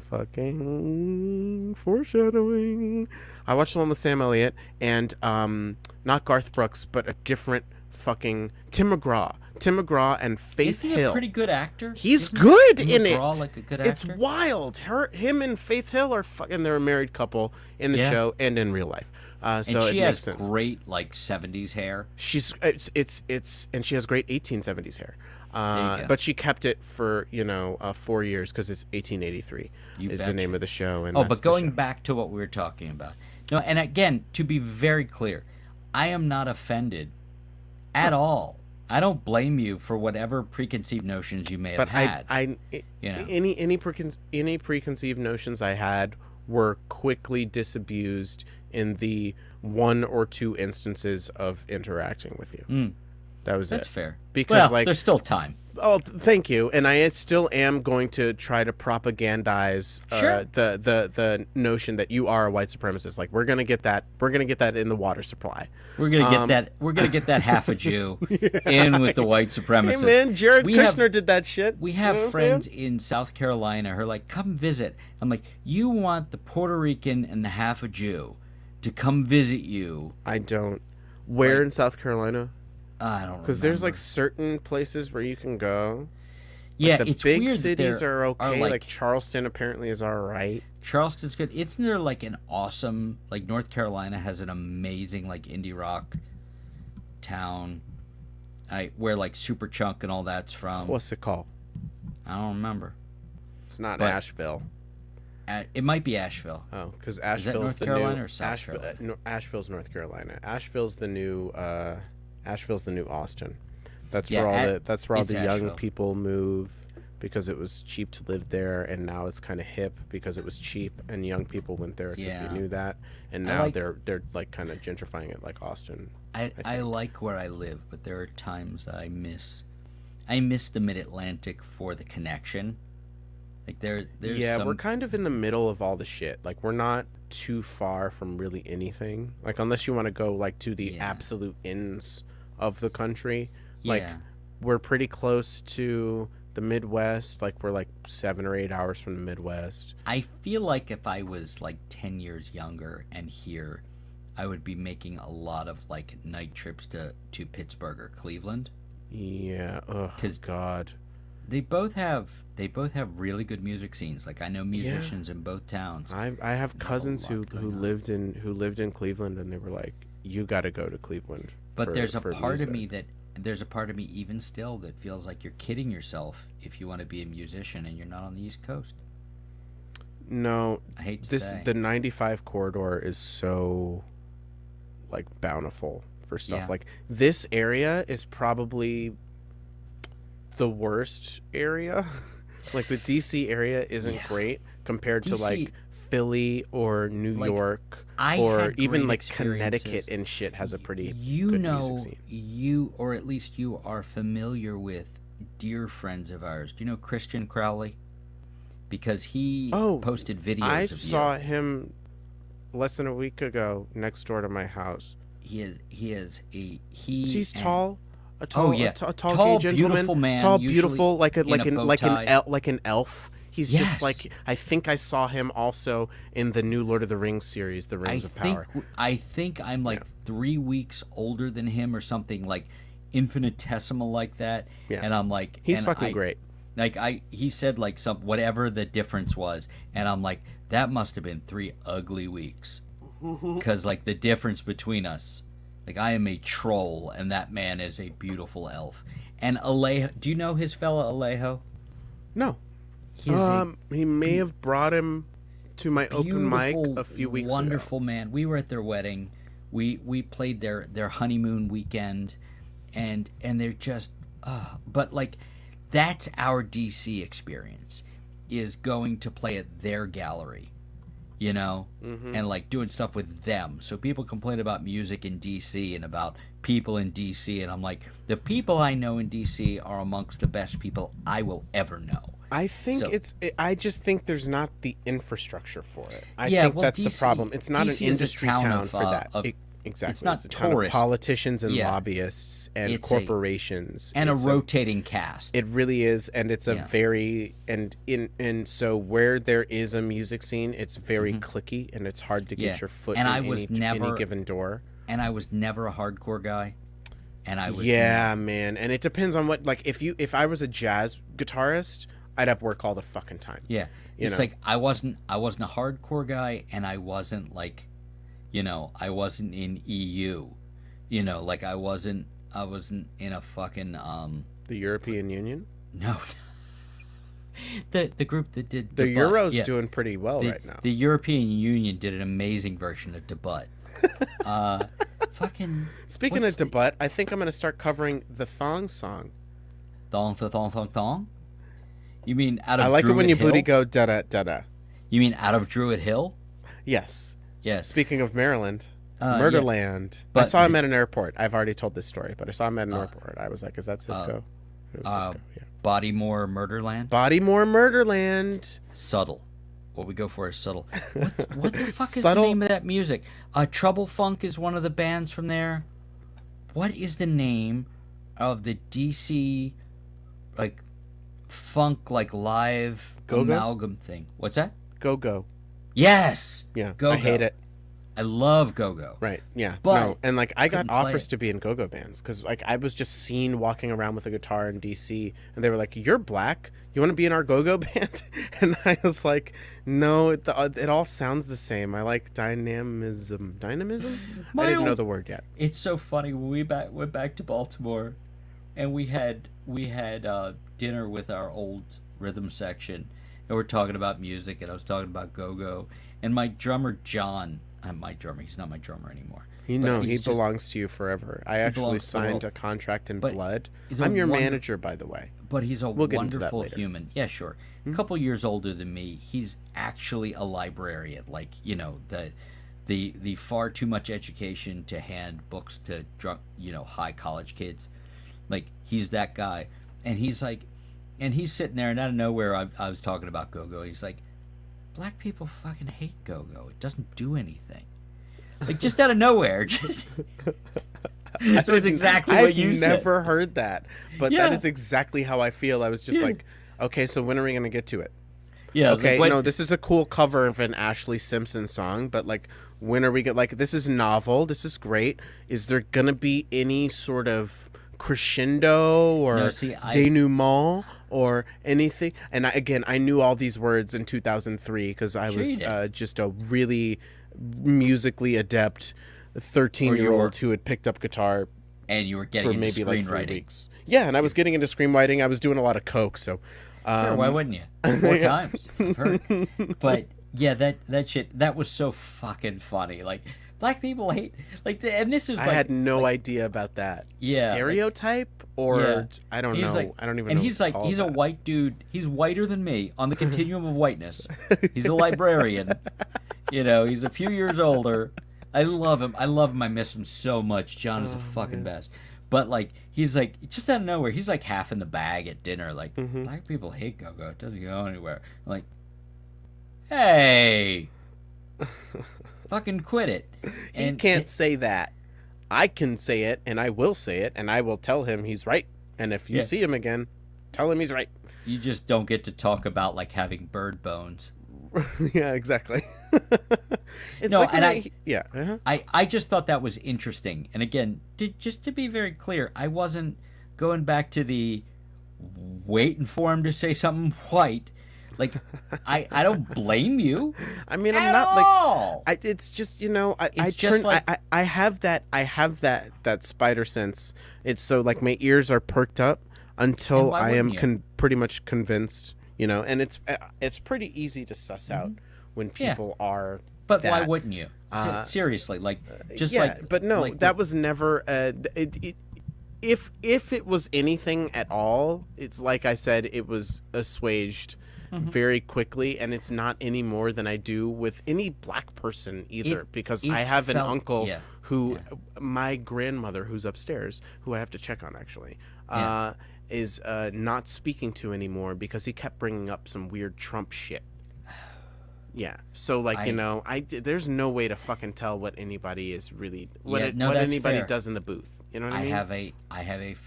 Speaker 2: fucking foreshadowing. I watched the one with Sam Elliott and not Garth Brooks, but a different fucking Tim McGraw. Tim McGraw and Faith
Speaker 1: Isn't he
Speaker 2: Hill.
Speaker 1: a pretty good actor?
Speaker 2: He's
Speaker 1: Isn't
Speaker 2: good
Speaker 1: Tim
Speaker 2: in
Speaker 1: McGraw
Speaker 2: it.
Speaker 1: like a good
Speaker 2: It's
Speaker 1: actor?
Speaker 2: wild. Him and Faith Hill are fucking. They're a married couple in the
Speaker 1: Yeah.
Speaker 2: show and in real life. So
Speaker 1: And
Speaker 2: it
Speaker 1: she
Speaker 2: makes
Speaker 1: has
Speaker 2: sense.
Speaker 1: great like 70s hair.
Speaker 2: She's it's and she has great 1870s hair.
Speaker 1: There you go.
Speaker 2: But she kept it for 4 years because it's 1883
Speaker 1: You
Speaker 2: is the
Speaker 1: betcha.
Speaker 2: name of the show. And
Speaker 1: Oh,
Speaker 2: that's
Speaker 1: but
Speaker 2: the
Speaker 1: going
Speaker 2: show.
Speaker 1: back to what we were talking about. No, and again, to be very clear, I am not offended at all. I don't blame you for whatever preconceived notions you may have
Speaker 2: But
Speaker 1: had.
Speaker 2: you know. any preconceived notions I had were quickly disabused in the 1 or 2 instances of interacting with you. That was
Speaker 1: That's
Speaker 2: it.
Speaker 1: fair.
Speaker 2: Because
Speaker 1: Well, there's still time.
Speaker 2: Oh, thank you. And I still am going to try to propagandize
Speaker 1: Sure.
Speaker 2: the notion that you are a white supremacist. Like we're gonna get that. We're gonna get that in the water supply.
Speaker 1: We're gonna get that. We're gonna get that half a Jew in with the white supremacists.
Speaker 2: Hey man, Jared
Speaker 1: We
Speaker 2: Kushner
Speaker 1: have-
Speaker 2: did that shit.
Speaker 1: We
Speaker 2: You
Speaker 1: have
Speaker 2: know what I'm
Speaker 1: friends
Speaker 2: saying?
Speaker 1: in South Carolina who are like, come visit. I'm like, you want the Puerto Rican and the half a Jew to come visit you.
Speaker 2: I don't. Where in South Carolina?
Speaker 1: I don't know.
Speaker 2: Because there's like certain places where you can go.
Speaker 1: yeah,
Speaker 2: The
Speaker 1: it's
Speaker 2: big
Speaker 1: weird that
Speaker 2: cities
Speaker 1: there
Speaker 2: are okay.
Speaker 1: like,
Speaker 2: Like Charleston apparently is all right.
Speaker 1: Charleston's good. Isn't there like an awesome, like North Carolina has an amazing like indie rock town, where like Superchunk and all that's from.
Speaker 2: What's it called?
Speaker 1: I don't remember.
Speaker 2: It's not
Speaker 1: But-
Speaker 2: Asheville.
Speaker 1: It might be Asheville.
Speaker 2: Oh, because
Speaker 1: that
Speaker 2: Asheville's
Speaker 1: North
Speaker 2: the
Speaker 1: Carolina
Speaker 2: new
Speaker 1: or South
Speaker 2: Asheville.
Speaker 1: Carolina?
Speaker 2: No, Asheville's North Carolina. Asheville's the new Austin. That's
Speaker 1: Yeah,
Speaker 2: where all
Speaker 1: it's
Speaker 2: the young
Speaker 1: Asheville.
Speaker 2: people move because it was cheap to live there, and now it's kind of hip because it was cheap, and young people went there because
Speaker 1: Yeah.
Speaker 2: they knew that, and
Speaker 1: I
Speaker 2: now
Speaker 1: like-
Speaker 2: they're like kind of gentrifying it like Austin.
Speaker 1: I like where I live, but there are times that I miss the Mid-Atlantic for the connection. Like there's
Speaker 2: Yeah,
Speaker 1: some,
Speaker 2: we're kind of in the middle of all the shit. Like we're not too far from really anything. Like unless you want to go like to the
Speaker 1: Yeah.
Speaker 2: absolute ends of the country. Like
Speaker 1: Yeah.
Speaker 2: we're pretty close to the Midwest. Like we're like 7 or 8 hours from the Midwest.
Speaker 1: I feel like if I was like 10 years younger and here, I would be making a lot of like night trips to Pittsburgh or Cleveland.
Speaker 2: Yeah. Oh
Speaker 1: 'Cause-
Speaker 2: God.
Speaker 1: They both have really good music scenes. Like I know musicians in both towns.
Speaker 2: I have cousins who
Speaker 1: lot going on.
Speaker 2: lived in Cleveland, and they were like, "You got to go to Cleveland."
Speaker 1: But there's a
Speaker 2: for
Speaker 1: part of
Speaker 2: music."
Speaker 1: me there's a part of me even still that feels like you're kidding yourself if you want to be a musician and you're not on the East Coast.
Speaker 2: No,
Speaker 1: I hate to say.
Speaker 2: the 95 corridor is so like bountiful for stuff.
Speaker 1: Yeah.
Speaker 2: Like this area is probably the worst area. Like the DC area isn't
Speaker 1: Yeah.
Speaker 2: great compared to
Speaker 1: DC
Speaker 2: like Philly or New
Speaker 1: Like,
Speaker 2: York
Speaker 1: I
Speaker 2: or
Speaker 1: had
Speaker 2: even
Speaker 1: great
Speaker 2: like Connecticut
Speaker 1: experiences.
Speaker 2: and shit has a pretty
Speaker 1: You
Speaker 2: good
Speaker 1: know,
Speaker 2: music scene.
Speaker 1: you or at least you are familiar with dear friends of ours. Do you know Christian Crowley? Because he
Speaker 2: Oh,
Speaker 1: posted videos
Speaker 2: I
Speaker 1: of
Speaker 2: saw
Speaker 1: you.
Speaker 2: him less than a week ago next door to my house.
Speaker 1: He's
Speaker 2: He's
Speaker 1: and-
Speaker 2: tall. A
Speaker 1: Oh, yeah.
Speaker 2: a tall
Speaker 1: Tall,
Speaker 2: gay gentleman.
Speaker 1: beautiful man,
Speaker 2: Tall,
Speaker 1: usually
Speaker 2: beautiful, like
Speaker 1: in a bow tie.
Speaker 2: like an elf. He's
Speaker 1: Yes.
Speaker 2: just like I think I saw him also in the new Lord of the Rings series, The Rings of Power.
Speaker 1: I think I'm like 3 weeks older than him or something like infinitesimal like that.
Speaker 2: Yeah.
Speaker 1: And I'm like,
Speaker 2: He's
Speaker 1: and
Speaker 2: fucking great.
Speaker 1: Like he said like some whatever the difference was, and I'm like, that must have been 3 ugly weeks, because like the difference between us, like I am a troll and that man is a beautiful elf. And Alejo, do you know his fella Alejo?
Speaker 2: No.
Speaker 1: He is
Speaker 2: He may have brought him to my open mic
Speaker 1: beautiful,
Speaker 2: a few weeks
Speaker 1: wonderful man. We were at their wedding. We played their honeymoon weekend, and they're just, but like, that's our DC experience. is going to play at their gallery, you know, and like doing stuff with them. So people complain about music in DC and about people in DC, and I'm like, the people I know in DC are amongst the best people I will ever know.
Speaker 2: I think
Speaker 1: So-
Speaker 2: I just think there's not the infrastructure for it. I
Speaker 1: Yeah,
Speaker 2: think
Speaker 1: well,
Speaker 2: that's the
Speaker 1: DC
Speaker 2: problem. It's not
Speaker 1: DC
Speaker 2: an
Speaker 1: is a
Speaker 2: industry
Speaker 1: town
Speaker 2: town
Speaker 1: of,
Speaker 2: for that.
Speaker 1: of-
Speaker 2: Exactly.
Speaker 1: it's not
Speaker 2: a town of
Speaker 1: tourist.
Speaker 2: politicians and
Speaker 1: Yeah.
Speaker 2: lobbyists and
Speaker 1: It's
Speaker 2: corporations.
Speaker 1: and
Speaker 2: It's
Speaker 1: a rotating cast.
Speaker 2: It really is, and it's a
Speaker 1: Yeah.
Speaker 2: very and so where there is a music scene, it's very clicky, and it's hard to get
Speaker 1: Yeah.
Speaker 2: your foot
Speaker 1: And
Speaker 2: in
Speaker 1: I was
Speaker 2: any
Speaker 1: never-
Speaker 2: given door.
Speaker 1: And I was never a hardcore guy. And I was
Speaker 2: Yeah, man, and it depends on what. Like, if I was a jazz guitarist, I'd have work all the fucking time.
Speaker 1: Yeah,
Speaker 2: You
Speaker 1: it's
Speaker 2: know.
Speaker 1: like I wasn't a hardcore guy, and I wasn't like, you know, I wasn't in EU, you know, like I wasn't in a fucking
Speaker 2: The European Union,
Speaker 1: no, the group that did
Speaker 2: the
Speaker 1: Debut,
Speaker 2: Euro's
Speaker 1: yeah,
Speaker 2: doing pretty well right now.
Speaker 1: The European Union did an amazing version of Debut. Fucking
Speaker 2: Speaking
Speaker 1: what's
Speaker 2: of debut, I think I'm gonna start covering the thong song.
Speaker 1: thong thong thong thong. You mean out of
Speaker 2: I like it when
Speaker 1: Druid
Speaker 2: your booty
Speaker 1: Hill?
Speaker 2: go da da da da.
Speaker 1: You mean out of Druid Hill?
Speaker 2: Yes.
Speaker 1: Yes.
Speaker 2: Speaking of Maryland,
Speaker 1: Yeah.
Speaker 2: Murderland. I
Speaker 1: But
Speaker 2: saw him at an airport. I've already told this story, but I saw him at an airport. I was like, "Is that Cisco?" It was Cisco. Yeah.
Speaker 1: Bodymore Murderland.
Speaker 2: Bodymore Murderland.
Speaker 1: Subtle. What we go for is subtle. What the fuck is
Speaker 2: Subtle?
Speaker 1: the name of that music? Trouble Funk is one of the bands from there. What is the name of the DC like funk like live
Speaker 2: Go-Go?
Speaker 1: amalgam thing? What's that?
Speaker 2: Go go.
Speaker 1: Yes.
Speaker 2: Yeah.
Speaker 1: Go-Go.
Speaker 2: I hate it.
Speaker 1: I love Go-Go.
Speaker 2: Right. Yeah.
Speaker 1: But
Speaker 2: no. And like I got
Speaker 1: couldn't play
Speaker 2: offers
Speaker 1: it.
Speaker 2: to be in go-go bands because like I was just seen walking around with a guitar in DC, and they were like, "You're black. You want to be in our go-go band?" And I was like, "No, it all sounds the same. I like dynamism. Dynamism? I didn't know
Speaker 1: old-
Speaker 2: the word yet."
Speaker 1: It's so funny when we went back to Baltimore, and we had dinner with our old rhythm section, and we're talking about music, and I was talking about go-go, and my drummer John, my drummer, he's not my drummer anymore.
Speaker 2: You
Speaker 1: but
Speaker 2: know,
Speaker 1: he's
Speaker 2: he
Speaker 1: just-
Speaker 2: belongs to you forever. I actually
Speaker 1: belongs to the
Speaker 2: signed
Speaker 1: world.
Speaker 2: a contract in
Speaker 1: But
Speaker 2: blood.
Speaker 1: he's a
Speaker 2: I'm your
Speaker 1: wonder-
Speaker 2: manager, by the way.
Speaker 1: But he's a
Speaker 2: We'll get into that
Speaker 1: wonderful
Speaker 2: later.
Speaker 1: human. Yeah, sure. A couple years older than me. He's actually a librarian. Like, you know, the far too much education to hand books to drunk, you know, high college kids. Like, he's that guy. And he's like, and he's sitting there, and out of nowhere, I was talking about go-go. He's like, black people fucking hate go-go. It doesn't do anything. Like, just out of nowhere. Just. So it's exactly what you
Speaker 2: I've
Speaker 1: said.
Speaker 2: never heard that, but
Speaker 1: Yeah.
Speaker 2: that is exactly how I feel. I was just
Speaker 1: Yeah.
Speaker 2: like, okay, so when are we going to get to it?
Speaker 1: Yeah.
Speaker 2: Okay,
Speaker 1: like,
Speaker 2: no, this is a cool cover of an Ashley Simpson song, but like, when are we going to, like, this is novel, this is great. Is there going to be any sort of crescendo or
Speaker 1: No, see,
Speaker 2: denouement or anything? And I knew all these words in 2003 because I
Speaker 1: Sure
Speaker 2: was
Speaker 1: you did.
Speaker 2: just a really musically adept 13-year-old who had picked up guitar
Speaker 1: and you were getting
Speaker 2: for
Speaker 1: into
Speaker 2: maybe like 3
Speaker 1: screenwriting.
Speaker 2: weeks. Yeah, and I was getting into screenwriting. I was doing a lot of coke, so
Speaker 1: Sure, why wouldn't you? 4 times. I've heard. But yeah, that shit, that was so fucking funny. Like, black people hate, like, and this is
Speaker 2: I
Speaker 1: like,
Speaker 2: had no idea about that.
Speaker 1: Yeah, like-
Speaker 2: stereotype or
Speaker 1: Yeah.
Speaker 2: I don't
Speaker 1: He's
Speaker 2: know.
Speaker 1: like-
Speaker 2: I don't even
Speaker 1: and
Speaker 2: know.
Speaker 1: he's like, he's a white dude. He's whiter than me on the continuum of whiteness. He's a librarian. You know, he's a few years older. I love him. I miss him so much. John is the fucking best. But like, he's like, just out of nowhere, he's like half in the bag at dinner. Like, black people hate go-go. It doesn't go anywhere. I'm like, hey, fucking quit it.
Speaker 2: He can't say that. I can say it, and I will say it, and I will tell him he's right. And if you
Speaker 1: Yeah.
Speaker 2: see him again, tell him he's right.
Speaker 1: You just don't get to talk about like having bird bones.
Speaker 2: Yeah, exactly. It's
Speaker 1: No,
Speaker 2: like when
Speaker 1: and
Speaker 2: yeah. Uh-huh.
Speaker 1: I just thought that was interesting. And again, just to be very clear, I wasn't going back to the waiting for him to say something white. Like, I don't blame you.
Speaker 2: I mean, I'm
Speaker 1: at
Speaker 2: not
Speaker 1: all.
Speaker 2: like it's just, you know, I
Speaker 1: It's
Speaker 2: turn
Speaker 1: just like-
Speaker 2: I have that spider sense. It's so like my ears are perked up
Speaker 1: And
Speaker 2: until
Speaker 1: why
Speaker 2: I am
Speaker 1: wouldn't you?
Speaker 2: pretty much convinced, you know, and it's pretty easy to suss out when
Speaker 1: Mm-hmm. Yeah.
Speaker 2: people are
Speaker 1: But why
Speaker 2: that.
Speaker 1: wouldn't you? Seriously, like, just
Speaker 2: yeah,
Speaker 1: like,
Speaker 2: but no,
Speaker 1: like,
Speaker 2: that was never if it was anything at all, it's like I said, it was assuaged very quickly, and it's not any more than I do with any black person either, because
Speaker 1: it
Speaker 2: I have an
Speaker 1: felt-
Speaker 2: uncle
Speaker 1: yeah,
Speaker 2: who, my grandmother, who's upstairs, who I have to check on actually, is not speaking to anymore because he kept bringing up some weird Trump shit. Yeah, so like there's no way to fucking tell what anybody is really what
Speaker 1: that's
Speaker 2: anybody
Speaker 1: fair.
Speaker 2: does in the booth. You know what I mean?
Speaker 1: I have a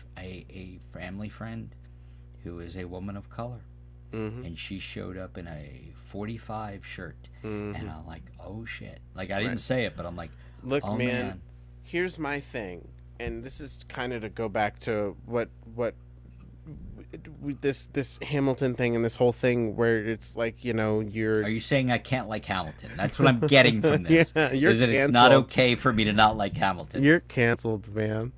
Speaker 1: family friend who is a woman of color, and she showed up in a 45 shirt, and I'm like, oh shit! Like I didn't say it, but I'm like,
Speaker 2: look,
Speaker 1: oh, man.
Speaker 2: Here's my thing, and this is kind of to go back to what this Hamilton thing and this whole thing where it's like, you know,
Speaker 1: Are you saying I can't like Hamilton? That's what I'm getting from this.
Speaker 2: Yeah, you're
Speaker 1: is that it's not
Speaker 2: canceled.
Speaker 1: okay for me to not like Hamilton.
Speaker 2: You're canceled, man.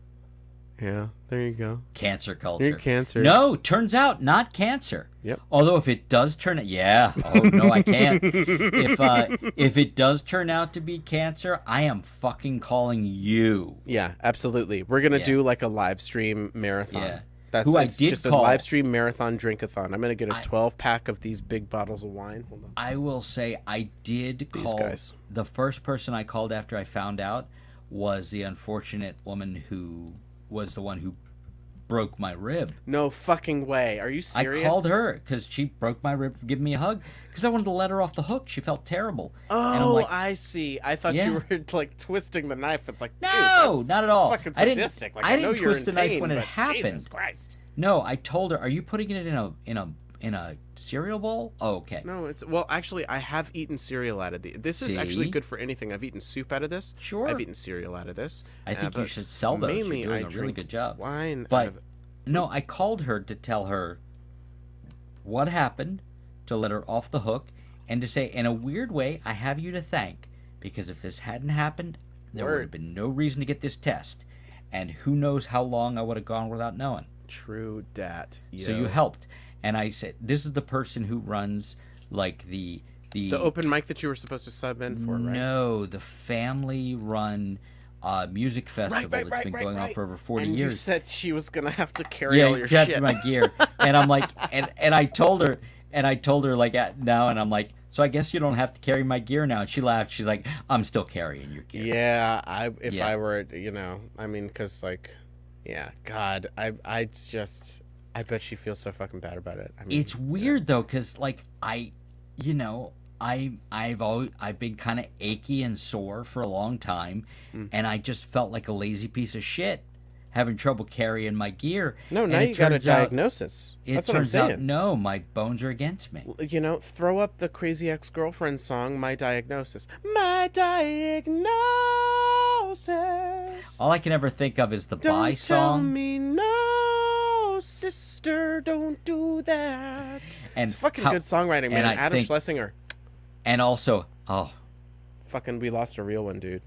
Speaker 2: Yeah, there you go.
Speaker 1: Cancer culture.
Speaker 2: You're cancer.
Speaker 1: No, turns out not cancer.
Speaker 2: Yep.
Speaker 1: Although if it does turn it, oh no, I can't. If it does turn out to be cancer, I am fucking calling you.
Speaker 2: Yeah, absolutely. We're gonna do like a live stream marathon.
Speaker 1: Yeah.
Speaker 2: That's
Speaker 1: Who I
Speaker 2: it's
Speaker 1: did
Speaker 2: just
Speaker 1: call-
Speaker 2: a live stream marathon drink-a-thon. I'm gonna get a 12-pack of these big bottles of wine. Hold on.
Speaker 1: I will say I did call
Speaker 2: guys.
Speaker 1: the first person I called after I found out was the unfortunate woman who was the one who broke my rib.
Speaker 2: No fucking way. Are you serious?
Speaker 1: I called her because she broke my rib, giving me a hug because I wanted to let her off the hook. She felt terrible.
Speaker 2: Oh,
Speaker 1: and I'm like,
Speaker 2: I see. I thought
Speaker 1: Yeah.
Speaker 2: you were like twisting the knife. It's like, dude,
Speaker 1: no,
Speaker 2: that's
Speaker 1: not at all.
Speaker 2: fucking
Speaker 1: I didn't.
Speaker 2: sadistic. Like,
Speaker 1: I
Speaker 2: know
Speaker 1: didn't
Speaker 2: you're
Speaker 1: twist
Speaker 2: in
Speaker 1: the knife
Speaker 2: pain,
Speaker 1: when it
Speaker 2: but
Speaker 1: happened.
Speaker 2: Jesus Christ.
Speaker 1: No, I told her, "Are you putting it in a cereal bowl?" Oh, okay.
Speaker 2: No, it's well. Actually, I have eaten cereal out of the. This is actually
Speaker 1: See?
Speaker 2: good for anything. I've eaten soup out of this.
Speaker 1: Sure.
Speaker 2: I've eaten cereal out of this.
Speaker 1: I think you
Speaker 2: but
Speaker 1: should sell those.
Speaker 2: Mainly,
Speaker 1: You're doing
Speaker 2: I
Speaker 1: a really
Speaker 2: drink
Speaker 1: good job.
Speaker 2: Wine.
Speaker 1: But
Speaker 2: out of-
Speaker 1: no, I called her to tell her what happened, to let her off the hook, and to say, in a weird way, I have you to thank, because if this hadn't happened, there would have been no reason to get this test, and who knows how long I would have gone without knowing.
Speaker 2: True dat.
Speaker 1: So you helped, and I said, this is the person who runs like the
Speaker 2: open mic that you were supposed to sub in for, right?
Speaker 1: No, the family-run music festival that's been going on for over 40
Speaker 2: and
Speaker 1: years.
Speaker 2: You said she was gonna have to carry all your
Speaker 1: got
Speaker 2: shit.
Speaker 1: my gear, and I'm like, and I told her like now, and I'm like, so I guess you don't have to carry my gear now. And she laughed. She's like, I'm still carrying your gear.
Speaker 2: Yeah, if I were, you know, I mean, because like, yeah, God, I bet she feels so fucking bad about it. I mean,
Speaker 1: It's weird though, because like I've been kind of achy and sore for a long time, and I just felt like a lazy piece of shit, having trouble carrying my gear.
Speaker 2: No,
Speaker 1: And
Speaker 2: now
Speaker 1: it
Speaker 2: you got a
Speaker 1: turns out-
Speaker 2: diagnosis.
Speaker 1: It
Speaker 2: That's what I'm
Speaker 1: turns out,
Speaker 2: saying.
Speaker 1: no, my bones are against me.
Speaker 2: You know, throw up the Crazy Ex-Girlfriend song, My Diagnosis. My diagnosis.
Speaker 1: All I can ever think of is the
Speaker 2: Don't
Speaker 1: Bye
Speaker 2: tell
Speaker 1: song.
Speaker 2: me no, sister, don't do that.
Speaker 1: And
Speaker 2: It's fucking
Speaker 1: how-
Speaker 2: good songwriting,
Speaker 1: and
Speaker 2: man.
Speaker 1: I
Speaker 2: Adam
Speaker 1: think-
Speaker 2: Schlesinger.
Speaker 1: And also,
Speaker 2: Fucking, we lost a real one, dude.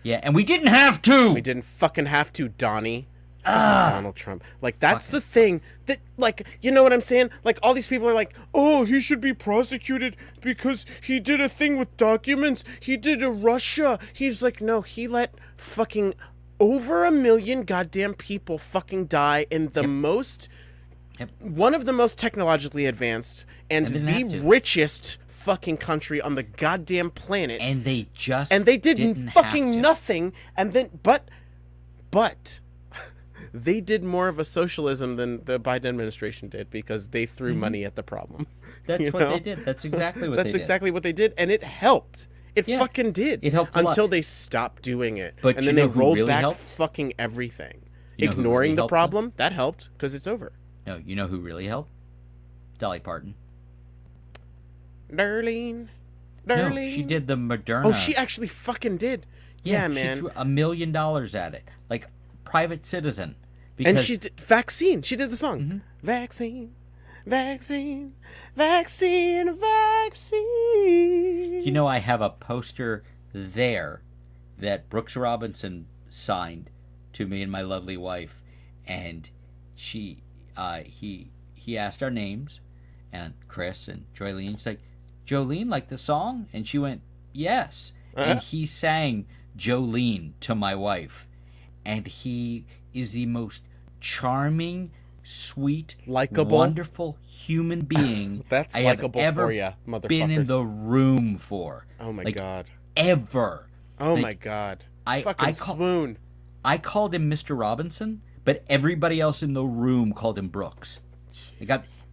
Speaker 1: yeah, and we didn't have to.
Speaker 2: We didn't fucking have to, Donnie. Fucking Donald Trump. Like, that's the thing that, like, you know what I'm saying? Like, all these people are like, oh, he should be prosecuted because he did a thing with documents. He did a Russia. He's like, no, he let fucking over 1 million goddamn people fucking die in the one of the most technologically advanced and
Speaker 1: didn't have
Speaker 2: the
Speaker 1: to.
Speaker 2: richest fucking country on the goddamn planet.
Speaker 1: And they just
Speaker 2: And they did
Speaker 1: didn't
Speaker 2: fucking
Speaker 1: have to.
Speaker 2: nothing, and then but they did more of a socialism than the Biden administration did because they threw money at the problem.
Speaker 1: That's
Speaker 2: you
Speaker 1: what
Speaker 2: know?
Speaker 1: they did. That's exactly what they
Speaker 2: That's
Speaker 1: did.
Speaker 2: exactly what they did, and it helped. It
Speaker 1: Yeah,
Speaker 2: fucking did.
Speaker 1: it helped a lot.
Speaker 2: until they stopped doing it,
Speaker 1: But
Speaker 2: and
Speaker 1: you
Speaker 2: then
Speaker 1: know
Speaker 2: they
Speaker 1: who
Speaker 2: rolled
Speaker 1: really
Speaker 2: back
Speaker 1: helped?
Speaker 2: fucking everything,
Speaker 1: You know who
Speaker 2: ignoring
Speaker 1: really
Speaker 2: the
Speaker 1: helped
Speaker 2: problem. That helped because it's over.
Speaker 1: No, you know who really helped? Dolly Parton.
Speaker 2: Darlene.
Speaker 1: No, she did the Moderna.
Speaker 2: Oh, she actually fucking did. Yeah,
Speaker 1: She
Speaker 2: man.
Speaker 1: threw $1 million at it, like private citizen.
Speaker 2: And
Speaker 1: Because
Speaker 2: she did vaccine. She did the song.
Speaker 1: Mm-hmm.
Speaker 2: Vaccine, vaccine, vaccine, vaccine.
Speaker 1: you know, I have a poster there that Brooks Robinson signed to me and my lovely wife, and he asked our names, and Chris and Jolene. She's like, Jolene, like the song? And she went, yes. And he sang Jolene to my wife, and he is the most charming, sweet,
Speaker 2: Likeable.
Speaker 1: wonderful human being
Speaker 2: That's
Speaker 1: I have
Speaker 2: likeable
Speaker 1: ever
Speaker 2: for ya, motherfuckers.
Speaker 1: been in the room for.
Speaker 2: Oh my
Speaker 1: Like,
Speaker 2: god.
Speaker 1: ever.
Speaker 2: Oh
Speaker 1: Like,
Speaker 2: my god.
Speaker 1: I
Speaker 2: Fucking swoon.
Speaker 1: I called him Mr. Robinson, but everybody else in the room called him Brooks.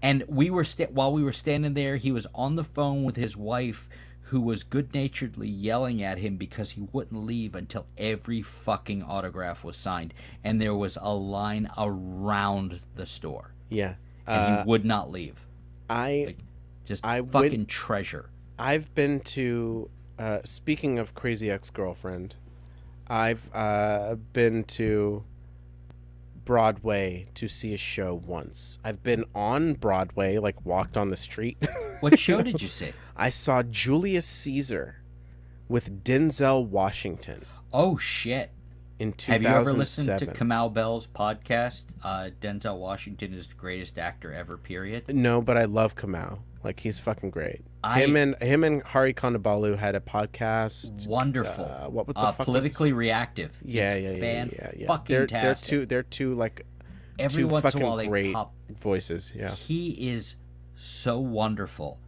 Speaker 1: And we were while we were standing there, he was on the phone with his wife, who was good-naturedly yelling at him because he wouldn't leave until every fucking autograph was signed, and there was a line around the store,
Speaker 2: Yeah.
Speaker 1: and he would not leave.
Speaker 2: I
Speaker 1: Fucking treasure.
Speaker 2: I've been to speaking of Crazy Ex-Girlfriend, I've been to Broadway to see a show once. I've been on Broadway, like walked on the street.
Speaker 1: What show did you see?
Speaker 2: I saw Julius Caesar with Denzel Washington
Speaker 1: Oh shit!
Speaker 2: in
Speaker 1: Have
Speaker 2: 2007.
Speaker 1: you ever listened to Kamau Bell's podcast? Denzel Washington is the greatest actor ever. Period.
Speaker 2: No, but I love Kamau. Like, he's fucking great.
Speaker 1: I-
Speaker 2: Him and Hari Kondabolu had a podcast.
Speaker 1: Wonderful.
Speaker 2: What the fuck?
Speaker 1: Politically reactive.
Speaker 2: Yeah.
Speaker 1: Fucking
Speaker 2: They're two like
Speaker 1: Every
Speaker 2: two
Speaker 1: once in a
Speaker 2: fucking
Speaker 1: while they
Speaker 2: great
Speaker 1: pop.
Speaker 2: voices. Yeah.
Speaker 1: He is so wonderful,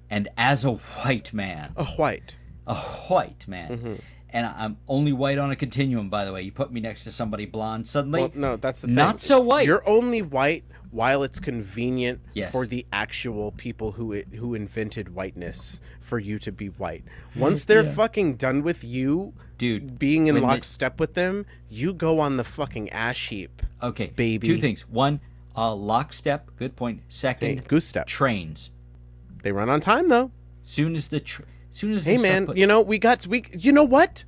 Speaker 1: and as a white man,
Speaker 2: A white.
Speaker 1: Mm-hmm. And I'm only white on a continuum. By the way, you put me next to somebody blonde, suddenly,
Speaker 2: Well, no, that's the thing.
Speaker 1: not so white.
Speaker 2: You're only white while it's convenient
Speaker 1: Yes.
Speaker 2: for the actual people who invented whiteness for you to be white. Once they're fucking done with you,
Speaker 1: Dude,
Speaker 2: being in
Speaker 1: when
Speaker 2: lockstep with them, you go on the fucking ash heap.
Speaker 1: Okay,
Speaker 2: baby.
Speaker 1: Two things. One, lockstep. Good point. Second,
Speaker 2: Hey, goose step.
Speaker 1: trains.
Speaker 2: They run on time though.
Speaker 1: Soon as they
Speaker 2: Hey
Speaker 1: start
Speaker 2: man,
Speaker 1: put-
Speaker 2: you know what?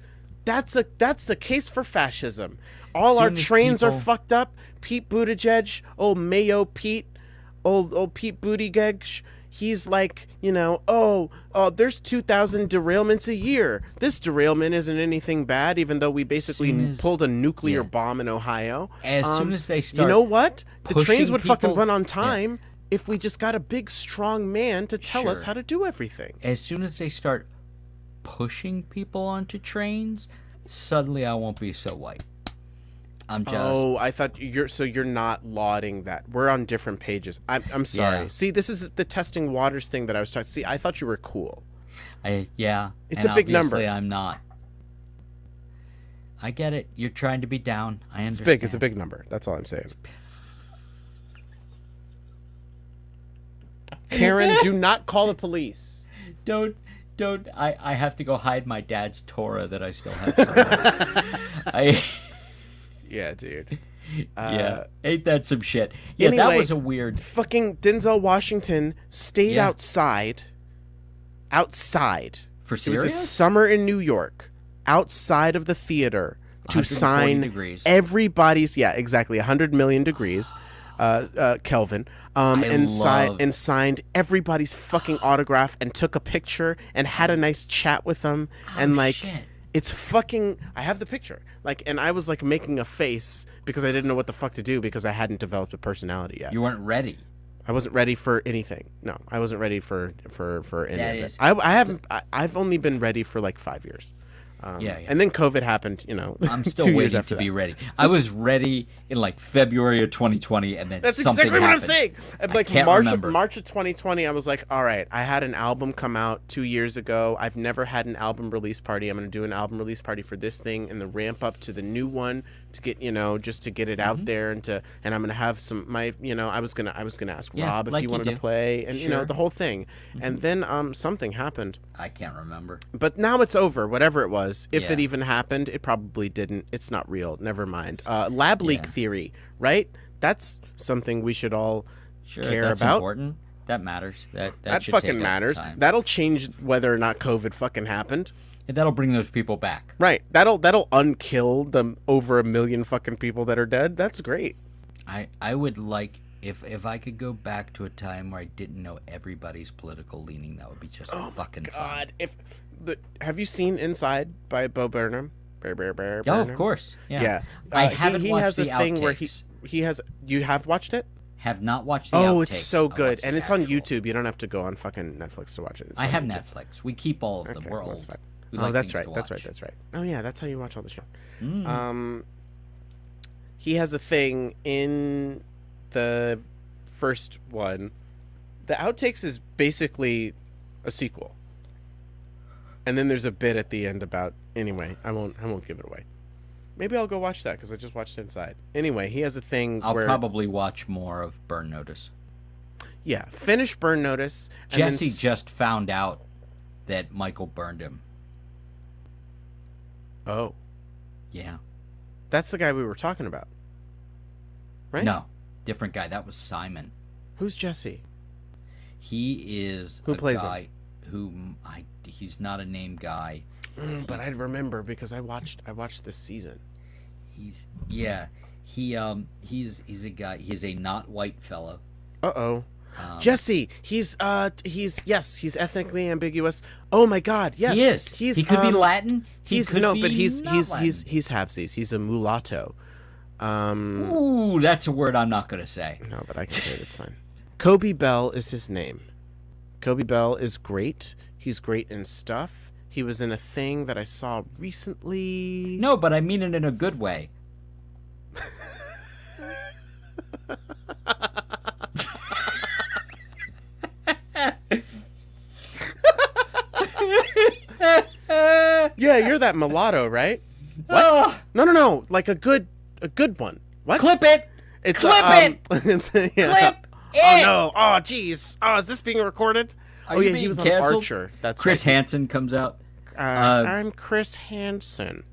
Speaker 2: That's a case for fascism. All our
Speaker 1: Soon as
Speaker 2: trains are
Speaker 1: people-
Speaker 2: fucked up. Pete Buttigieg, old Mayo Pete, old Pete Buttigieg, he's like, there's 2,000 derailments a year. This derailment isn't anything bad, even though we basically
Speaker 1: Soon as-
Speaker 2: pulled a nuclear
Speaker 1: yeah.
Speaker 2: bomb in Ohio.
Speaker 1: As soon as they start
Speaker 2: you know what? The trains
Speaker 1: pushing
Speaker 2: would fucking
Speaker 1: people-
Speaker 2: run on time if we just got a big, strong man to tell us
Speaker 1: Sure.
Speaker 2: how to do everything.
Speaker 1: as soon as they start pushing people onto trains, suddenly I won't be so white. I'm just
Speaker 2: Oh, I thought you're not lauding that. We're on different pages. I'm sorry.
Speaker 1: Yeah.
Speaker 2: See, this is the testing waters thing that I was talking. See, I thought you were cool.
Speaker 1: It's
Speaker 2: It's a big number.
Speaker 1: Obviously, I'm not. I get it. You're trying to be down. I understand.
Speaker 2: It's big. It's a big number. That's all I'm saying. Karen, do not call the police.
Speaker 1: Don't. I have to go hide my dad's Torah that I still have somewhere.
Speaker 2: Yeah, dude.
Speaker 1: Yeah. Ain't that some shit? Yeah, that
Speaker 2: Anyway,
Speaker 1: was a weird.
Speaker 2: Fucking Denzel Washington stayed
Speaker 1: Yeah.
Speaker 2: outside.
Speaker 1: For
Speaker 2: It was a
Speaker 1: serious?
Speaker 2: summer in New York, outside of the theater, to
Speaker 1: 140
Speaker 2: sign
Speaker 1: degrees.
Speaker 2: everybody's 100 million degrees, Kelvin, and
Speaker 1: love-
Speaker 2: signed everybody's fucking autograph and took a picture and had a nice chat with them and like.
Speaker 1: shit.
Speaker 2: It's fucking. I have the picture. Like, and I was like making a face because I didn't know what the fuck to do because I hadn't developed a personality yet.
Speaker 1: You weren't ready.
Speaker 2: I wasn't ready for anything. No, I wasn't ready for any
Speaker 1: That
Speaker 2: of it.
Speaker 1: is-
Speaker 2: I haven't. I've only been ready for like 5 years.
Speaker 1: Yeah.
Speaker 2: And then COVID happened.
Speaker 1: I'm still
Speaker 2: 2 years
Speaker 1: waiting
Speaker 2: after
Speaker 1: to
Speaker 2: that.
Speaker 1: be ready. I was ready in like February of 2020, and then
Speaker 2: That's
Speaker 1: something
Speaker 2: exactly what I'm
Speaker 1: happened.
Speaker 2: saying. And, like
Speaker 1: can't
Speaker 2: March
Speaker 1: remember.
Speaker 2: of 2020, I was like, all right, I had an album come out 2 years ago. I've never had an album release party. I'm going to do an album release party for this thing and the ramp up to the new one to get, just to get it
Speaker 1: Mm-hmm.
Speaker 2: out there and I'm going to have I was going to ask
Speaker 1: Yeah,
Speaker 2: Rob if
Speaker 1: like
Speaker 2: he
Speaker 1: you
Speaker 2: wanted to
Speaker 1: do.
Speaker 2: play and
Speaker 1: Sure.
Speaker 2: the whole thing. And then something happened.
Speaker 1: I can't remember.
Speaker 2: But now it's over, whatever it was. If
Speaker 1: Yeah.
Speaker 2: it even happened, it probably didn't. It's not real. Never mind. Lab leak
Speaker 1: Yeah.
Speaker 2: theory, right? That's something we should all
Speaker 1: Sure,
Speaker 2: care
Speaker 1: that's
Speaker 2: about.
Speaker 1: important. That matters. That should
Speaker 2: fucking
Speaker 1: take
Speaker 2: matters.
Speaker 1: Time.
Speaker 2: That'll change whether or not COVID fucking happened.
Speaker 1: And that'll bring those people back.
Speaker 2: Right. That'll unkill the over 1 million fucking people that are dead. That's great.
Speaker 1: I would like if I could go back to a time where I didn't know everybody's political leaning. That would be just fucking fun.
Speaker 2: God, have you seen Inside by Bo Burnham?
Speaker 1: Oh,
Speaker 2: Burnham?
Speaker 1: of course. Yeah.
Speaker 2: Yeah.
Speaker 1: I haven't
Speaker 2: he
Speaker 1: watched
Speaker 2: has
Speaker 1: the
Speaker 2: a thing
Speaker 1: outtakes.
Speaker 2: where he has. You have watched it?
Speaker 1: Have not watched the
Speaker 2: Oh,
Speaker 1: outtakes.
Speaker 2: it's so
Speaker 1: I
Speaker 2: good,
Speaker 1: watched
Speaker 2: and
Speaker 1: the
Speaker 2: it's on
Speaker 1: actual.
Speaker 2: YouTube. You don't have to go on fucking Netflix to watch it. It's
Speaker 1: I
Speaker 2: on
Speaker 1: have
Speaker 2: YouTube.
Speaker 1: Netflix. We keep all of them.
Speaker 2: Okay,
Speaker 1: We're
Speaker 2: that's
Speaker 1: old.
Speaker 2: fine.
Speaker 1: We
Speaker 2: Oh,
Speaker 1: like
Speaker 2: that's
Speaker 1: things
Speaker 2: right.
Speaker 1: to
Speaker 2: That's right.
Speaker 1: watch.
Speaker 2: That's right. Oh yeah, that's how you watch all the show.
Speaker 1: Mm.
Speaker 2: He has a thing the first one, the outtakes is basically a sequel. And then there's a bit at the end about anyway, I won't give it away. Maybe I'll go watch that because I just watched Inside. Anyway, he has a thing
Speaker 1: I'll
Speaker 2: where
Speaker 1: probably watch more of Burn Notice.
Speaker 2: yeah, finish Burn Notice. And
Speaker 1: Jesse
Speaker 2: then
Speaker 1: just found out that Michael burned him.
Speaker 2: Oh,
Speaker 1: Yeah.
Speaker 2: that's the guy we were talking about, right?
Speaker 1: No, different guy. That was Simon.
Speaker 2: Who's Jesse?
Speaker 1: He is
Speaker 2: Who
Speaker 1: a
Speaker 2: plays him?
Speaker 1: guy he's not a named guy.
Speaker 2: But I'd remember because I watched this season.
Speaker 1: He's a guy. He's a not white fellow.
Speaker 2: Uh-oh. Jesse, he's ethnically ambiguous. Oh my God, yes.
Speaker 1: He is.
Speaker 2: He's
Speaker 1: he could be Latin.
Speaker 2: He's
Speaker 1: he could be
Speaker 2: he's
Speaker 1: not Latin.
Speaker 2: he's halfsies. He's a mulatto.
Speaker 1: Ooh, that's a word I'm not gonna say.
Speaker 2: No, but I can say it. It's fine. Kobe Bell is his name. Kobe Bell is great. He's great in stuff. He was in a thing that I saw recently.
Speaker 1: No, but I mean it in a good way.
Speaker 2: Yeah, you're that mulatto, right? What?
Speaker 1: Oh.
Speaker 2: No. Like a good one. What?
Speaker 1: Clip it.
Speaker 2: It's
Speaker 1: Clip
Speaker 2: it. It's, yeah.
Speaker 1: Clip
Speaker 2: Oh
Speaker 1: it.
Speaker 2: no! Oh jeez! Oh, is this being recorded?
Speaker 1: Are
Speaker 2: Oh
Speaker 1: you
Speaker 2: yeah,
Speaker 1: being
Speaker 2: he was
Speaker 1: canceled?
Speaker 2: on Archer. That's
Speaker 1: Chris
Speaker 2: right.
Speaker 1: Hansen comes out.
Speaker 2: I'm Chris Hansen.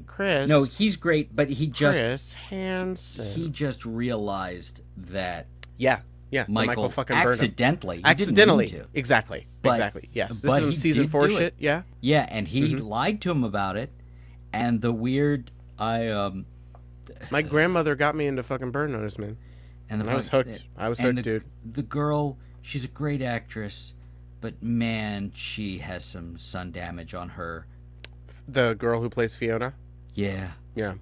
Speaker 2: Chris.
Speaker 1: No, he's great, but
Speaker 2: Chris Hansen.
Speaker 1: he just realized that
Speaker 2: Yeah. The
Speaker 1: Michael
Speaker 2: fucking Burnham.
Speaker 1: accidentally
Speaker 2: Accidentally.
Speaker 1: He didn't mean to.
Speaker 2: Exactly.
Speaker 1: But-
Speaker 2: exactly. Yes. This
Speaker 1: but
Speaker 2: is some
Speaker 1: he
Speaker 2: season
Speaker 1: did
Speaker 2: 4
Speaker 1: do
Speaker 2: shit.
Speaker 1: it.
Speaker 2: Yeah.
Speaker 1: Yeah, and he lied to him about it. And the weird,
Speaker 2: My grandmother got me into fucking Burn Notice, man.
Speaker 1: and the
Speaker 2: I was hooked. I was
Speaker 1: and
Speaker 2: hooked, dude.
Speaker 1: The girl, she's a great actress, but man, she has some sun damage on her.
Speaker 2: The girl who plays Fiona.
Speaker 1: Yeah,
Speaker 2: Yeah.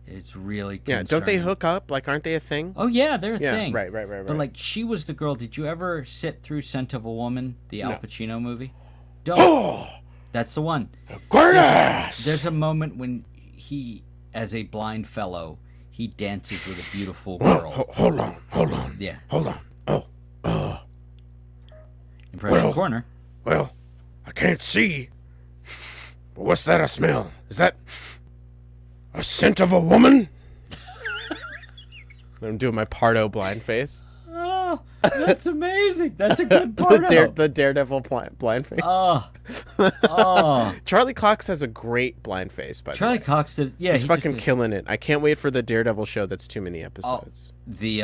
Speaker 1: it's really
Speaker 2: Yeah.
Speaker 1: concerning.
Speaker 2: Don't they hook up? Like, aren't they a thing?
Speaker 1: Oh yeah, they're a
Speaker 2: Yeah.
Speaker 1: thing.
Speaker 2: Right.
Speaker 1: But like, she was the girl. Did you ever sit through Scent of a Woman, the Al
Speaker 2: No.
Speaker 1: Pacino movie? Don't.
Speaker 2: Oh,
Speaker 1: That's the one.
Speaker 2: great ass.
Speaker 1: There's a moment when he, as a blind fellow, he dances with a beautiful girl.
Speaker 2: Hold on.
Speaker 1: Yeah.
Speaker 2: Hold on. Oh.
Speaker 1: Impression
Speaker 2: Well-
Speaker 1: Corner.
Speaker 2: Well, I can't see. But what's that I smell? Is that a scent of a woman? I'm doing my Pardo blind face.
Speaker 1: Oh, that's amazing. That's a good part
Speaker 2: The Daredevil blind face.
Speaker 1: Oh.
Speaker 2: Charlie Cox has a great blind face, by
Speaker 1: Charlie
Speaker 2: the way.
Speaker 1: Cox does. Yeah,
Speaker 2: He's
Speaker 1: he
Speaker 2: fucking
Speaker 1: just,
Speaker 2: killing it. I can't wait for the Daredevil show that's too many episodes.
Speaker 1: too
Speaker 2: Many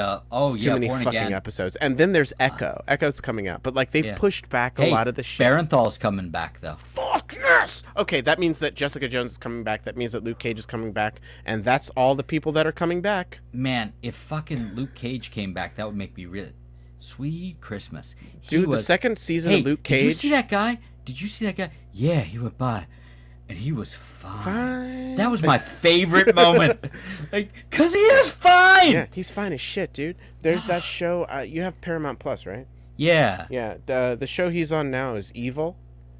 Speaker 1: Born
Speaker 2: fucking
Speaker 1: Again.
Speaker 2: episodes. And then there's Echo. Echo's coming out. But like they've
Speaker 1: Yeah.
Speaker 2: pushed back a
Speaker 1: Hey,
Speaker 2: lot of the shit.
Speaker 1: Barenthal's coming back though.
Speaker 2: Fuck yes! Okay, that means that Jessica Jones is coming back. That means that Luke Cage is coming back. And that's all the people that are coming back.
Speaker 1: Man, if fucking Luke Cage came back, that would make me really sweet Christmas. He
Speaker 2: Dude, the
Speaker 1: was-
Speaker 2: second season
Speaker 1: Hey,
Speaker 2: of Luke Cage.
Speaker 1: did you see that guy? Did you see that guy? Yeah, he went by, and he was fine.
Speaker 2: Fine.
Speaker 1: That was my favorite moment. Like, cause he is fine.
Speaker 2: Yeah, he's fine as shit, dude. There's that show. You have Paramount Plus, right?
Speaker 1: Yeah.
Speaker 2: Yeah. The show he's on now is Evil.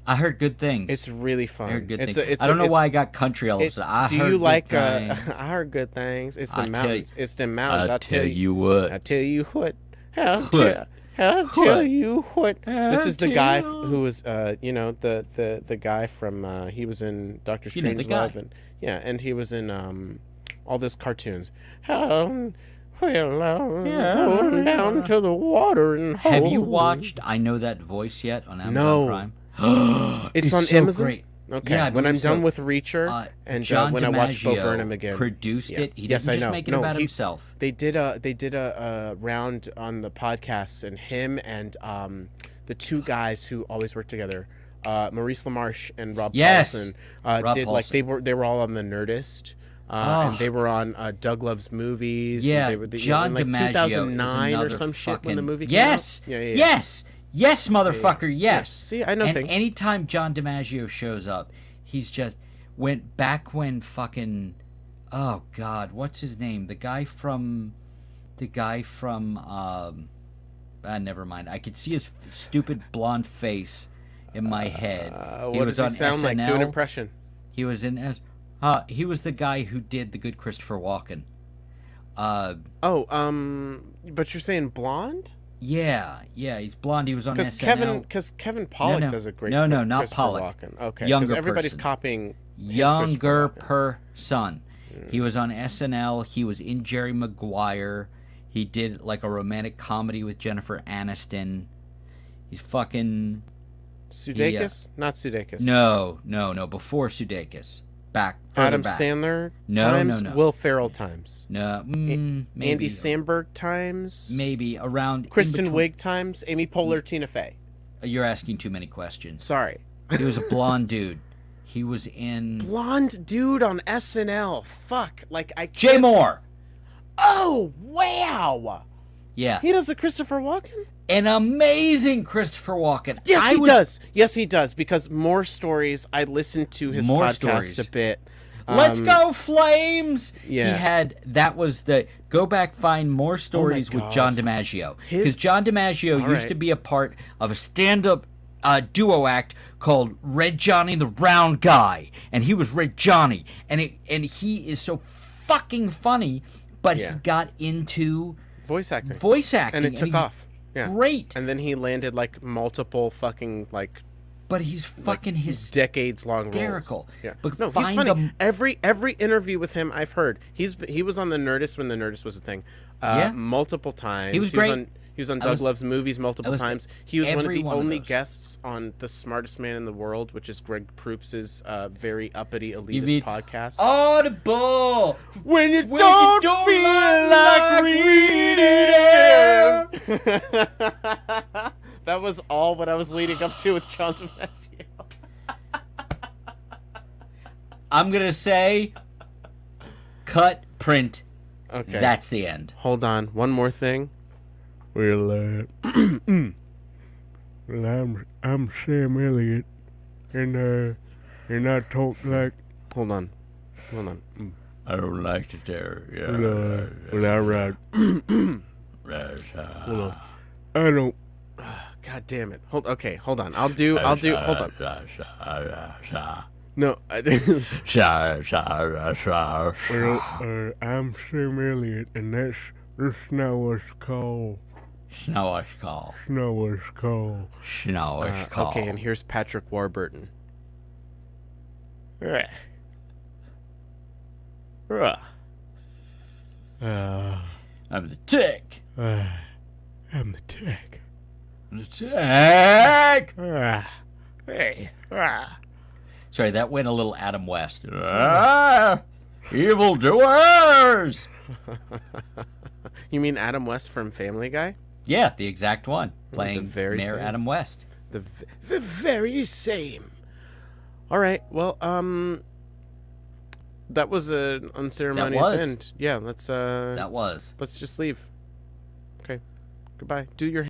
Speaker 1: I heard good things.
Speaker 2: It's really fun.
Speaker 1: I heard good
Speaker 2: it's
Speaker 1: things. I don't know why I got country all of a sudden. I
Speaker 2: do
Speaker 1: heard
Speaker 2: you
Speaker 1: good
Speaker 2: like?
Speaker 1: things.
Speaker 2: I heard good things. It's the
Speaker 1: I tell
Speaker 2: mountains.
Speaker 1: you-
Speaker 2: It's the mountains.
Speaker 1: I'll tell you what.
Speaker 2: I tell you what. I'll
Speaker 1: What?
Speaker 2: tell you what. This
Speaker 1: I'll
Speaker 2: is the
Speaker 1: tell
Speaker 2: guy
Speaker 1: you.
Speaker 2: who was, the guy from. He was in Doctor
Speaker 1: You know the
Speaker 2: Strangelove,
Speaker 1: guy.
Speaker 2: and and he was in all those cartoons. Well, going down to the water and
Speaker 1: Have you
Speaker 2: hold.
Speaker 1: watched I Know That Voice yet on Amazon
Speaker 2: No.
Speaker 1: Prime?
Speaker 2: It's on
Speaker 1: so
Speaker 2: Amazon?
Speaker 1: Great.
Speaker 2: Okay,
Speaker 1: Yeah, I
Speaker 2: when I'm
Speaker 1: believe
Speaker 2: done
Speaker 1: so.
Speaker 2: with Reacher and
Speaker 1: John
Speaker 2: when I watch Bo
Speaker 1: DiMaggio
Speaker 2: Burnham again,
Speaker 1: produced
Speaker 2: Yeah.
Speaker 1: it. He
Speaker 2: Yes,
Speaker 1: didn't
Speaker 2: I
Speaker 1: just
Speaker 2: know.
Speaker 1: make it
Speaker 2: No,
Speaker 1: about
Speaker 2: he-
Speaker 1: himself.
Speaker 2: They did a round on the podcast, and him and the two guys who always work together, Maurice LaMarche and Rob
Speaker 1: Yes!
Speaker 2: Paulson,
Speaker 1: Rob
Speaker 2: did like
Speaker 1: Paulson.
Speaker 2: they were all on the Nerdist.
Speaker 1: Oh.
Speaker 2: And they were on Doug Loves Movies.
Speaker 1: Yeah,
Speaker 2: and they were
Speaker 1: John
Speaker 2: in like
Speaker 1: DiMaggio
Speaker 2: 2009
Speaker 1: is
Speaker 2: or
Speaker 1: another
Speaker 2: some shit when
Speaker 1: fucking-
Speaker 2: the movie came
Speaker 1: Yes,
Speaker 2: out. Yeah.
Speaker 1: yes, motherfucker, yes.
Speaker 2: See, I know
Speaker 1: and
Speaker 2: things.
Speaker 1: anytime John DiMaggio shows up, he's just when fucking, oh God, what's his name? The guy from never mind. I could see his stupid blonde face in my head.
Speaker 2: What does he sound like? Do an impression.
Speaker 1: He was in. He was the guy who did the good Christopher Walken.
Speaker 2: But you're saying blonde?
Speaker 1: Yeah, he's blonde. He was on
Speaker 2: Because
Speaker 1: SNL.
Speaker 2: Kevin Pollak
Speaker 1: no.
Speaker 2: does a great.
Speaker 1: No, not
Speaker 2: Christopher
Speaker 1: Pollak.
Speaker 2: Walken. Okay, because
Speaker 1: Younger
Speaker 2: everybody's
Speaker 1: person.
Speaker 2: copying his
Speaker 1: Younger
Speaker 2: Christopher Walken.
Speaker 1: person. He was on SNL. He was in Jerry Maguire. He did like a romantic comedy with Jennifer Aniston. He's fucking
Speaker 2: Sudeikis? Not Sudeikis.
Speaker 1: no. Before Sudeikis, further
Speaker 2: Adam
Speaker 1: back.
Speaker 2: Sandler
Speaker 1: No,
Speaker 2: times.
Speaker 1: no.
Speaker 2: Will Ferrell times.
Speaker 1: No, maybe
Speaker 2: Andy Samberg times.
Speaker 1: maybe around
Speaker 2: Kristen
Speaker 1: in between-
Speaker 2: Wiig times. Amy Poehler, Tina Fey.
Speaker 1: You're asking too many questions.
Speaker 2: Sorry.
Speaker 1: He was a blonde dude. He was in
Speaker 2: Blonde dude on SNL. Fuck. Like I can't.
Speaker 1: Jay Moore.
Speaker 2: Oh wow.
Speaker 1: Yeah,
Speaker 2: He does a Christopher Walken.
Speaker 1: an amazing Christopher Walken.
Speaker 2: Yes, he does. Because More Stories, I listened to his
Speaker 1: More
Speaker 2: podcast
Speaker 1: Stories.
Speaker 2: a bit.
Speaker 1: Let's go Flames!
Speaker 2: Yeah.
Speaker 1: That was the go back find More Stories with
Speaker 2: God.
Speaker 1: John DiMaggio,
Speaker 2: His-
Speaker 1: because John DiMaggio
Speaker 2: All
Speaker 1: used
Speaker 2: right.
Speaker 1: to be a part of a stand-up duo act called Red Johnny the Round Guy, and he was Red Johnny, and he is so fucking funny, but
Speaker 2: Yeah.
Speaker 1: he got into
Speaker 2: voice acting.
Speaker 1: acting,
Speaker 2: and it took
Speaker 1: he's
Speaker 2: off. Yeah.
Speaker 1: Great,
Speaker 2: And then he landed like multiple fucking like
Speaker 1: but he's fucking
Speaker 2: decades long
Speaker 1: hysterical.
Speaker 2: roles. Yeah.
Speaker 1: But
Speaker 2: No, he's
Speaker 1: find
Speaker 2: funny.
Speaker 1: him-
Speaker 2: Every interview with him I've heard. He was on the Nerdist when the Nerdist was a thing.
Speaker 1: Yeah.
Speaker 2: Multiple times.
Speaker 1: He was great.
Speaker 2: He was on
Speaker 1: I
Speaker 2: Doug
Speaker 1: was-
Speaker 2: Loves Movies multiple times. He was one of
Speaker 1: every
Speaker 2: the
Speaker 1: one of
Speaker 2: only
Speaker 1: those.
Speaker 2: guests on The Smartest Man in the World, which is Greg Proops' very uppity elitist
Speaker 1: mean-
Speaker 2: podcast.
Speaker 1: Audible.
Speaker 2: When you
Speaker 1: When
Speaker 2: don't,
Speaker 1: you don't
Speaker 2: feel
Speaker 1: like
Speaker 2: reading. That was all what I was leading up to with John DiMaggio.
Speaker 1: I'm gonna say, cut, print.
Speaker 2: Okay.
Speaker 1: That's the end.
Speaker 2: Hold on. One more thing.
Speaker 3: Well, I'm Sam Elliott, and I talk like.
Speaker 2: Hold on.
Speaker 1: I don't like it there.
Speaker 3: Well, all right. Hold on. I don't.
Speaker 2: God damn it. Hold on. Hold on. No.
Speaker 3: Well, I'm Sam Elliott, and that's the Ssnotwasscall.
Speaker 1: Ssnotwasscall.
Speaker 3: Ssnotwasscall.
Speaker 1: Ssnotwasscall.
Speaker 2: Okay, and here's Patrick Warburton.
Speaker 1: I'm the tick.
Speaker 3: I'm the tech.
Speaker 1: The tick.
Speaker 3: Hey.
Speaker 1: Sorry, that went a little Adam West. Evil doers.
Speaker 2: You mean Adam West from Family Guy?
Speaker 1: Yeah, the exact one. Playing
Speaker 2: very
Speaker 1: Mayor
Speaker 2: same.
Speaker 1: Adam West.
Speaker 2: The very same. All right. Well, that was an unceremonious
Speaker 1: That was.
Speaker 2: end. Yeah, let's
Speaker 1: That was.
Speaker 2: let's just leave. Okay. Goodbye. Do your